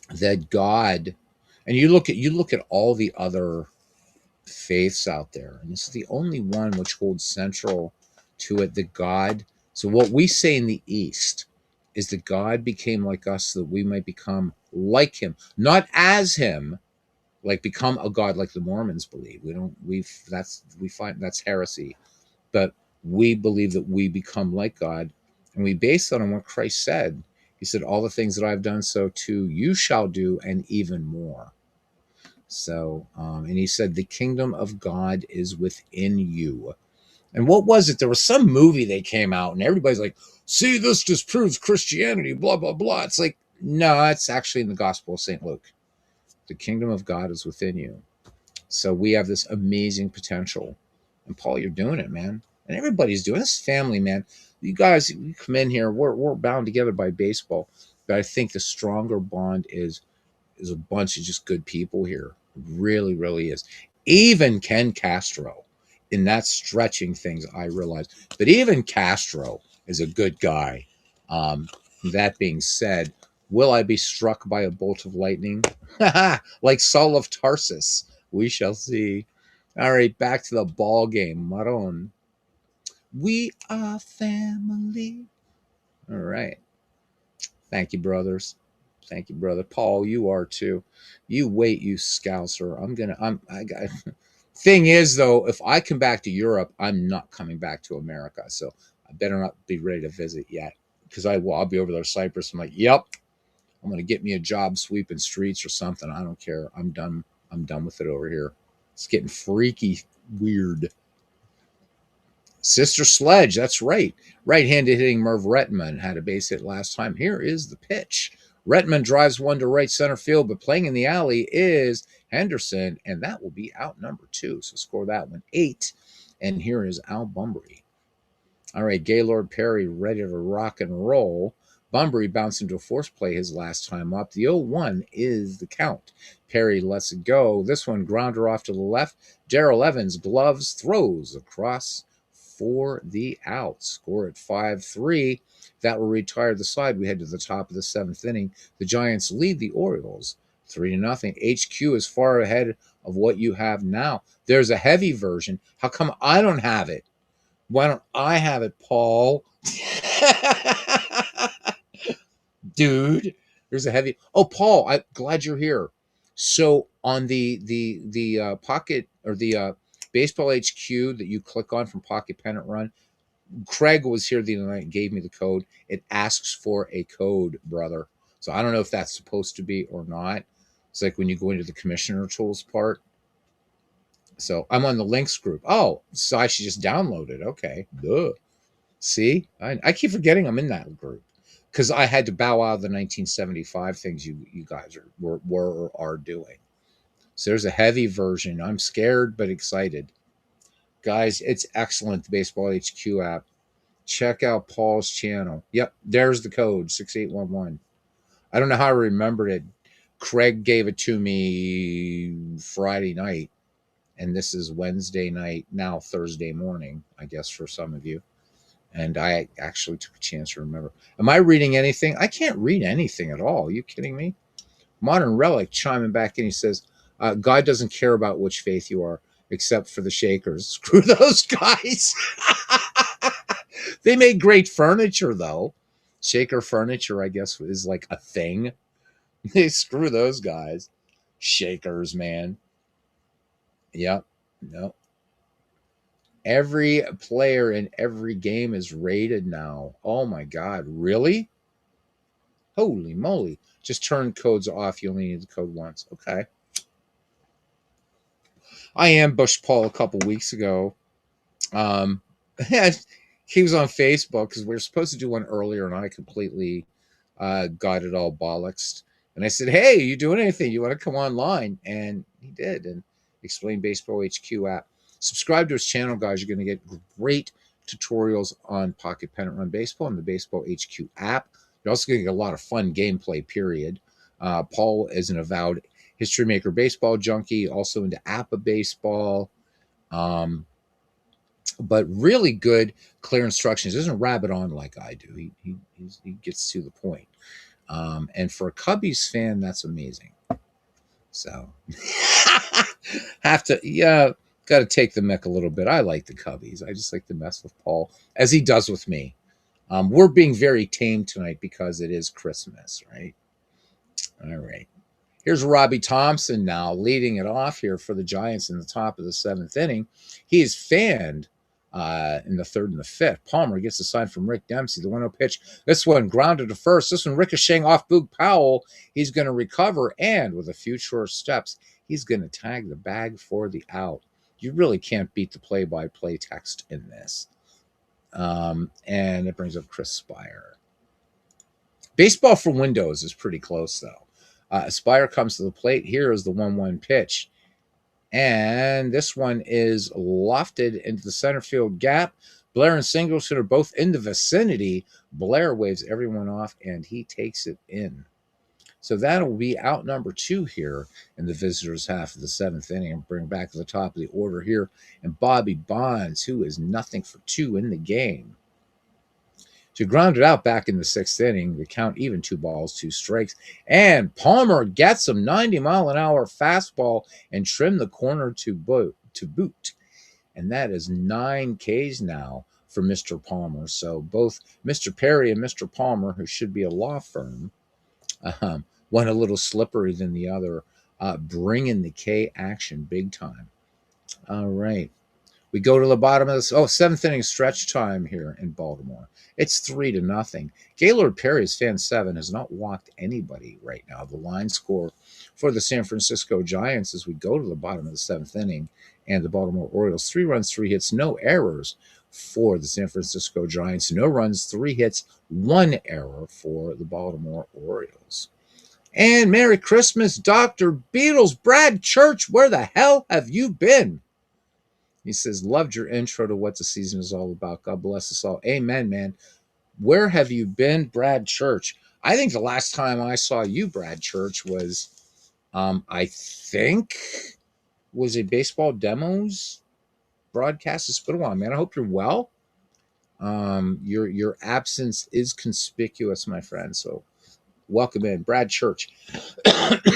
that God, and you look at all the other faiths out there, and this is the only one which holds central to it that God. So what we say in the East is that God became like us so that we might become like him, not as him, like become a God like the Mormons believe. We find that's heresy, but we believe that we become like God, and we base that on what Christ said. He said, all the things that I've done, so too you shall do, and even more. So, and he said, the kingdom of God is within you. And what was it? There was some movie that came out, and everybody's like, see, this disproves Christianity, blah, blah, blah. It's like, no, it's actually in the Gospel of St. Luke. The kingdom of God is within you. So we have this amazing potential. And Paul, you're doing it, man. And everybody's doing this. Family, man. You guys, you come in here, we're bound together by baseball. But I think the stronger bond is a bunch of just good people here. It really, really is. Even Ken Castro, in that stretching things, I realize. But even Castro is a good guy. That being said, will I be struck by a bolt of lightning? Like Saul of Tarsus. We shall see. All right, back to the ball game. Maron. We are family. All right. Thank you, brothers. Thank you, brother. Paul, you are too. You wait, you scouser. I got. Thing is, though, if I come back to Europe, I'm not coming back to America. So I better not be ready to visit yet, because I'll be over there, Cyprus. I'm like, yep, I'm going to get me a job sweeping streets or something. I don't care. I'm done. I'm done with it over here. It's getting freaky weird. Sister Sledge, that's right. Right-handed hitting Merv Rettenman had a base hit last time. Here is the pitch. Rettenman drives one to right center field, but playing in the alley is Henderson, and that will be out number 2. So score that one 8. And here is Al Bunbury. All right, Gaylord Perry ready to rock and roll. Bunbury bounced into a force play his last time up. The 0-1 is the count. Perry lets it go. This one grounder off to the left. Darrell Evans gloves, throws across for the out. Score at 5-3. That will retire the side. We head to the top of the 7th inning. The Giants lead the Orioles 3-0. HQ is far ahead of what you have now. There's a heavy version. How come I don't have it? Why don't I have it, Paul? Dude, there's a heavy. Oh, Paul, I'm glad you're here. So on the Pocket or the Baseball HQ that you click on from Pocket Pennant Run, Craig was here the other night and gave me the code. It asks for a code, brother. So I don't know if that's supposed to be or not. It's like when you go into the commissioner tools part. So I'm on the links group. Oh, so I should just download it. Okay. Duh. See, I keep forgetting I'm in that group because I had to bow out of the 1975 things you guys were or are doing. So there's a heavy version. I'm scared but excited. Guys, it's excellent, the Baseball HQ app. Check out Paul's channel. Yep, there's the code 6811. I don't know how I remembered it. Craig gave it to me Friday night, and this is Wednesday night, now Thursday morning, I guess, for some of you. And I actually took a chance to remember. Am I reading anything? I can't read anything at all. Are you kidding me? Modern Relic chiming back in. He says, God doesn't care about which faith you are, except for the Shakers. Screw those guys. They made great furniture, though. Shaker furniture, I guess, is like a thing. They screw those guys. Shakers, man. Yep. No. Every player in every game is rated now. Oh my God. Really? Holy moly. Just turn codes off. You only need the code once. Okay. I ambushed Paul a couple weeks ago. He was on Facebook because we were supposed to do one earlier, and I completely got it all bollocksed. And I said, "Hey, you doing anything? You want to come online?" And he did, and explained Baseball HQ app. Subscribe to his channel, guys. You're going to get great tutorials on Pocket Pennant Run Baseball and the Baseball HQ app. You're also going to get a lot of fun gameplay. Period. Paul is an avowed history maker, baseball junkie, also into APA baseball. But really good, clear instructions. He doesn't rabbit on like I do. He gets to the point. And for a Cubbies fan, that's amazing. So have to, yeah, got to take the mick a little bit. I like the Cubbies. I just like to mess with Paul as he does with me. We're being very tame tonight because it is Christmas, right? All right. Here's Robbie Thompson now leading it off here for the Giants in the top of the seventh inning. He is fanned in the third and the fifth. Palmer gets a sign from Rick Dempsey. The 1-0 pitch. This one grounded to first. This one ricocheting off Boog Powell. He's going to recover, and with a few short steps, he's going to tag the bag for the out. You really can't beat the play-by-play text in this. And it brings up Chris Spire. Baseball for Windows is pretty close, though. Spire comes to the plate. Here is the 1-1 pitch. And this one is lofted into the center field gap. Blair and Singleton are both in the vicinity. Blair waves everyone off, and he takes it in. So that'll be out number 2 here in the visitors' half of the seventh inning. And bring back to the top of the order here. And Bobby Bonds, who is nothing for 2 in the game. To ground it out back in the sixth inning, the count even 2 balls, 2 strikes. And Palmer gets some 90-mile-an-hour fastball and trim the corner to boot. And that is 9 Ks now for Mr. Palmer. So both Mr. Perry and Mr. Palmer, who should be a law firm, one a little slippery than the other, bringing the K action big time. All right. We go to the bottom of this. Seventh inning stretch time here in Baltimore. It's 3-0. Gaylord Perry's fan 7 has not walked anybody right now. The line score for the San Francisco Giants as we go to the bottom of the seventh inning, and the Baltimore Orioles 3 runs, 3 hits, no errors for the San Francisco Giants. No runs, 3 hits, 1 error for the Baltimore Orioles. And Merry Christmas, Dr. Beatles. Brad Church, where the hell have you been? He says, loved your intro to what the season is all about. God bless us all. Amen, man. Where have you been, Brad Church? I think the last time I saw you, Brad Church, was, I think, was a Baseball Demos broadcast. It's been a while, man. I hope you're well. Your absence is conspicuous, my friend. So welcome in. Brad Church.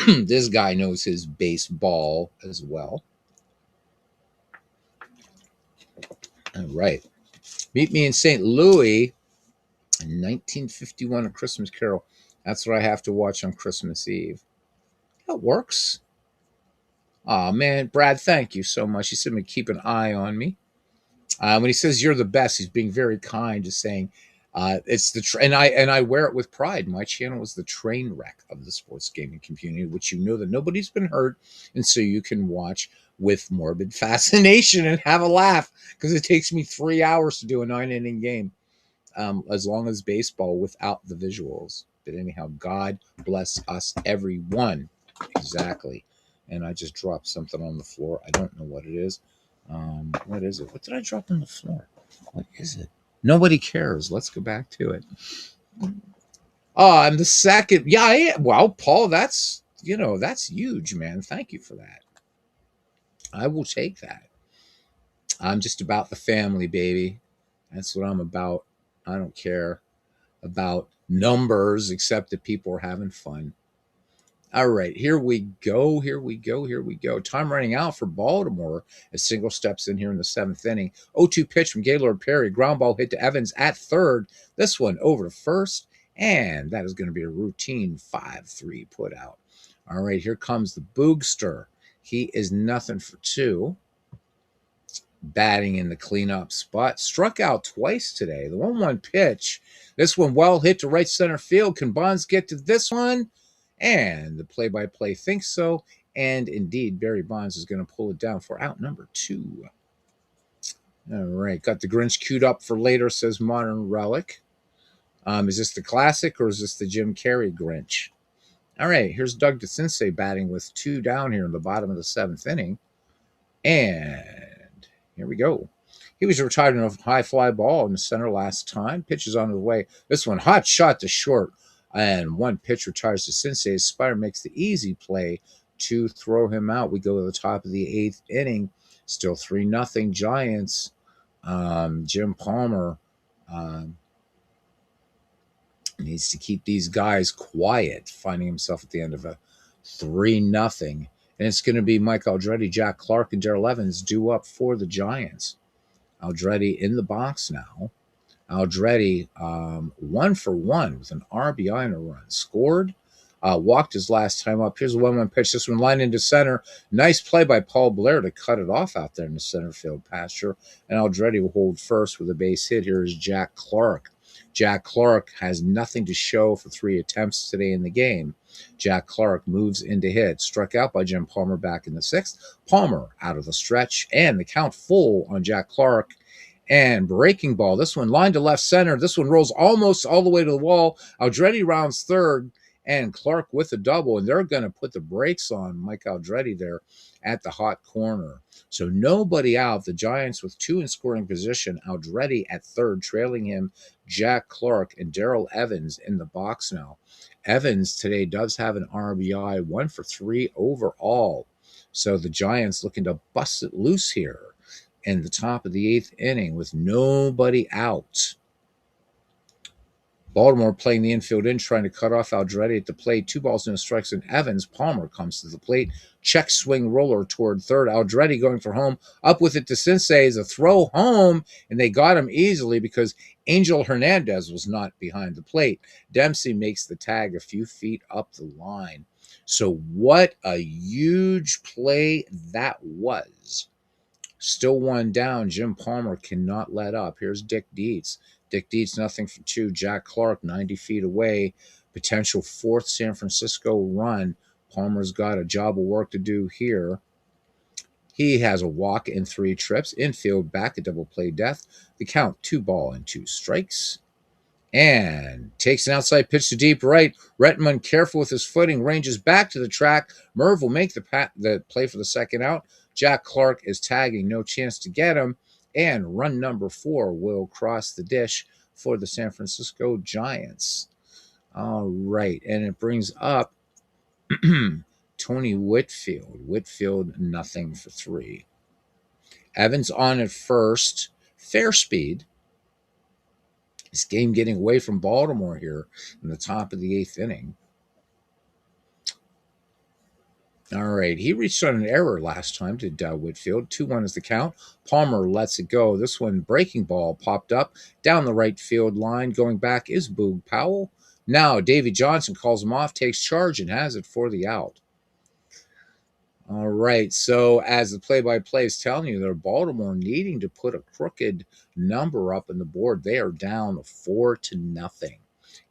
This guy knows his baseball as well. All right. Meet me in St. Louis in 1951, A Christmas Carol. That's what I have to watch on Christmas Eve. That works. Oh, man. Brad, thank you so much. He said to keep an eye on me. When he says you're the best, he's being very kind, just saying it's the and I wear it with pride. My channel is the train wreck of the sports gaming community, which you know that nobody's been hurt, and so you can watch with morbid fascination and have a laugh, because it takes me 3 hours to do a 9-inning game, as long as baseball without the visuals. But anyhow, God bless us, everyone. Exactly. And I just dropped something on the floor. I don't know what it is. What is it? What did I drop on the floor? What is it? Nobody cares. Let's go back to it. Oh, I'm the second. Yeah, I am. Well, Paul, that's huge, man. Thank you for that. I will take that. I'm just about the family, baby. That's what I'm about. I don't care about numbers, except that people are having fun. All right, here we go. Here we go. Here we go. Time running out for Baltimore as Single steps in here in the seventh inning. 0-2 pitch from Gaylord Perry. Ground ball hit to Evans at third. This one over to first. And that is going to be a routine 5-3 put out. All right, here comes the Boogster. He is nothing for two. Batting in the cleanup spot. Struck out twice today. The 1-1 pitch. This one well hit to right center field. Can Bonds get to this one? And the play-by-play thinks so. And indeed, Barry Bonds is going to pull it down for out number 2. All right. Got the Grinch queued up for later, says Modern Relic. Is this the classic or is this the Jim Carrey Grinch? All right. Here's Doug DeCinces batting with 2 down here in the bottom of the 7th inning. And here we go. He was retired in a high fly ball in the center last time. Pitches on the way. This one, hot shot to short. And one pitch retires to DeCinces. Spire makes the easy play to throw him out. We go to the top of the 8th inning. Still 3-0 Giants. Jim Palmer needs to keep these guys quiet, finding himself at the end of a 3-0. And it's going to be Mike Aldrete, Jack Clark, and Darrell Evans due up for the Giants. Aldrete in the box now. Aldrete 1 for 1 with an RBI and a run. Scored, walked his last time up. Here's a 1-1 pitch. This one lined into center. Nice play by Paul Blair to cut it off out there in the center field pasture. And Aldrete will hold first with a base hit. Here is Jack Clark. Jack Clark has nothing to show for 3 attempts today in the game. Jack Clark moves into hit. Struck out by Jim Palmer back in the 6th. Palmer out of the stretch. And the count full on Jack Clark. And breaking ball. This one lined to left center. This one rolls almost all the way to the wall. Aldrete rounds third. And Clark with a double. And they're going to put the brakes on Mike Aldrete there at the hot corner. So nobody out. The Giants with 2 in scoring position. Aldrete at third, trailing him Jack Clark and Darrell Evans in the box now. Evans today does have an RBI, 1 for 3 overall. So the Giants looking to bust it loose here in the top of the 8th inning with nobody out. Baltimore playing the infield in, trying to cut off Aldrete at the plate. 2 balls, no strikes, and Evans. Palmer comes to the plate. Check swing roller toward third. Aldrete going for home. Up with it to DeCinces. A throw home, and they got him easily because Angel Hernandez was not behind the plate. Dempsey makes the tag a few feet up the line. So what a huge play that was. Still 1 down. Jim Palmer cannot let up. Here's Dick Dietz. Dick Dietz, nothing for 2. Jack Clark, 90 feet away. Potential 4th San Francisco run. Palmer's got a job of work to do here. He has a walk in 3 trips. Infield back, a double play death. The count, 2 ball and 2 strikes. And takes an outside pitch to deep right. Rettenmund, careful with his footing, ranges back to the track. Merv will make the play for the second out. Jack Clark is tagging, no chance to get him. And run number 4 will cross the dish for the San Francisco Giants. All right, and it brings up Tony Whitfield. Whitfield, nothing for 3. Evans on at first. Fair speed. This game getting away from Baltimore here in the top of the 8th inning. All right, he reached on an error last time to Whitfield. 2-1 is the count. Palmer lets it go. This one, breaking ball, popped up down the right field line. Going back is Boog Powell. Now Davey Johnson calls him off, takes charge, and has it for the out. All right, so as the play-by-play is telling you, they're Baltimore needing to put a crooked number up on the board. They are down 4-0.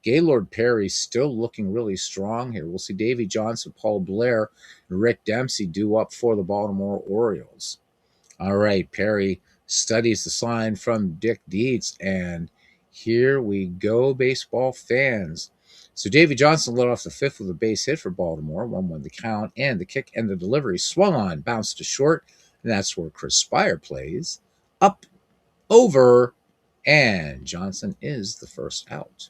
Gaylord Perry still looking really strong here. We'll see Davey Johnson, Paul Blair, and Rick Dempsey due up for the Baltimore Orioles. All right, Perry studies the sign from Dick Dietz, and here we go, baseball fans. So Davey Johnson led off the 5th with a base hit for Baltimore, 1-1 the count, and the kick and the delivery swung on, bounced to short. And that's where Chris Spire plays. Up, over, and Johnson is the first out.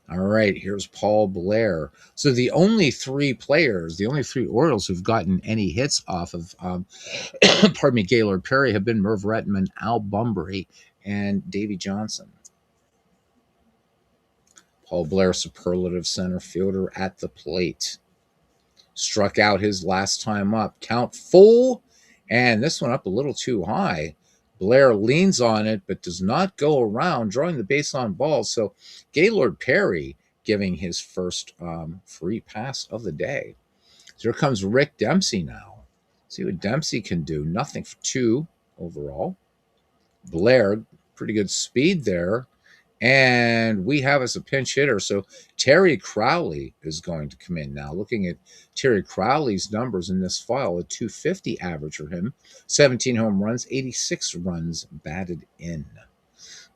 All right, here's Paul Blair. So the only three Orioles who've gotten any hits off of, pardon me, Gaylord Perry have been Merv Rettenmund, Al Bunbury, and Davey Johnson. Paul Blair, superlative center fielder at the plate. Struck out his last time up. Count full, and this one up a little too high. Blair leans on it, but does not go around, drawing the base on balls. So Gaylord Perry giving his first free pass of the day. So here comes Rick Dempsey now. See what Dempsey can do. Nothing for 2 overall. Blair, pretty good speed there. And we have us a pinch hitter. So Terry Crowley is going to come in now. Looking at Terry Crowley's numbers in this file, a 250 average for him, 17 home runs, 86 runs batted in.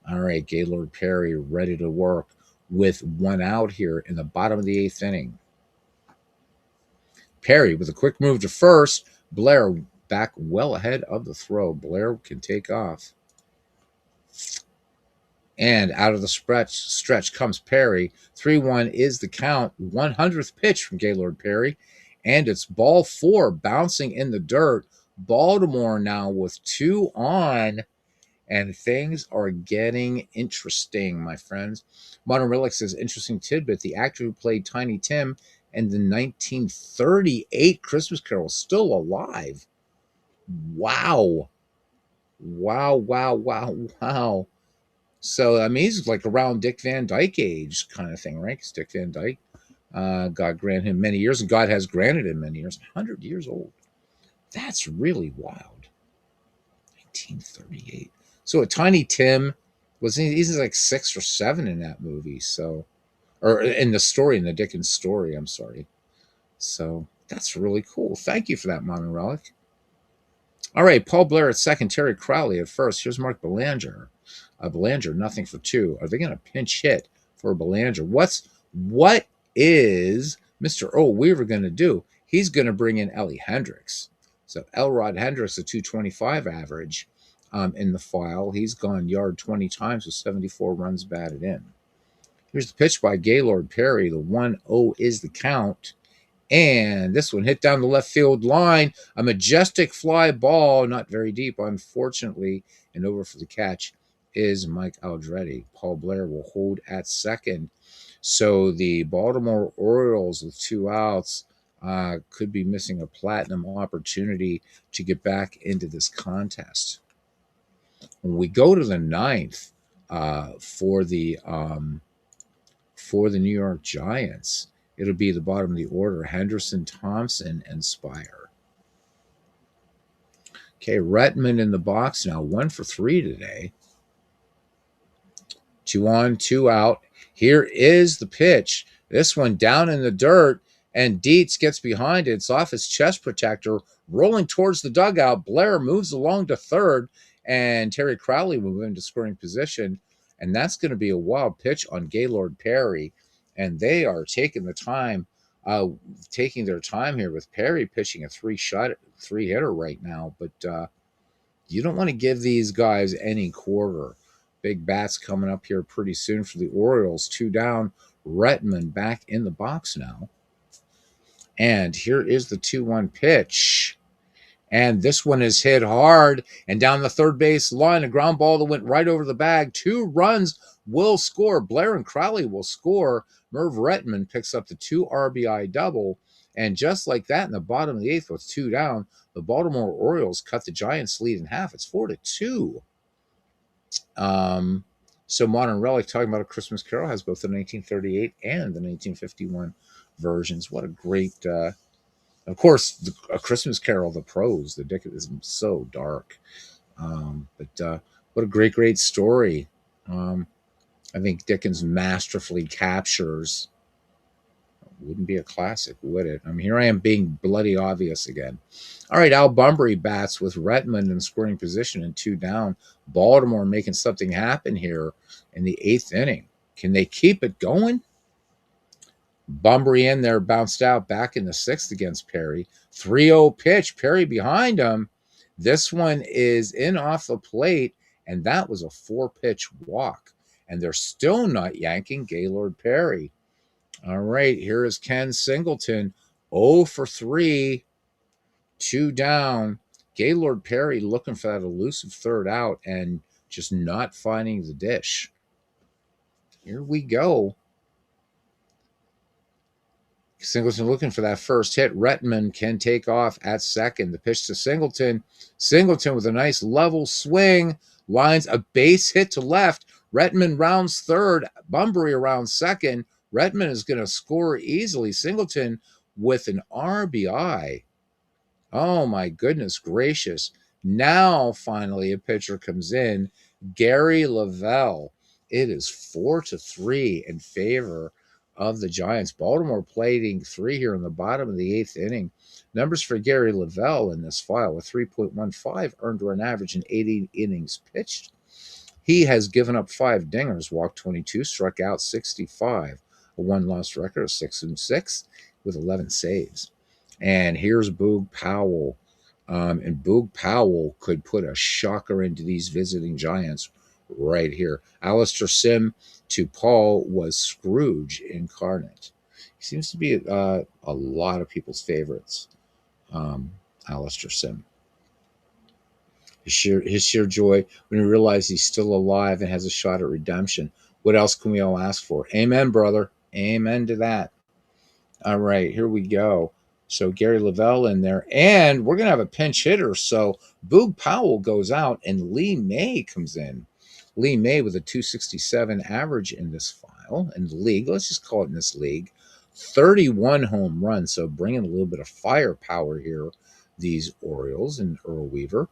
All right, Gaylord Perry ready to work with 1 out here in the bottom of the 8th inning. Perry with a quick move to first. Blair back well ahead of the throw. Blair can take off. And out of the stretch comes Perry. 3-1 is the count. 100th pitch from Gaylord Perry. And it's ball 4 bouncing in the dirt. Baltimore now with 2 on. And things are getting interesting, my friends. Modern Relic says, interesting tidbit. The actor who played Tiny Tim in the 1938 Christmas Carol is still alive. Wow. Wow, wow, wow, wow. So, I mean, he's like around Dick Van Dyke age kind of thing, right? Because Dick Van Dyke, God grant him many years, and God has granted him many years, 100 years old. That's really wild. 1938. So a Tiny Tim, he's like 6 or 7 in that movie. So, or in the story, in the Dickens story, I'm sorry. So that's really cool. Thank you for that, Modern Relic. All right, Paul Blair at second, Terry Crowley at first. Here's Mark Belanger. Belanger, nothing for 2. Are they going to pinch hit for Belanger? What is Mr. O. Weaver going to do? He's going to bring in Ellie Hendricks. So Elrod Hendricks, a 225 average in the file. He's gone yard 20 times with 74 runs batted in. Here's the pitch by Gaylord Perry. The 1-0 is the count. And this one hit down the left field line. A majestic fly ball, not very deep, unfortunately, and over for the catch is Mike Aldretti. Paul Blair will hold at second. So the Baltimore Orioles with 2 outs could be missing a platinum opportunity to get back into this contest. When we go to the 9th for the New York Giants, it'll be the bottom of the order: Henderson, Thompson, and Spire. Okay, Rettenmund in the box now, 1 for 3 today. 2 on, 2 out. Here is the pitch. This one down in the dirt, and Dietz gets behind it. It's off his chest protector, rolling towards the dugout. Blair moves along to third, and Terry Crowley will move into scoring position. And that's going to be a wild pitch on Gaylord Perry. And they are taking their time here with Perry pitching a 3-hitter right now. But you don't want to give these guys any quarter. Big bats coming up here pretty soon for the Orioles. 2 down. Rettenmund back in the box now. And here is the 2-1 pitch. And this one is hit hard and down the third base line. A ground ball that went right over the bag. 2 runs will score. Blair and Crowley will score. Merv Rettenmund picks up the 2 RBI double. And just like that, in the bottom of the 8th with 2 down, the Baltimore Orioles cut the Giants' lead in half. It's 4-2. So Modern Relic, talking about A Christmas Carol, has both the 1938 and the 1951 versions. What a great, of course, A Christmas Carol, the prose, the Dickens is so dark. But what a great story. I think Dickens masterfully captures. Wouldn't be a classic, would it? I mean, here I am being bloody obvious again. All right, Al Bunbury bats with Rettenmund in scoring position and 2 down. Baltimore making something happen here in the 8th inning. Can they keep it going? Bunbury in there, bounced out back in the 6th against Perry. 3-0 pitch. Perry behind him. This one is in off the plate, and that was a 4-pitch walk. And they're still not yanking Gaylord Perry. All right, here is Ken Singleton, 0 for 3, 2 down. Gaylord Perry looking for that elusive third out and just not finding the dish. Here we go. Singleton looking for that first hit. Rettenman can take off at second. The pitch to Singleton. Singleton with a nice level swing. Lines a base hit to left. Rettenman rounds third. Bunbury around second. Rettenman is going to score easily. Singleton with an RBI. Oh, my goodness gracious. Now, finally, a pitcher comes in. Gary Lavelle. It is 4-3 in favor of the Giants. Baltimore plating 3 here in the bottom of the 8th inning. Numbers for Gary Lavelle in this file: a 3.15 earned run average in 80 innings pitched. He has given up 5 dingers, walked 22, struck out 65, a 1-loss record of 6-6 with 11 saves. And here's Boog Powell. And Boog Powell could put a shocker into these visiting Giants right here. Alistair Sim to Paul was Scrooge incarnate. He seems to be a lot of people's favorites, Alistair Sim. His sheer joy when he realizes he's still alive and has a shot at redemption. What else can we all ask for? Amen, brother. Amen to that. All right, here we go. So Gary Lavelle in there, and we're going to have a pinch hitter. So Boog Powell goes out, and Lee May comes in. Lee May with a 267 average in this file, in the league. Let's just call it in this league. 31 home runs, so bringing a little bit of firepower here, these Orioles and Earl Weaver.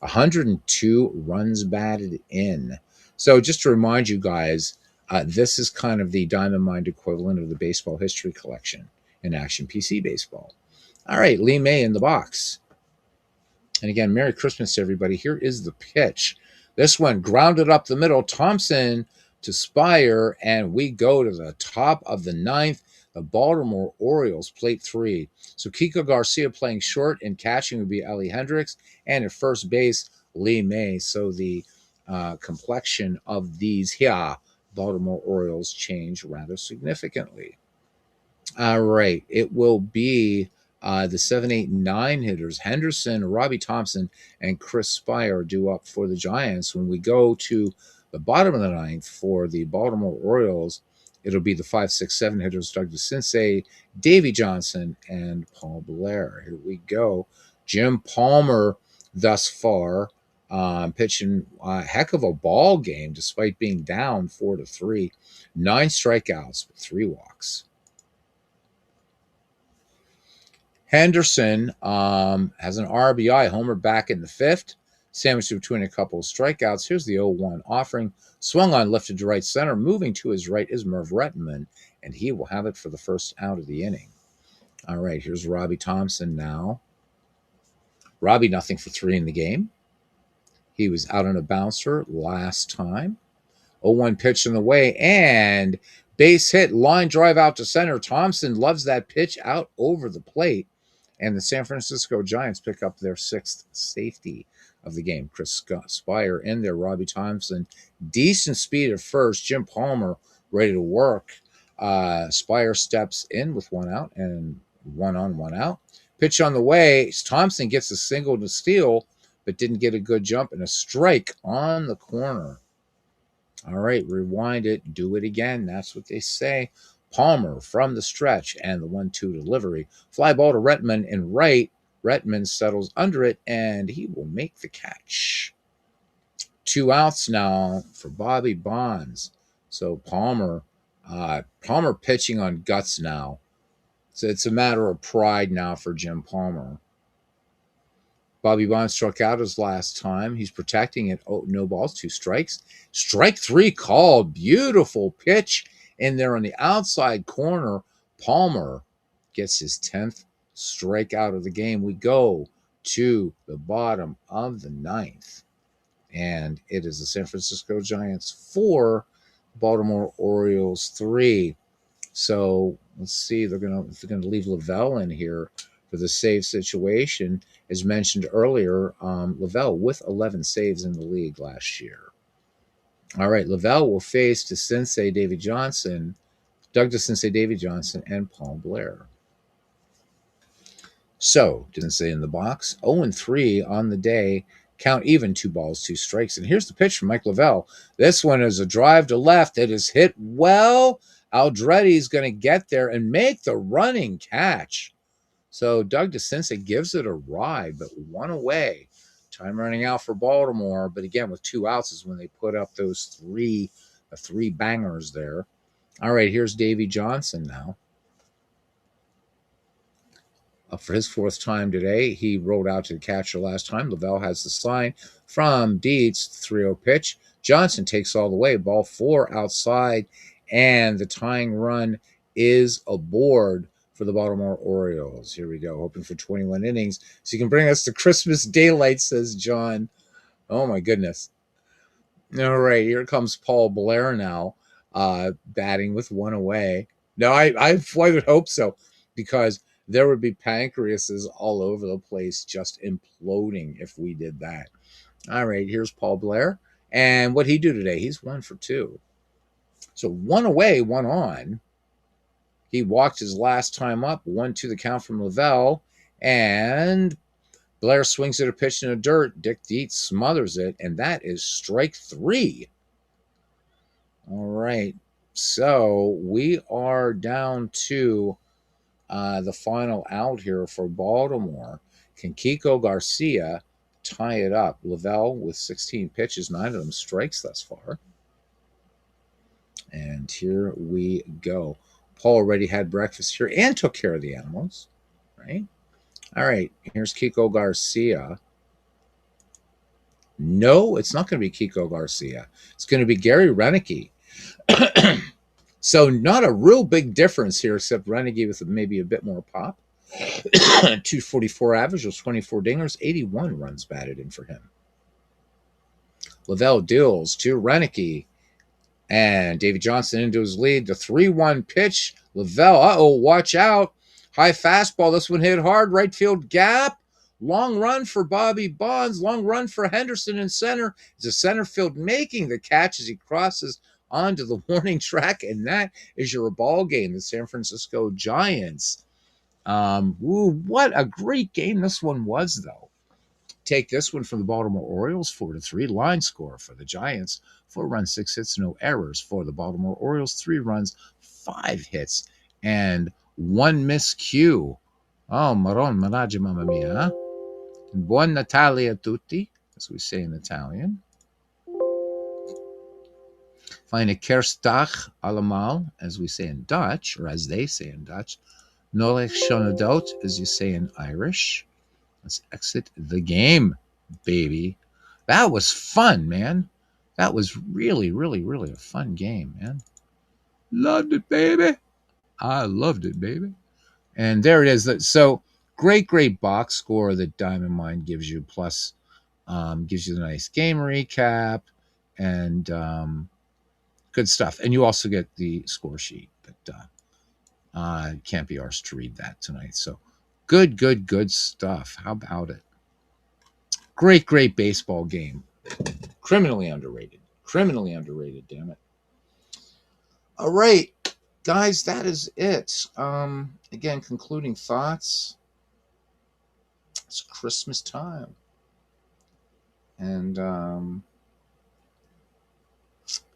102 runs batted in. So just to remind you guys, this is kind of the Diamond Mind equivalent of the Baseball History Collection in Action PC Baseball. All right, Lee May in the box. And again, Merry Christmas to everybody. Here is the pitch. This one grounded up the middle. Thompson to Spire, and we go to the top of the 9th. The Baltimore Orioles, plate 3. So Kiko Garcia playing short, and catching would be Ellie Hendricks, and at first base, Lee May. So the complexion of these Baltimore Orioles change rather significantly. All right, it will be the 7, 8, 9 hitters. Henderson, Robbie Thompson, and Chris Spire due up for the Giants. When we go to the bottom of the 9th for the Baltimore Orioles, it'll be the 5, 6, 7 hitters: Doug DeCinces, Davey Johnson, and Paul Blair. Here we go. Jim Palmer thus far pitching a heck of a ball game despite being down 4-3. 9 strikeouts with 3 walks. Henderson has an RBI, homer back in the 5th, sandwiched between a couple of strikeouts. Here's the 0-1 offering. Swung on, lifted to right center. Moving to his right is Merv Rettenman, and he will have it for the first out of the inning. All right, here's Robbie Thompson now. Robbie, nothing for 3 in the game. He was out on a bouncer last time. 0-1 pitch in the way, and base hit, line drive out to center. Thompson loves that pitch out over the plate. And the San Francisco Giants pick up their 6th safety of the game. Chris Spire in there, Robbie Thompson. Decent speed at first. Jim Palmer ready to work. Spire steps in with 1 out and 1 on, 1 out. Pitch on the way. Thompson gets a single to steal, but didn't get a good jump, and a strike on the corner. All right, rewind it. Do it again. That's what they say. Palmer from the stretch and the 1-2 delivery. Fly ball to Rettenman in right. Rettenman settles under it, and he will make the catch. 2 outs now for Bobby Bonds. So Palmer pitching on guts now. So it's a matter of pride now for Jim Palmer. Bobby Bonds struck out his last time. He's protecting it. Oh, no balls, 2 strikes. Strike 3 called. Beautiful pitch in there on the outside corner. Palmer gets his 10th strikeout of the game. We go to the bottom of the 9th, and it is the San Francisco Giants 4, Baltimore Orioles 3. So let's see. They're gonna leave Lavelle in here for the save situation. As mentioned earlier, Lavelle with 11 saves in the league last year. All right, Lavelle will face DeCinces Davy Johnson, Doug DeCinces Davy Johnson, and Paul Blair. So, DeCinces in the box, 0-3 on the day. Count even, 2 balls, 2 strikes. And here's the pitch from Mike Lavelle. This one is a drive to left. It is hit well. Aldretti's going to get there and make the running catch. So Doug DeCinces gives it a ride, but 1 away. Time running out for Baltimore. But again, with 2 outs is when they put up those three bangers there. All right, here's Davy Johnson now. Up for his 4th time today. He rolled out to the catcher last time. Lavelle has the sign from Dietz, 3-0 pitch. Johnson takes all the way. Ball 4 outside, and the tying run is aboard for the Baltimore Orioles. Here we go, hoping for 21 innings. So you can bring us to Christmas daylight, says John. Oh, my goodness. All right, here comes Paul Blair now, batting with 1 away. No, I would hope so, because there would be pancreases all over the place just imploding if we did that. All right, here's Paul Blair. And what'd he do today? He's 1 for 2. So 1 away, 1 on. He walked his last time up, 1-2 the count from Lavelle. And Blair swings at a pitch in the dirt. Dick Dietz smothers it, and that is strike 3. All right, so we are down to the final out here for Baltimore. Can Kiko Garcia tie it up? Lavelle with 16 pitches, 9 of them strikes thus far. And here we go. Paul already had breakfast here and took care of the animals, right? All right, here's Kiko Garcia. No, it's not going to be Kiko Garcia. It's going to be Gary Roenicke. So not a real big difference here, except Roenicke with maybe a bit more pop. 244 average, those 24 dingers, 81 runs batted in for him. Lavelle deals to Roenicke, and Davy Johnson into his lead. The 3-1 pitch. Lavelle, watch out. High fastball. This one hit hard. Right field gap. Long run for Bobby Bonds. Long run for Henderson in center. It's a center field making the catch as he crosses onto the warning track, and that is your ball game. The San Francisco Giants. What a great game this one was, though. Take this one from the Baltimore Orioles, 4-3. Line score for the Giants, 4 runs, 6 hits, no errors. For the Baltimore Orioles, 3 runs, 5 hits, and 1 miscue. Oh, Maron, Managgia, mamma mia. Buon Natale a tutti, as we say in Italian. Fine Kerstdag allemaal, as we say in Dutch, or as they say in Dutch. Noleg Shonadot, as you say in Irish. Let's exit the game, baby. That was fun, man. That was really, really, really a fun game, man. Loved it, baby. I loved it, baby. And there it is. So great box score that Diamond Mine gives you, plus gives you the nice game recap and good stuff. And you also get the score sheet, but can't be arsed to read that tonight. So good stuff. How about it? Great baseball game. Criminally underrated, damn it. All right, guys, that is it. Again, concluding thoughts. It's Christmas time. And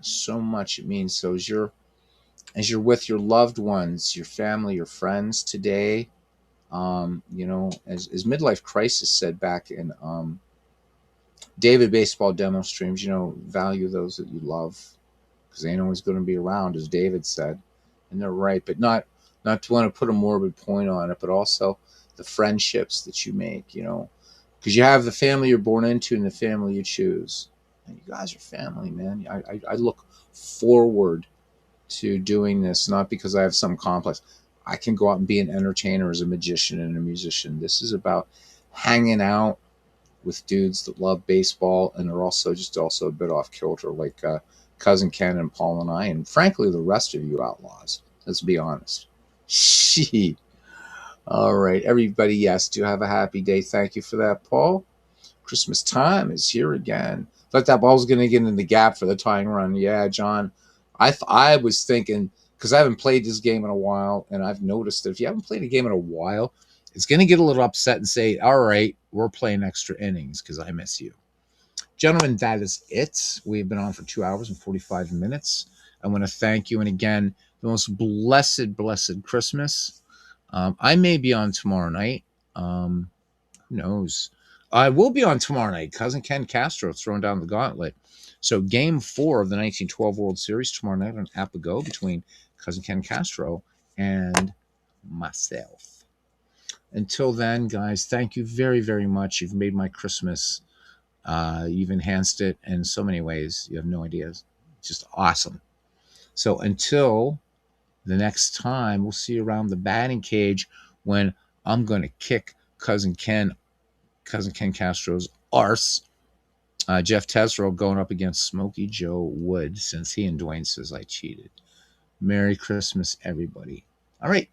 so much it means. So as you're with your loved ones, your family, your friends today, as Midlife Crisis said back in David Baseball demo streams, value those that you love, because they ain't always going to be around, as David said. And they're right, but not to want to put a morbid point on it, but also the friendships that you make, because you have the family you're born into and the family you choose. And you guys are family, man. I look forward to doing this, not because I have some complex. I can go out and be an entertainer as a magician and a musician. This is about hanging out with dudes that love baseball and are also a bit off kilter, like Cousin Ken and Paul and I, and frankly the rest of you outlaws. Let's be honest. All right, everybody, yes, do have a happy day. Thank you for that, Paul. Christmas time is here again. Thought that ball was going to get in the gap for the tying run. Yeah, John. I was thinking, because I haven't played this game in a while, and I've noticed that if you haven't played a game in a while, it's going to get a little upset and say, all right, we're playing extra innings because I miss you. Gentlemen, that is it. We've been on for 2 hours and 45 minutes. I want to thank you. And again, the most blessed Christmas. I may be on tomorrow night. Who knows? I will be on tomorrow night. Cousin Ken Castro throwing down the gauntlet. So, game 4 of the 1912 World Series tomorrow night on Apago between Cousin Ken Castro and myself. Until then, guys, thank you very, very much. You've made my Christmas. You've enhanced it in so many ways. You have no idea. It's just awesome. So, until the next time, we'll see you around the batting cage when I'm going to kick Cousin Ken Castro's arse. Jeff Tesreau going up against Smokey Joe Wood since he and Dwayne says I cheated. Merry Christmas, everybody. All right.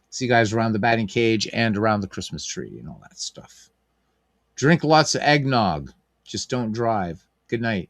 See you guys around the batting cage and around the Christmas tree and all that stuff. Drink lots of eggnog. Just don't drive. Good night.